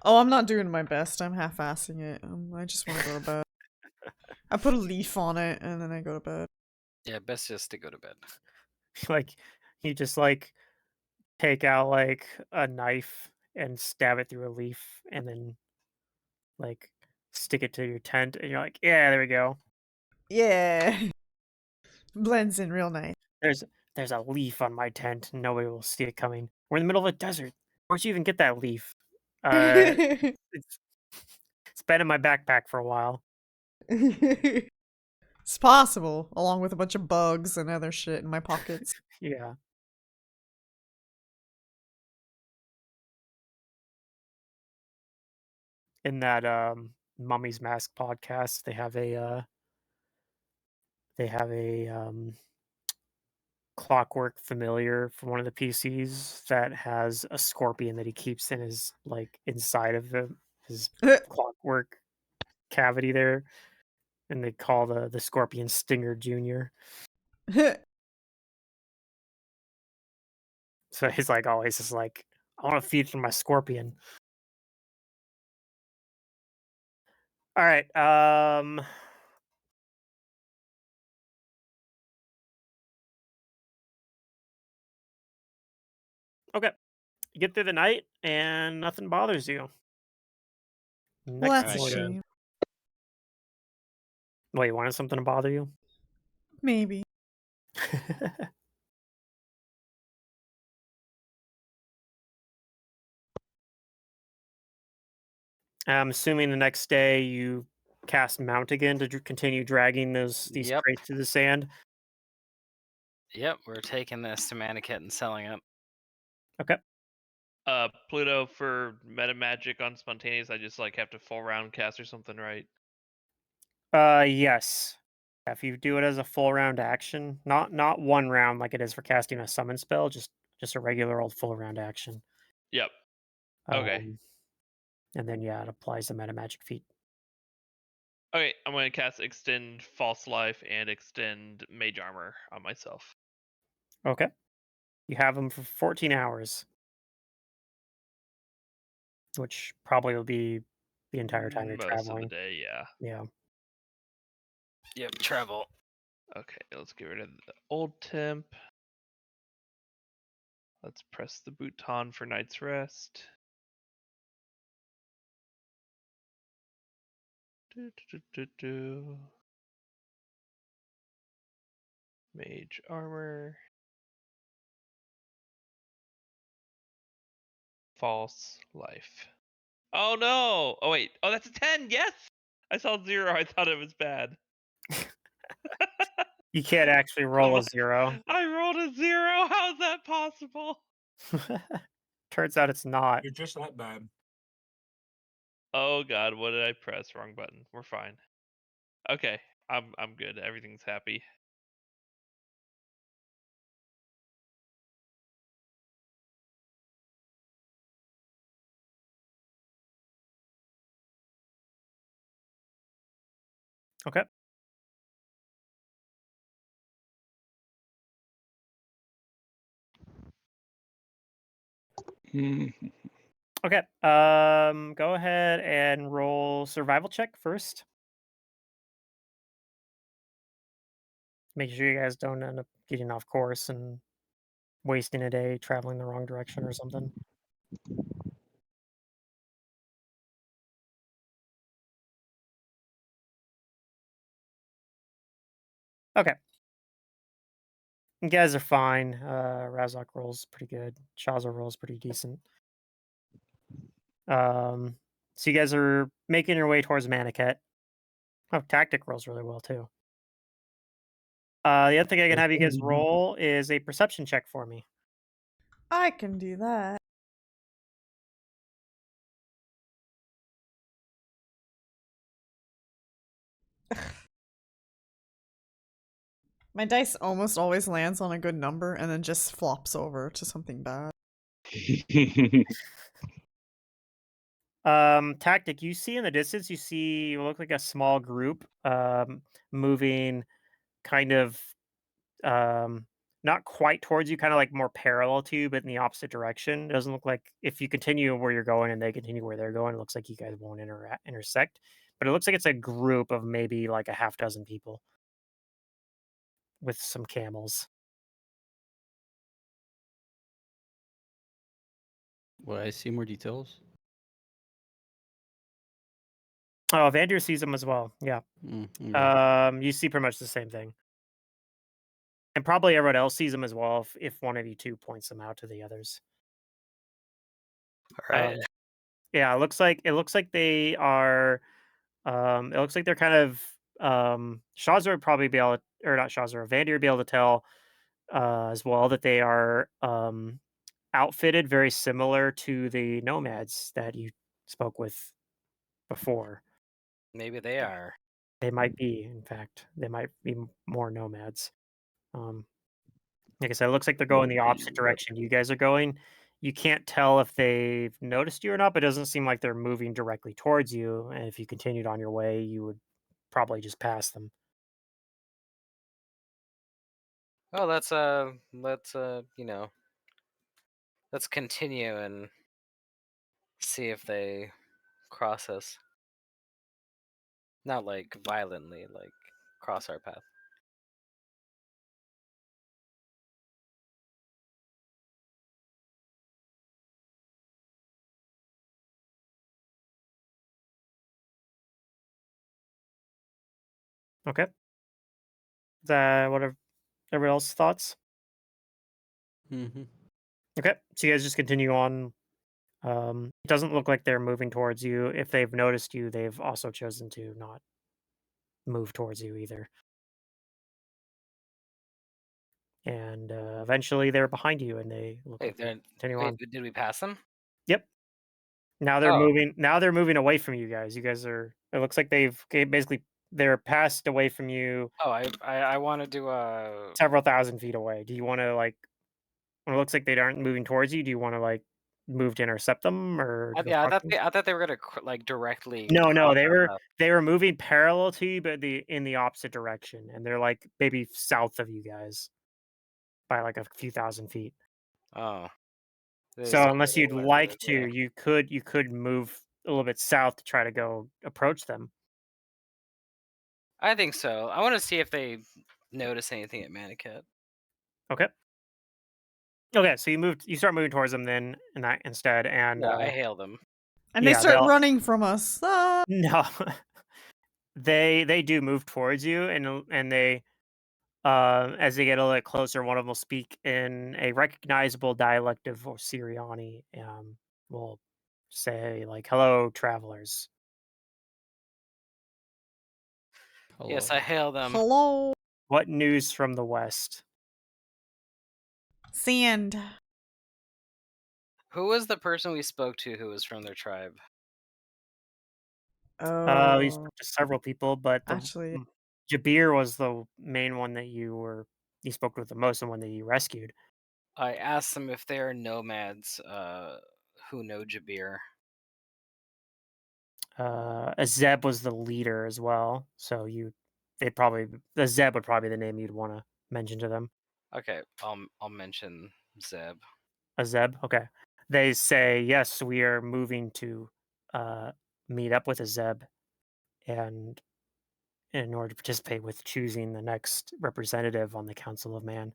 Oh, I'm not doing my best. I'm half-assing it. I just want to go to bed. I put a leaf on it and then I go to bed. Yeah. Best just to go to bed. Like you just like take out like a knife and stab it through a leaf and then like stick it to your tent and you're like, yeah, there we go. Yeah. Blends in real nice. There's a leaf on my tent. Nobody will see it coming. We're in the middle of a desert. Where'd you even get that leaf? It's it's been in my backpack for a while. It's possible, along with a bunch of bugs and other shit in my pockets. Yeah. In that Mummy's Mask podcast, they have a clockwork familiar from one of the PCs that has a scorpion that he keeps in his like inside of his clockwork cavity there, and they call the scorpion Stinger Junior. So he's like always just like, I want to feed from my scorpion. All right. Okay. You get through the night and nothing bothers you. Well, Next that's a Nice. morning. shame. Wait, you wanted something to bother you? Maybe. I'm assuming the next day you cast Mount again to continue dragging these Yep. crates to the sand. Yep. We're taking this to Maniket and selling it. Okay. Pluto for meta magic on spontaneous. I just like have to full round cast or something, right? Yes. If you do it as a full round action, not one round like it is for casting a summon spell, just a regular old full round action. Yep. Okay. And then yeah, it applies the meta magic feat. Okay, I'm gonna cast extend false life and extend mage armor on myself. Okay. You have them for 14 hours, which probably will be the entire time you're Most traveling. of the day, yeah. Yeah. Yep, travel. Okay, let's get rid of the old temp. Let's press the bouton for night's rest. Mage armor. False life. Oh no! Oh wait. Oh, that's a 10. Yes. I saw 0. I thought it was bad. You can't actually roll a 0. I rolled a 0. How is that possible? Turns out it's not. You're just that bad. Oh god, what did I press? Wrong button. We're fine. Okay, I'm good. Everything's happy. Okay. Okay. Go ahead and roll survival check first. Make sure you guys don't end up getting off course and wasting a day traveling the wrong direction or something. Okay. You guys are fine. Razak rolls pretty good. Shaza rolls pretty decent. So you guys are making your way towards Maniket. Oh, tactic rolls really well too. The other thing I can have you guys roll is a perception check for me. I can do that. My dice almost always lands on a good number and then just flops over to something bad. Tactic, you see in the distance, you look like a small group moving kind of not quite towards you, kind of like more parallel to you, but in the opposite direction. It doesn't look like if you continue where you're going and they continue where they're going, it looks like you guys won't intersect. But it looks like it's a group of maybe like a half dozen people with some camels. Would I see more details? Oh, Vander sees them as well. Yeah. Okay. You see pretty much the same thing. And probably everyone else sees them as well if one of you two points them out to the others. All right. Yeah, it looks like they are it looks like they're kind of Shazza would probably be able to, or not Shazza, Vander would be able to tell as well that they are outfitted very similar to the nomads that you spoke with before. Maybe they are. They might be, in fact, they might be more nomads. Like I said, it looks like they're going the opposite direction you guys are going. You can't tell if they've noticed you or not, but it doesn't seem like they're moving directly towards you. And if you continued on your way, you would probably just pass them. Well, let's let's continue and see if they cross us. Not like violently, like cross our path. Okay. Is that what everyone else's thoughts? Mm-hmm. Okay. So you guys just continue on. It doesn't look like they're moving towards you. If they've noticed you, they've also chosen to not move towards you either. And eventually they're behind you and they look Wait, like they continue wait, on. did we pass them? Yep. Now they're Oh. moving. Now they're moving away from you guys. You guys are. It looks like basically they're passed away from you Oh, I want to do a. several thousand feet away. Do you want to like? When it looks like they aren't moving towards you, do you want to like move to intercept them or go Yeah, talk to them? I thought they were gonna like directly. No, cross our path. they were moving parallel to you, but in the opposite direction, and they're like maybe south of you guys by like a few thousand feet. Oh. So unless you'd Where- like to, yeah. you could move a little bit south to try to go approach them. I think so. I want to see if they notice anything at Manicat. Okay. Okay, so you start moving towards them then, and that instead, and Yeah, I hail them. And they Yeah, start they'll- running from us. Ah! no, they do move towards you, and they as they get a little bit closer, one of them will speak in a recognizable dialect of Osiriani. Will say like, "Hello, travelers." Yes, Hello. I hail Hello, What news from the west? sand. Who was the person we spoke to who was from their tribe? We Oh, spoke to several people, but actually, Jabir was the main one that you spoke with the most, and one that you rescued. I asked them if they are nomads who know Jabir. Azeb was the leader as well, so the Zeb would probably be the name you'd want to mention to them. Okay, I'll mention Zeb. Azeb, okay. They say yes, we are moving to meet up with Azeb, and in order to participate with choosing the next representative on the Council of Man.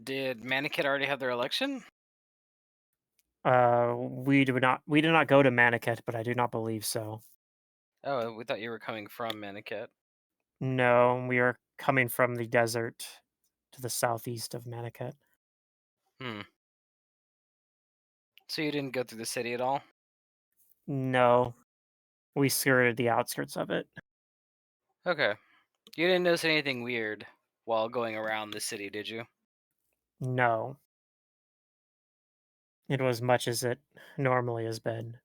Did Manicat already have their election? We do not go to Maniket, but I do not believe so. Oh, we thought you were coming from Manicat. No, we are coming from the desert to the southeast of Maniket. Hmm. So you didn't go through the city at all? No, we skirted the outskirts of it. Okay. You didn't notice anything weird while going around the city, did you? No, it was much as it normally has been.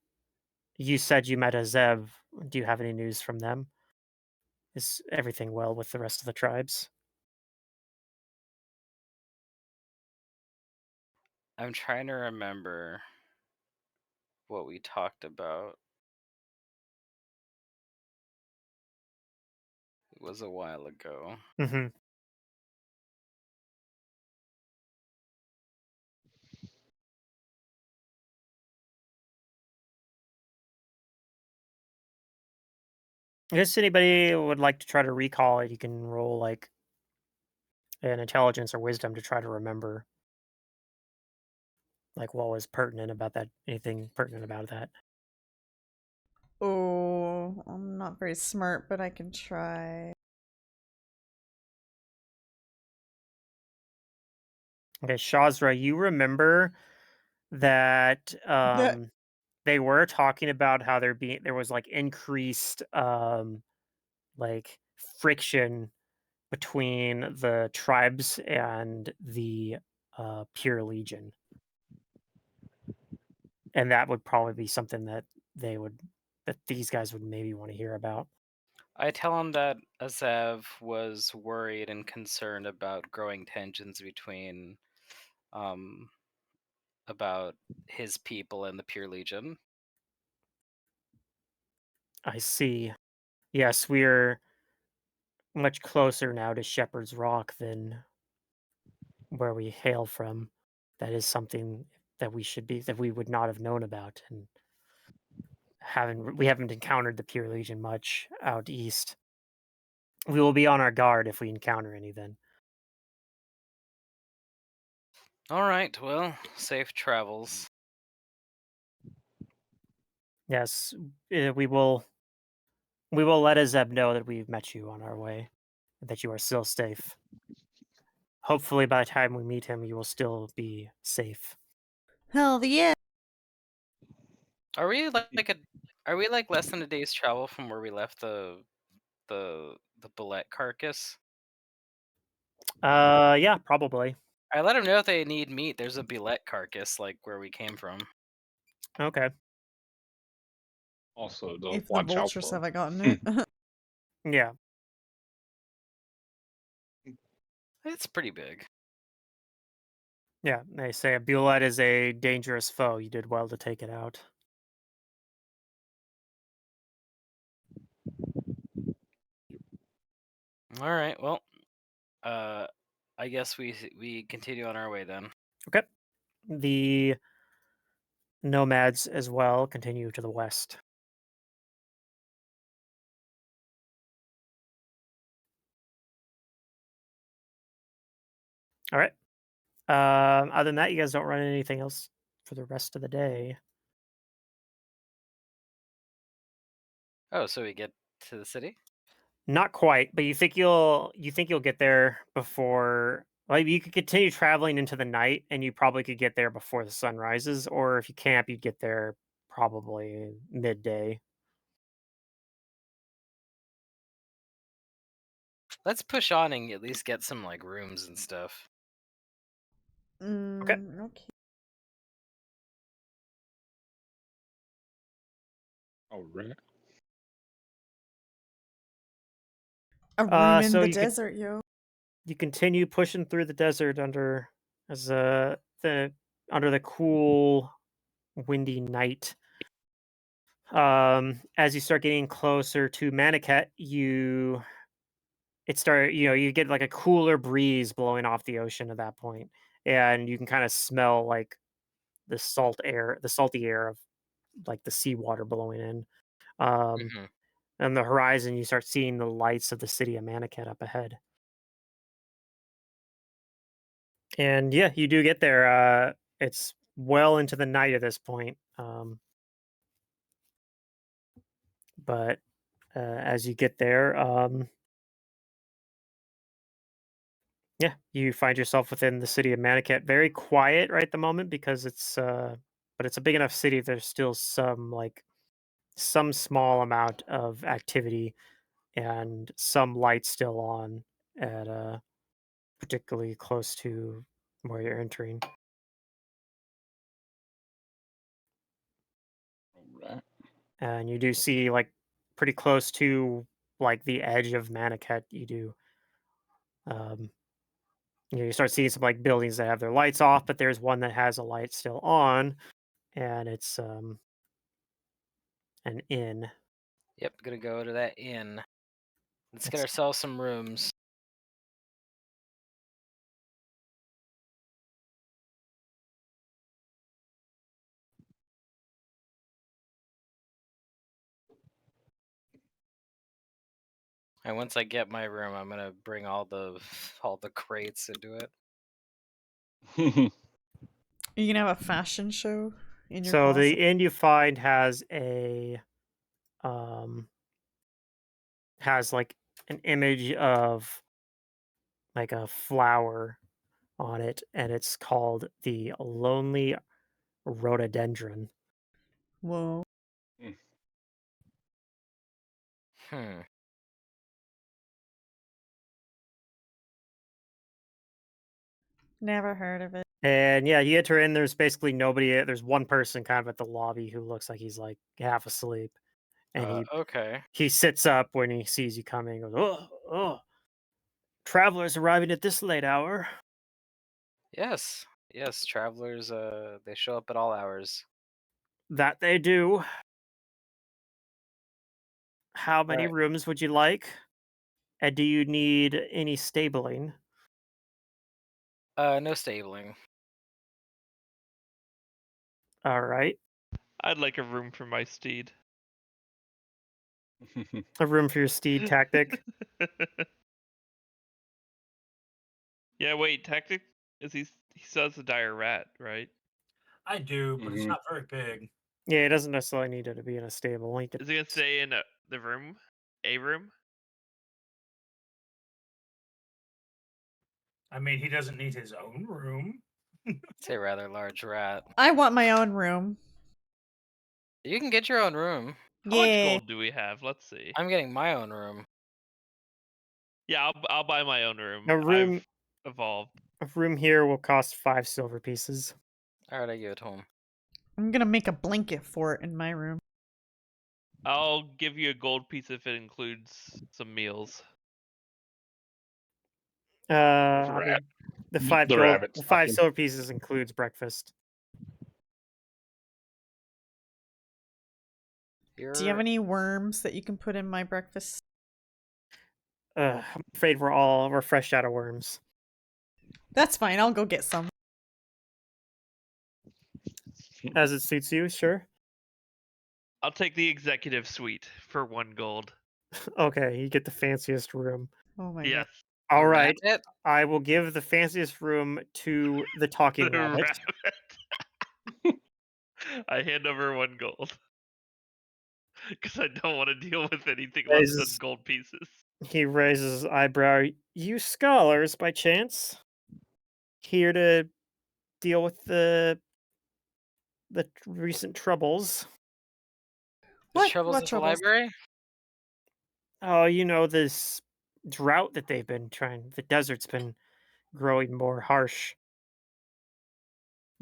You said you met a Zev. Do you have any news from them? Is everything well with the rest of the tribes? I'm trying to remember what we talked about. It was a while ago. Mm-hmm. I guess anybody would like to try to recall it, you can roll like an intelligence or wisdom to try to remember like what was pertinent about that, anything pertinent about that. oh, I'm not very smart, but I can try. Okay, Shazra, you remember that That they were talking about how there was like increased like friction between the tribes and the Pure Legion. And that would probably be something that these guys would maybe want to hear about. I tell him that Azev was worried and concerned about growing tensions between um about his people and the Pure Legion. I see. Yes, we're much closer now to Shepherd's Rock than where we hail from. That is something that we would not have known about, and we haven't encountered the Pure Legion much out east. We will be on our guard if we encounter any then. All right, well, safe travels. Yes, we will let Azeb know that we've met you on our way, that you are still safe. Hopefully by the time we meet him you will still be safe. hell yeah. Are we are we like less than a day's travel from where we left the bullet carcass? Yeah, probably. I let them know if they need meat. There's a billet carcass like where we came from. Okay. Also, to If the watch out vultures for. have I gotten it? Yeah. It's pretty big. Yeah, they say a Bulette is a dangerous foe. You did well to take it out. All right, well, uh, I guess we continue on our way then. Okay. The nomads as well continue to the west. All right. Other than that, you guys don't run anything else for the rest of the day. Oh, so we get to the city? Not quite, but you think you'll get there before. Like you could continue traveling into the night, and you probably could get there before the sun rises. Or if you camp, you'd get there probably midday. Let's push on and at least get some like rooms and stuff. Okay. All right. A room in So the you could- desert, yo. You continue pushing through the desert under the cool, windy night. As you start getting closer to Maniket, you get like a cooler breeze blowing off the ocean at that point, and you can kind of smell like the salty air of like the seawater blowing in. Um, Mhm. on the horizon, you start seeing the lights of the city of Maniket up ahead. And yeah, you do get there. It's well into the night at this point. But as you get there, yeah, you find yourself within the city of Maniket. Very quiet right at the moment because but it's a big enough city. There's still some small amount of activity and some lights still on at particularly close to where you're entering. All right. And you do see like pretty close to like the edge of Maniket. You do um, you start seeing some like buildings that have their lights off, but there's one that has a light still on, and it's an inn. Yep, gonna go to that inn. Let's get It's- ourselves some rooms. And once I get my room, I'm gonna bring all the all the crates into it. You can have a fashion show in your So the closet. inn you find has a um has like an image of like a flower on it, and it's called the Lonely Rhododendron. Whoa. Hmm. Never heard of it. And yeah, you enter in. There's basically nobody. There's one person kind of at the lobby who looks like he's like half asleep, and Okay. he sits up when he sees you coming. Goes, oh, travelers arriving at this late hour. Yes. Yes, travelers, they show up at all hours. That they do. How many Alright. rooms would you like? And do you need any stabling? No stabling. All right, I'd like a room for my steed. a room for your steed tactic. Yeah, wait, tactic is he still has a dire rat, right? I do, but it's Mhm. not very big. Yeah, it doesn't necessarily need it to be in a stable. He could- Is he gonna stay in the room? A room? I mean, he doesn't need his own room. It's a rather large rat. I want my own room. You can get your own room. How much Yeah. gold do we have? Let's see. I'm getting my own room. Yeah, I'll buy my own room. A room- I've evolved. A room here will cost 5 silver pieces. Alright, I give it home. I'm gonna make a blanket for it in my room. I'll give you a gold piece if it includes some meals. I rat. mean, the 5 The gold, rabbit's the 5 talking. silver pieces includes breakfast. Do you have any worms that you can put in my breakfast? I'm afraid we're fresh out of worms. That's fine. I'll go get some. as it suits you. Sure. I'll take the executive suite for 1 gold. Okay, you get the fanciest room. Oh my Yes, All A right, rabbit? I will give the fanciest room to the talking the rabbit. rabbit. I hand over 1 gold because I don't want to deal with anything less than Raises- gold pieces. He raises his eyebrow. You scholars, by chance, here to deal with the recent troubles? There's What? troubles What with the troubles? library? Oh, you know, this drought that they've been trying. The desert's been growing more harsh.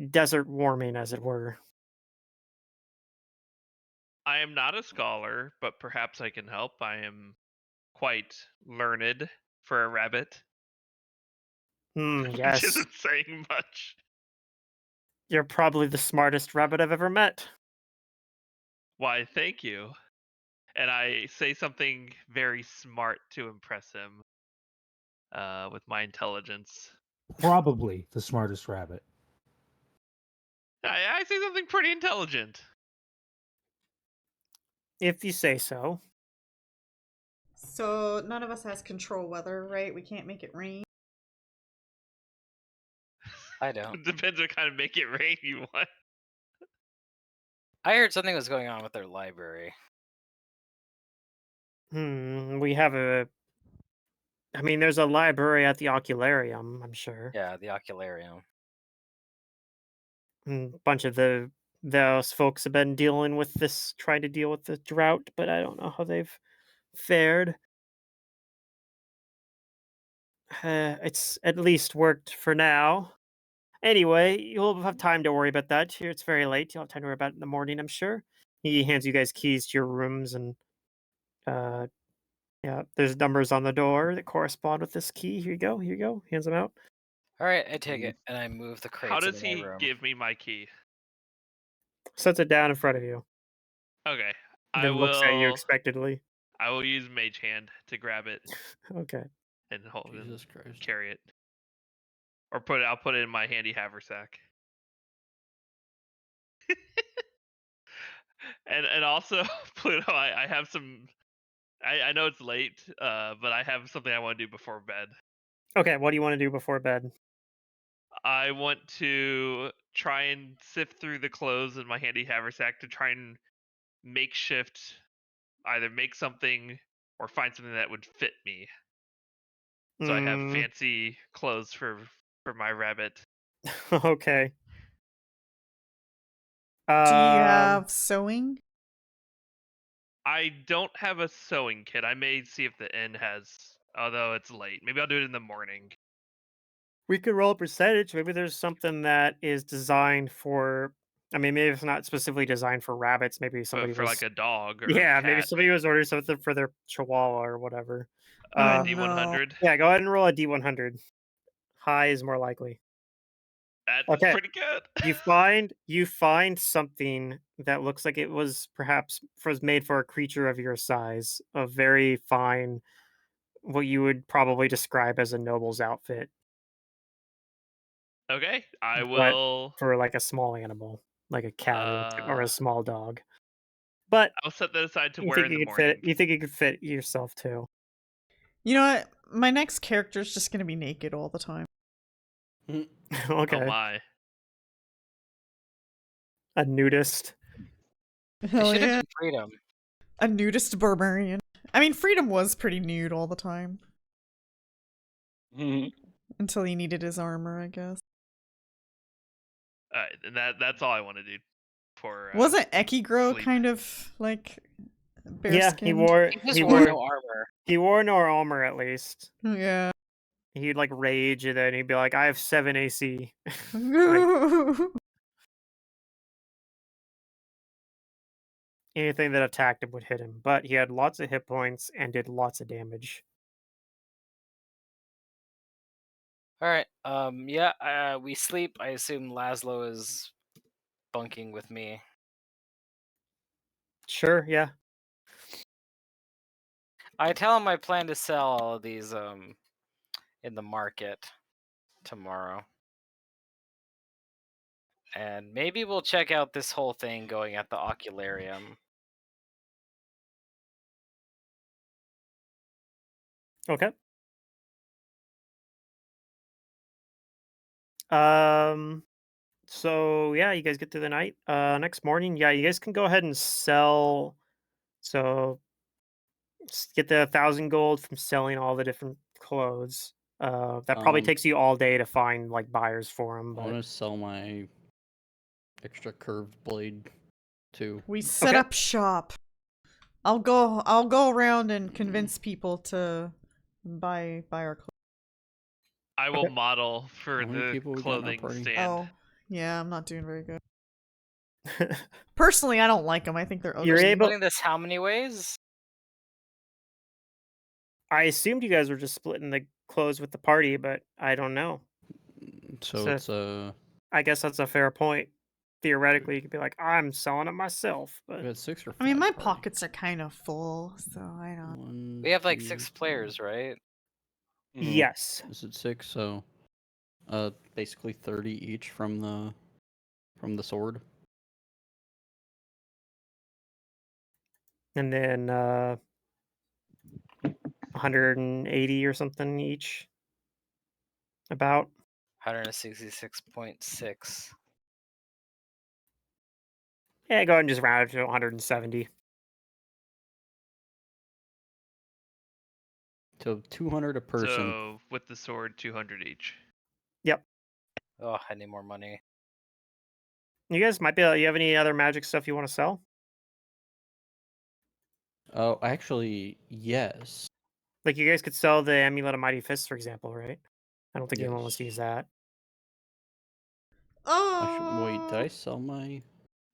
Desert warming, as it were. I am not a scholar, but perhaps I can help. I am quite learned for a rabbit, which Yes. isn't saying much. You're probably the smartest rabbit I've ever met. Why, thank you. And I say something very smart to impress him with my intelligence. Probably the smartest rabbit. I say something pretty intelligent. If you say so. So none of us has control weather, right? We can't make it rain. I don't. It depends what kind of make it rain you want. I heard something was going on with their library. We have a. I mean, there's a library at the Ocularium, I'm sure. Yeah, the Ocularium. A bunch of those folks have been dealing with this, trying to deal with the drought, but I don't know how they've fared. It's at least worked for now. Anyway, you'll have time to worry about that. Here, it's very late. You'll have time to worry about it in the morning, I'm sure. He hands you guys keys to your rooms, and yeah, there's numbers on the door that correspond with this key. Here you go. Here you go. Hands them out. All right, I take it and I move the How crates does into my he room. give me my key? Sets it down in front of you. Okay, I Then looks at you will. expectantly. I will use Mage Hand to grab it Okay. and hold and Jesus Christ. carry it, or put it. I'll put it in my handy haversack. and also, Pluto, I have some. I know it's late, but I have something I want to do before bed. Okay, what do you want to do before bed? I want to try and sift through the clothes in my handy haversack to try and makeshift, either make something or find something that would fit me. So I have Mm, fancy clothes for my rabbit. okay. Do you have sewing? I don't have a sewing kit. I may see if the inn has, although it's late. Maybe I'll do it in the morning. we could roll a percentage. Maybe there's something that is designed for. I mean, maybe it's not specifically designed for rabbits. Maybe somebody But for was. like a dog or Yeah, cat. maybe somebody was ordering something for their chihuahua or whatever. Oh, D100. Yeah, go ahead and roll a D100. High is more likely. That's Okay. pretty good. You find something that looks like it was perhaps was made for a creature of your size, a very fine, what you would probably describe as a noble's outfit, Okay, I but will. for like a small animal, like a cat or Uh, a small dog. But I'll set that aside to you wear think in the you could fit it? morning. You think you could fit yourself too? You know what? My next character is just gonna be naked all the time. Oh Okay, my! a nudist. It Hell should have yeah. been Freedom. A nudist barbarian. I mean, Freedom was pretty nude all the time. Mhm. Until he needed his armor, I guess. Alright, and that's all I want to do for. Wasn't Ekigro sleep. kind of like bare Yeah, skinned? He just wore no armor. He wore no armor at least. Yeah. He'd like rage and then he'd be like, "I have 7 AC." Anything that attacked him would hit him, but he had lots of hit points and did lots of damage. All right. Yeah. We sleep. I assume Laszlo is bunking with me. Sure, yeah. I tell him I plan to sell all of these in the market tomorrow. And maybe we'll check out this whole thing going at the ocularium. Okay. So yeah, you guys get through the night. Next morning, yeah, you guys can go ahead and sell. So get the 1,000 gold from selling all the different clothes. That probably takes you all day to find like buyers for them. I But want to sell my extra curved blade too. We set Okay. up shop. I'll go around and convince people to buy our clothes. I will Okay. model for How many the people we got in our clothing party? stand. Oh, yeah, I'm not doing very good. Personally, I don't like them. I think they're You're ugly. able. Splitting this how many ways? I assumed you guys were just splitting the clothes with the party, but I don't know. So So it's I guess that's a fair point. Theoretically, you could be like, I'm selling it myself, we but had 6 or 5. I mean, my party. pockets are kind of full, so I don't. 1, We have like 2, 6 players, right? yes. Is it 6? So, basically 30 each from the sword. And then 180 or something each. About. 166.6. Yeah, go ahead and just round it to 170. So 200 a person. So with the sword, 200 each. Yep. Oh, I need more money. You guys might be able, you have any other magic stuff you want to sell? Oh, actually, yes. Like you guys could sell the Amulet of Mighty Fists, for example, right? I don't think anyone wants Yes. to use that. Actually, wait, did I Oh, sell my?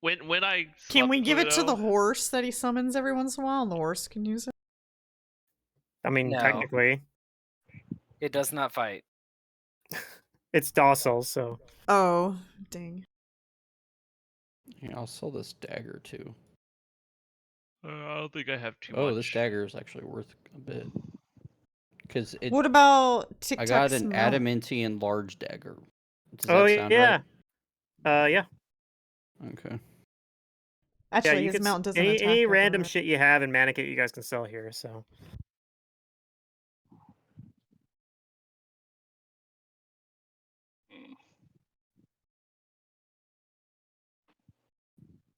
When I can slept we give it to the Pluto, horse that he summons every once in a while, and the horse can use it? I mean, No. technically, It does not fight. it's docile, so Oh, dang. Yeah, I'll sell this dagger too. I don't think I have too Oh, much. this dagger is actually worth a bit. Because it. What about I got TikTok's an mount? adamantine large dagger. Does oh that sound yeah, right? yeah. Okay. Yeah, Actually, you his could mount doesn't any attack. random everyone. shit you have in Manakit you guys can sell here. So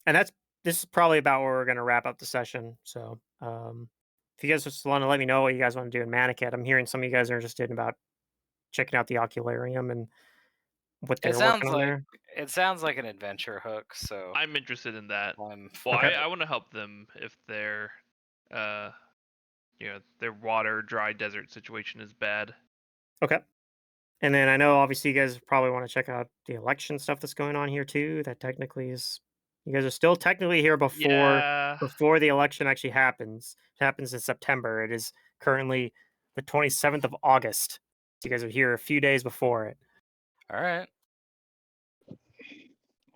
and this is probably about where we're gonna wrap up the session. So if you guys just want to let me know what you guys want to do in Manakit, I'm hearing some of you guys are interested in about checking out the Ocularium and what It they're working sounds on like there. an adventure hook, so I'm interested in that. I'm Well, for Okay. I want to help them if their, their water dry desert situation is bad. Okay. And then I know obviously you guys probably want to check out the election stuff that's going on here too. That technically is you guys are still technically here Yeah. before the election actually happens. It happens in September. It is currently the 27th of August. So you guys are here a few days before it. all right.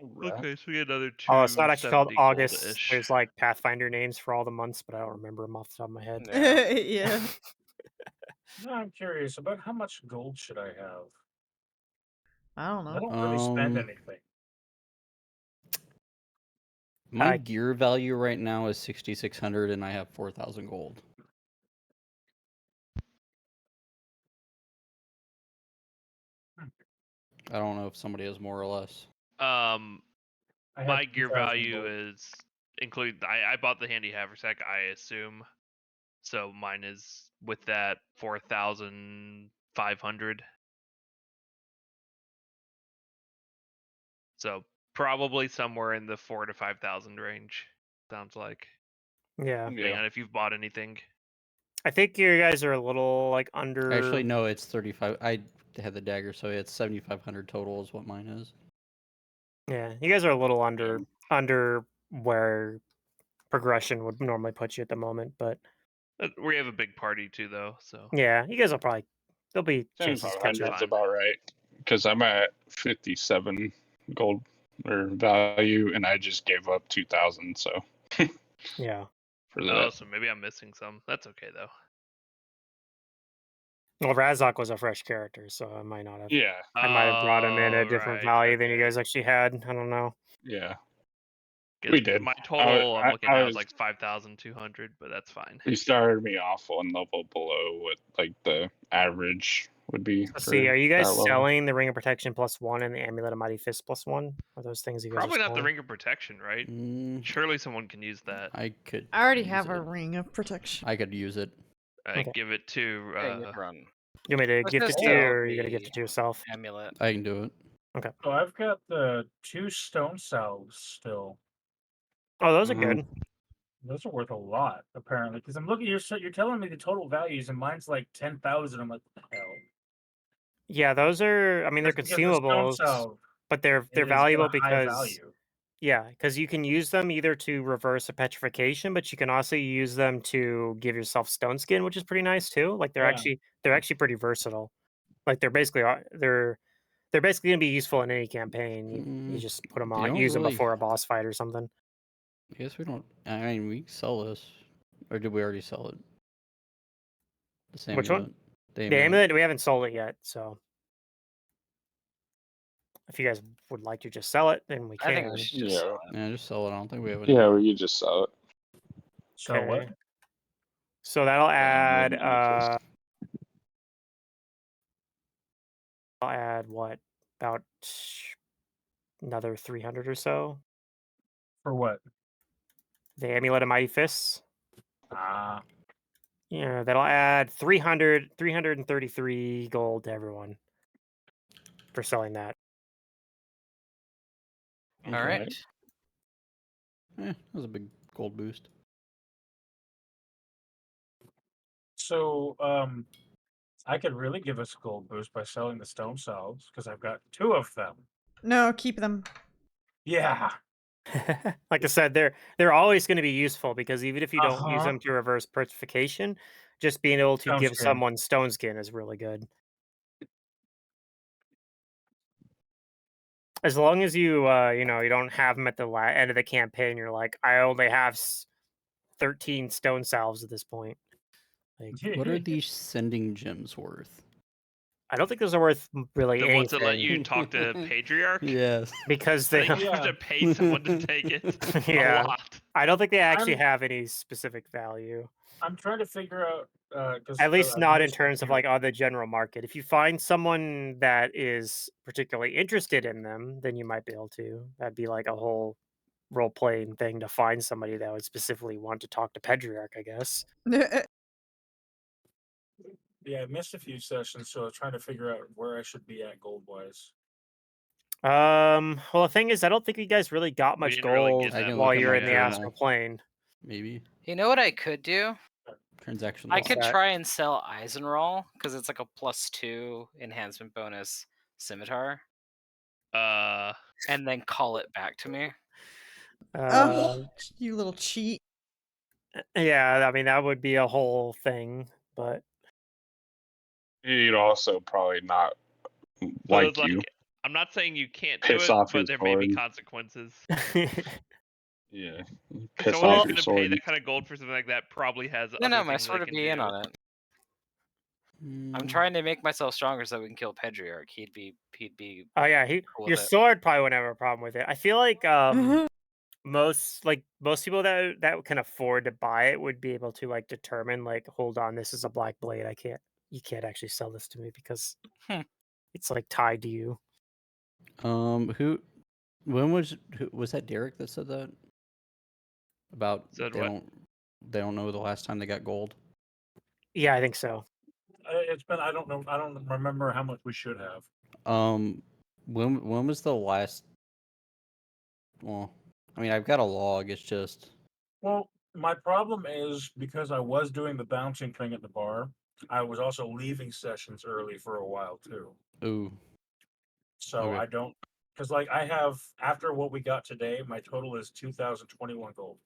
Alright. Okay, so we get another Oh, it's not actually called 270 August. gold-ish. There's like Pathfinder names for all the months, but I don't remember them off the top of my head. Yeah. Yeah. Now I'm curious about how much gold should I have? I don't I know. don't really spend anything. My I- gear value right now is 6,600, and I have 4,000 gold. I don't know if somebody has more or less. I have My gear 2,000 value gold. is include. I bought the handy haversack, I assume. So mine is with that 4,500. So probably somewhere in the 4,000 to 5,000 range. Sounds like. yeah. Depending Yeah. on if you've bought anything. I think you guys are a little like under. Actually, no, it's 35. I had the dagger, so it's 7,500 total is what mine is. Yeah, you guys are a little under where progression would normally put you at the moment, but We have a big party too, though. So yeah, you guys will probably there'll be chances to catch 7,500 up. is about right. Because I'm at 57 gold or value, and I just gave up 2,000. So Yeah. for oh, that, so maybe I'm missing some. That's okay though. Well, Razok was a fresh character, so I might not have. Yeah, I might have brought him in a Oh, different right, value than you okay. guys actually had. I don't know. yeah. 'Cause We did. My total I'm looking I now was- is like 5,200, but that's fine. He started me off one level below what like the average would be. Let's for see. Are you guys that level. selling the Ring of Protection +1 and the Amulet of Mighty Fist +1? Are those things you guys Probably are not the selling? Ring of Protection, right? Surely someone can use that. I could. I already use have a it. ring of protection. I could use it. I Okay. give it to. Yeah, you run. You want me to Let's gift it just to you, sell or are you gonna the gift it to yourself? amulet. I can do it. So I've got the 2 stone salves still. Oh, those are Mhm. good. Those are worth a lot, apparently. Because I'm looking, you're telling me the total values, and mine's like 10,000. I'm like, what the hell? Yeah, those are. I mean, they're Because the stone consumables, salve but they're is got valuable a high because value. yeah, because you can use them either to reverse a petrification, but you can also use them to give yourself stone skin, which is pretty nice too. Like Yeah. they're actually pretty versatile. Like they're basically gonna be useful in any campaign. You just put them They on, don't use them really- before a boss fight or something. I guess we don't. I mean, we can sell this, or did we already sell it? The same Which one? amulet? The amulet, we haven't sold it yet, so if you guys would like to just sell it, then we I think can. we should just sell it. Yeah, just sell it. I don't think we have any. Yeah, we could just sell it. So what? Okay. So that'll add Amulet of Mighty Fist. I'll add what? About another 300 or so. For what? The Amulet of Mighty Fists. Ah, Yeah, that'll add 333 gold to everyone for selling that. All Okay. right. That was a big gold boost. so I could really give us a gold boost by selling the stone salves because I've got 2 of them. No, keep them. Yeah. Like I said, they're always going to be useful because even if you don't use Uh-huh. them to reverse petrification, just being able to Stone give skin. someone stone skin is really good. As long as you you don't have them at the end of the campaign, you're like, I only have 13 stone salves at this point. Like, What are these sending gems worth? I don't think those are worth really The ones that let anything you talk to Pedriarch? Yes. because I they think you have Yeah. to pay someone to take it. yeah. A lot. I don't think they actually I'm- have any specific value. I'm trying to figure out because At least not in terms of like on the general market. If you find someone that is particularly interested in them, then you might be able to. That'd be like a whole role playing thing to find somebody that would specifically want to talk to Pedriarch, I guess. Yeah, I missed a few sessions, so I was trying to figure out where I should be at gold wise. Well, the thing is, I don't think you guys really got We much didn't really gold get I that can while look at you're my in the journal. astral plane. Maybe You know what I could do? transaction I log. could that? try and sell Eisenroll because it's like a +2 enhancement bonus scimitar, and then call it back to me. Oh, you little cheat. Yeah, I mean that would be a whole thing, but He'd also probably not So like it's like, you. I'm not saying you can't Piss do it, off but his there may be sword. consequences. Yeah. If Piss someone off who's your going to pay sword. that kind of gold for something like that probably has No, other no, my things sword they would can be do. in on it. I'm Mm, trying to make myself stronger so we can kill Pedriarch. He'd be oh yeah, cool your with it. sword probably wouldn't have a problem with it. I feel like most people that can afford to buy it would be able to like determine like, hold on, this is a black blade. You can't actually sell this to me because it's like tied to you. who? When was that Derek that said that? About Said they what? don't know the last time they got gold. Yeah, I think so. It's been I don't know. I don't remember how much we should have. When was the last? Well, I mean, I've got a log. It's just Well, my problem is because I was doing the bouncing thing at the bar, I was also leaving sessions early for a while too. ooh. So Okay. I don't because like I have after what we got today, my total is 2,021 gold.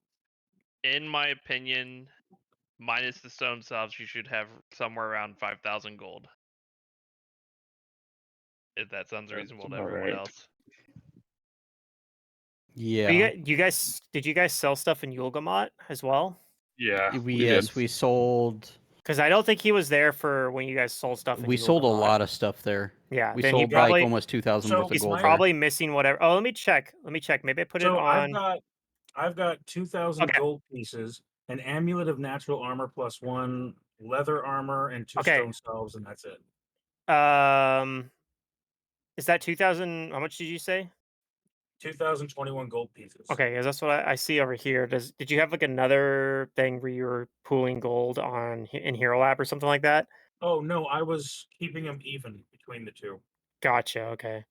In my opinion, minus the stone salves, you should have somewhere around 5,000 gold. If that sounds That's reasonable to about everyone right. else. Yeah. You guys did you guys sell stuff in Yulgamot as well? Yeah. We did. yes we sold. Because I don't think he was there for when you guys sold stuff. We sold a lot of stuff there. Yeah, We then he sold probably like almost 2,000 So worth of he's gold. my- there. probably missing whatever. Oh, let me check. Maybe I put it So on. I've got 2,000 Okay. gold pieces, an amulet of natural armor +1, leather armor, and 2 Okay. stone salves, and that's it. Is that 2,000? How much did you say? 2,021 gold pieces. Okay, because that's what I see over here. Did you have like another thing where you were pooling gold in Hero Lab or something like that? Oh no, I was keeping them even between the two. Gotcha. Okay.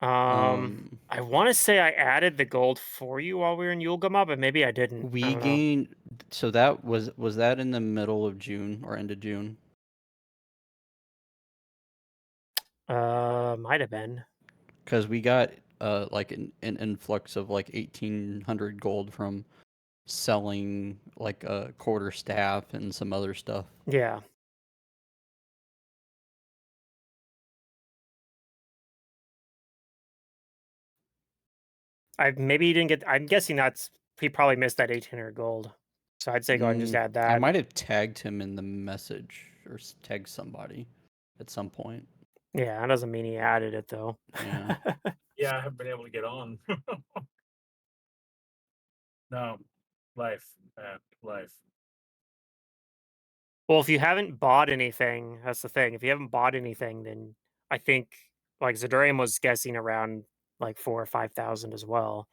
I want to say I added the gold for you while we were in Yulgama, but maybe I didn't. I We don't know. gained. So that was that in the middle of June or end of June? Might have been. Because we got like an influx of like 1,800 gold from selling like a quarter staff and some other stuff. Yeah. Maybe you didn't get. I'm guessing he probably missed that 1,800 gold. So I'd say go ahead and just add that. I might have tagged him in the message or tagged somebody at some point. Yeah, that doesn't mean he added it though. Yeah. Yeah, I haven't been able to get on. No, life, life. Well, if you haven't bought anything, that's the thing. If you haven't bought anything, then I think like Zadurian was guessing around like 4 or 5,000 as well.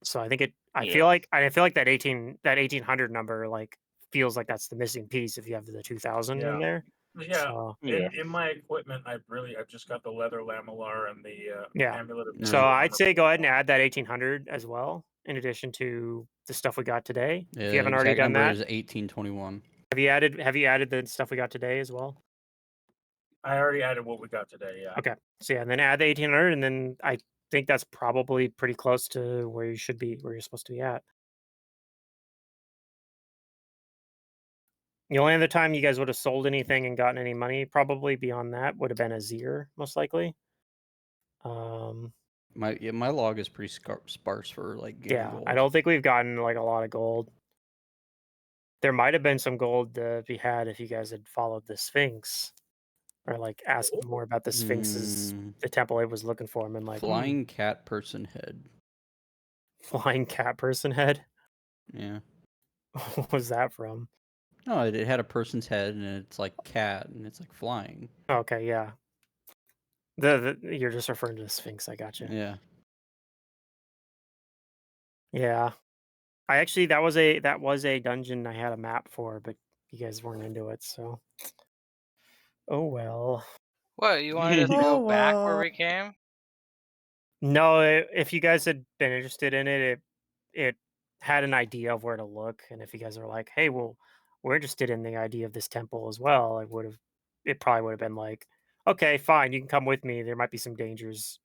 So I think I feel like that 1,800 number like feels like that's the missing piece if you have the 2,000 in there. Yeah. So, In my equipment, I've just got the leather lamellar and the yeah. amulet of So I'd say go ahead and add that 1,800 as well, in addition to the stuff we got today. If you haven't already done number that, is 1,821. Have you added the stuff we got today as well? I already added what we got today. Yeah. Okay. So yeah, and then add the 1,800, and then I think that's probably pretty close to where you should be, where you're supposed to be at. The only other time you guys would have sold anything and gotten any money, probably beyond that, would have been Azir, most likely. My log is pretty sparse for like getting gold. I don't think we've gotten like a lot of gold. There might have been some gold to be had if you guys had followed the Sphinx, or like asked more about the Sphinx's the temple it was looking for him, and like flying cat person head. Flying cat person head. Yeah. What was that from? No, it had a person's head and it's like cat and it's like flying. Okay, yeah. You're just referring to the Sphinx. I got you. Yeah. Yeah. I actually that was a dungeon I had a map for, but you guys weren't into it, so. Oh well. What, you wanted us to go back where we came? No, if you guys had been interested in it, it had an idea of where to look, and if you guys are like, "Hey, well, we're interested in the idea of this temple as well," it probably would have been like, "Okay, fine, you can come with me. There might be some dangerous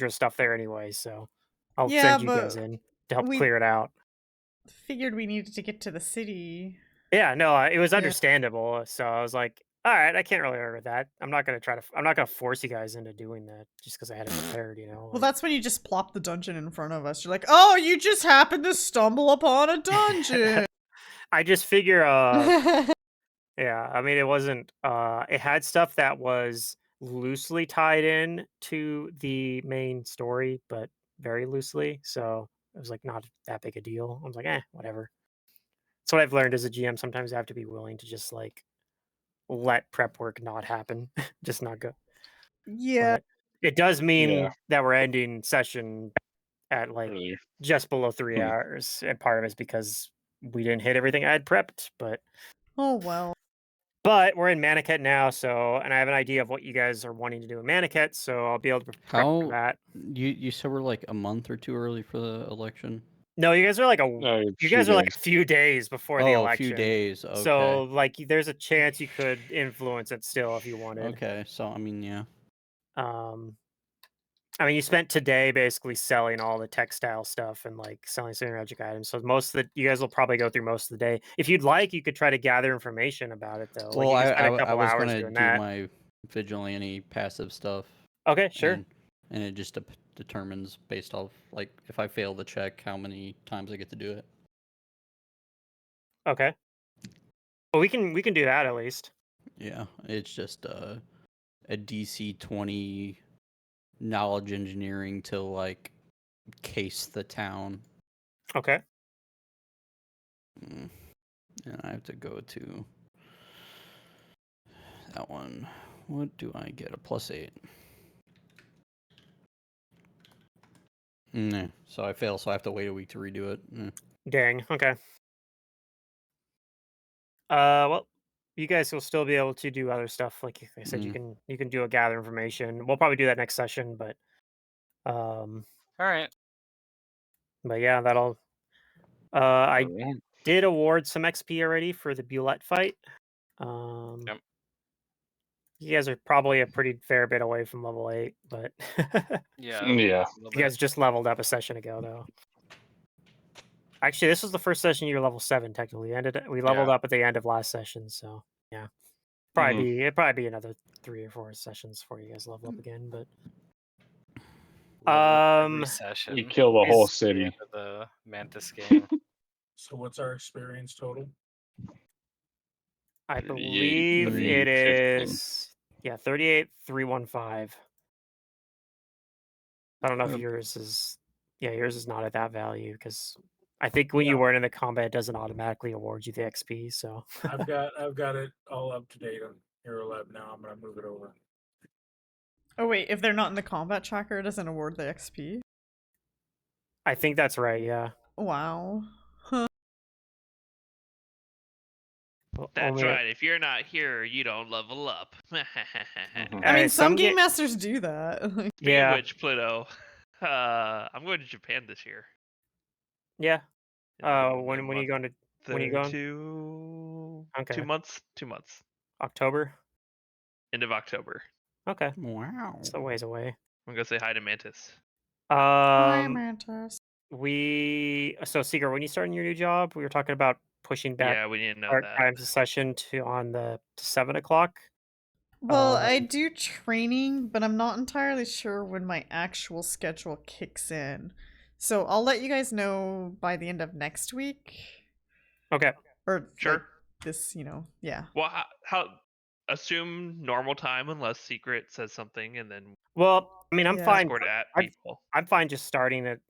stuff there anyway, so I'll Yeah, send you guys but in to help we- clear it out." Figured we needed to get to the city. Yeah, no, it was Yeah. understandable. So I was like, "All right, I can't really argue with that. I'm not gonna force you guys into doing that just because I had it prepared, you know." Well, that's when you just plop the dungeon in front of us. You're like, oh, you just happened to stumble upon a dungeon. I just figure, yeah, I mean, it wasn't. It had stuff that was loosely tied in to the main story, but very loosely. So it was like not that big a deal. I was like, whatever. That's what I've learned as a GM. Sometimes I have to be willing to just like let prep work not happen, just not go. Yeah. But it does mean Yeah. that we're ending session at like Earlier. just below 3 hours, and part of it's because we didn't hit everything I had prepped, but. Oh well. But we're in Maniket now, so and I have an idea of what you guys are wanting to do in Maniket, so I'll be able to prep for that. You said we're like a month or two early for the election? No, you guys are like a few days before the Oh, a election. few days. Okay. So like there's a chance you could influence it still if you wanted. Okay, so I mean, yeah. I mean, you spent today basically selling all the textile stuff and like selling synergic items. So you guys will probably go through most of the day. If you'd like, you could try to gather information about it though. Well, like you could spend a I couple was hours gonna doing do that. my vigilante passive stuff. Okay, sure. And it just determines based off like if I fail the check, how many times I get to do it. Okay. Well, we can do that at least. Yeah, it's just a DC 20 knowledge engineering to like case the town. Okay. And I have to go to that one. What do I get? A +8. Nah, so I fail, so I have to wait a week to redo it. Dang. Okay. Well, you guys will still be able to do other stuff. Like I said, you can do a gather information. We'll probably do that next session, but All right. but yeah, that'll. I Alright. did award some XP already for the Bulette fight. Yep. You guys are probably a pretty fair bit away from level 8, but Yeah. Yeah. a little you guys bit. just leveled up a session ago, though. Actually, this was the first session you're level 7. Technically, we leveled Yeah. up at the end of last session, so yeah, Mhm. it'd probably be another 3 or 4 sessions before you guys level up again. But Level up every Um, session. You kill the whole is The end city. of the Mantis game. So what's our experience total? I 38, believe it 315. is 38,315. I don't know if Okay. yours is yours is not at that value because I think when Yeah. you weren't in the combat, it doesn't automatically award you the XP. So I've got it all up to date on Hero Lab now. I'm gonna move it over. Oh wait, if they're not in the combat tracker, it doesn't award the XP? I think that's right. Yeah. Wow. Well, That's only right. If you're not here, you don't level up. Mhm. I mean, some game get masters do that. Speaking yeah of which, Pluto, I'm going to Japan this year. yeah. In like When are you going to? When are you going? 2 Okay, months. 2 months. October. End of October. Okay, Wow. it's a ways away. I'm gonna say hi to Mantis. Hi, Um, Mantis. so Seeker, when you starting your new job, we were talking about pushing back Yeah, we didn't know start that. times of session to 7 o'clock. Well, Um, I do training, but I'm not entirely sure when my actual schedule kicks in. So I'll let you guys know by the end of next week. Okay. Or Sure. like this, yeah. Well, how assume normal time unless Secret says something, and then Well, I mean, I'm Yeah. fine. Discord at I'm people. I'm fine just starting it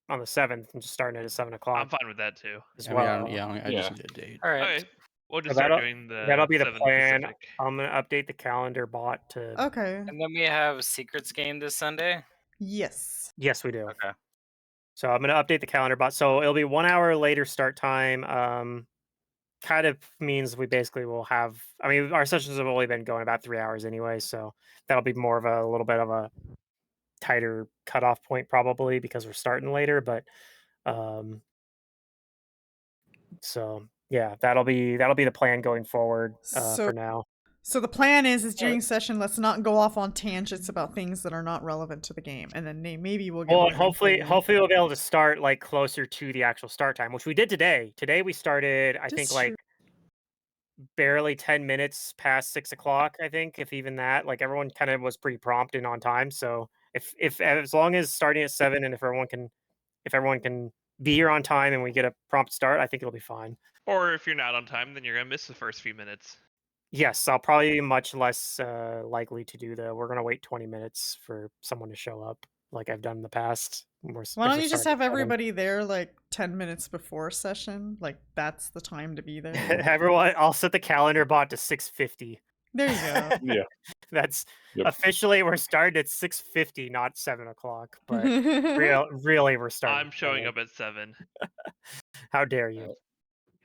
on the 7th and just starting it at 7 o'clock I'm fine with that too. as I mean, well. I just need a date. All right. Okay, we'll So just start doing that'll the be the 7 plan. Pacific. I'm gonna update the calendar bot to. Okay. And then we have Secrets game this Sunday. Yes. Yes, we do. Okay. So I'm gonna update the calendar bot. So it'll be 1 hour later start time. Kind of means we basically will have. I mean, our sessions have only been going about 3 hours anyway, so that'll be more of a little bit of a tighter cutoff point probably because we're starting later. But so yeah, that'll be the plan going forward for now. So the plan is during session, let's not go off on tangents about things that are not relevant to the game, and then maybe we'll get. Well, more and hopefully info. we'll be able to start like closer to the actual start time, which we did today. Today we started, I think, That's like true. barely 10 minutes past 6 o'clock. I think, if even that. Like everyone kind of was pretty prompt and on time. So if as long as starting at 7 and if everyone can be here on time and we get a prompt start, I think it'll be fine. Or if you're not on time, then you're gonna miss the first few minutes. Yes, I'll probably be much less likely to do we're gonna wait 20 minutes for someone to show up, like I've done in the past. Why don't you just have everybody there like 10 minutes before session? Like that's the time to be there. Everyone, I'll set the calendar bot to 6:50. There you go. Yeah. That's Yep. officially we're starting at 6:50, not 7 o'clock. But really, we're starting. I'm showing up at 7. How dare you?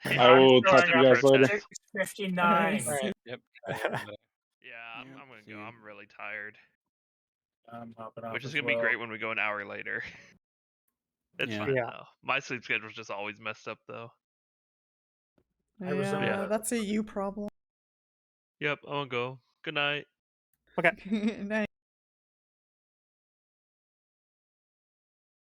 I will talk to you guys later. 6:59. All right. Yep. Yeah, I'm gonna go. I'm really tired. I'm hopping off. Which is as gonna be well. great when we go an hour later. It's Yeah. fine Yeah. though. My sleep schedule's just always messed up though. I was up Yeah, at- that's a you problem. Yep, I'm gonna go. Good night. Okay. Nice.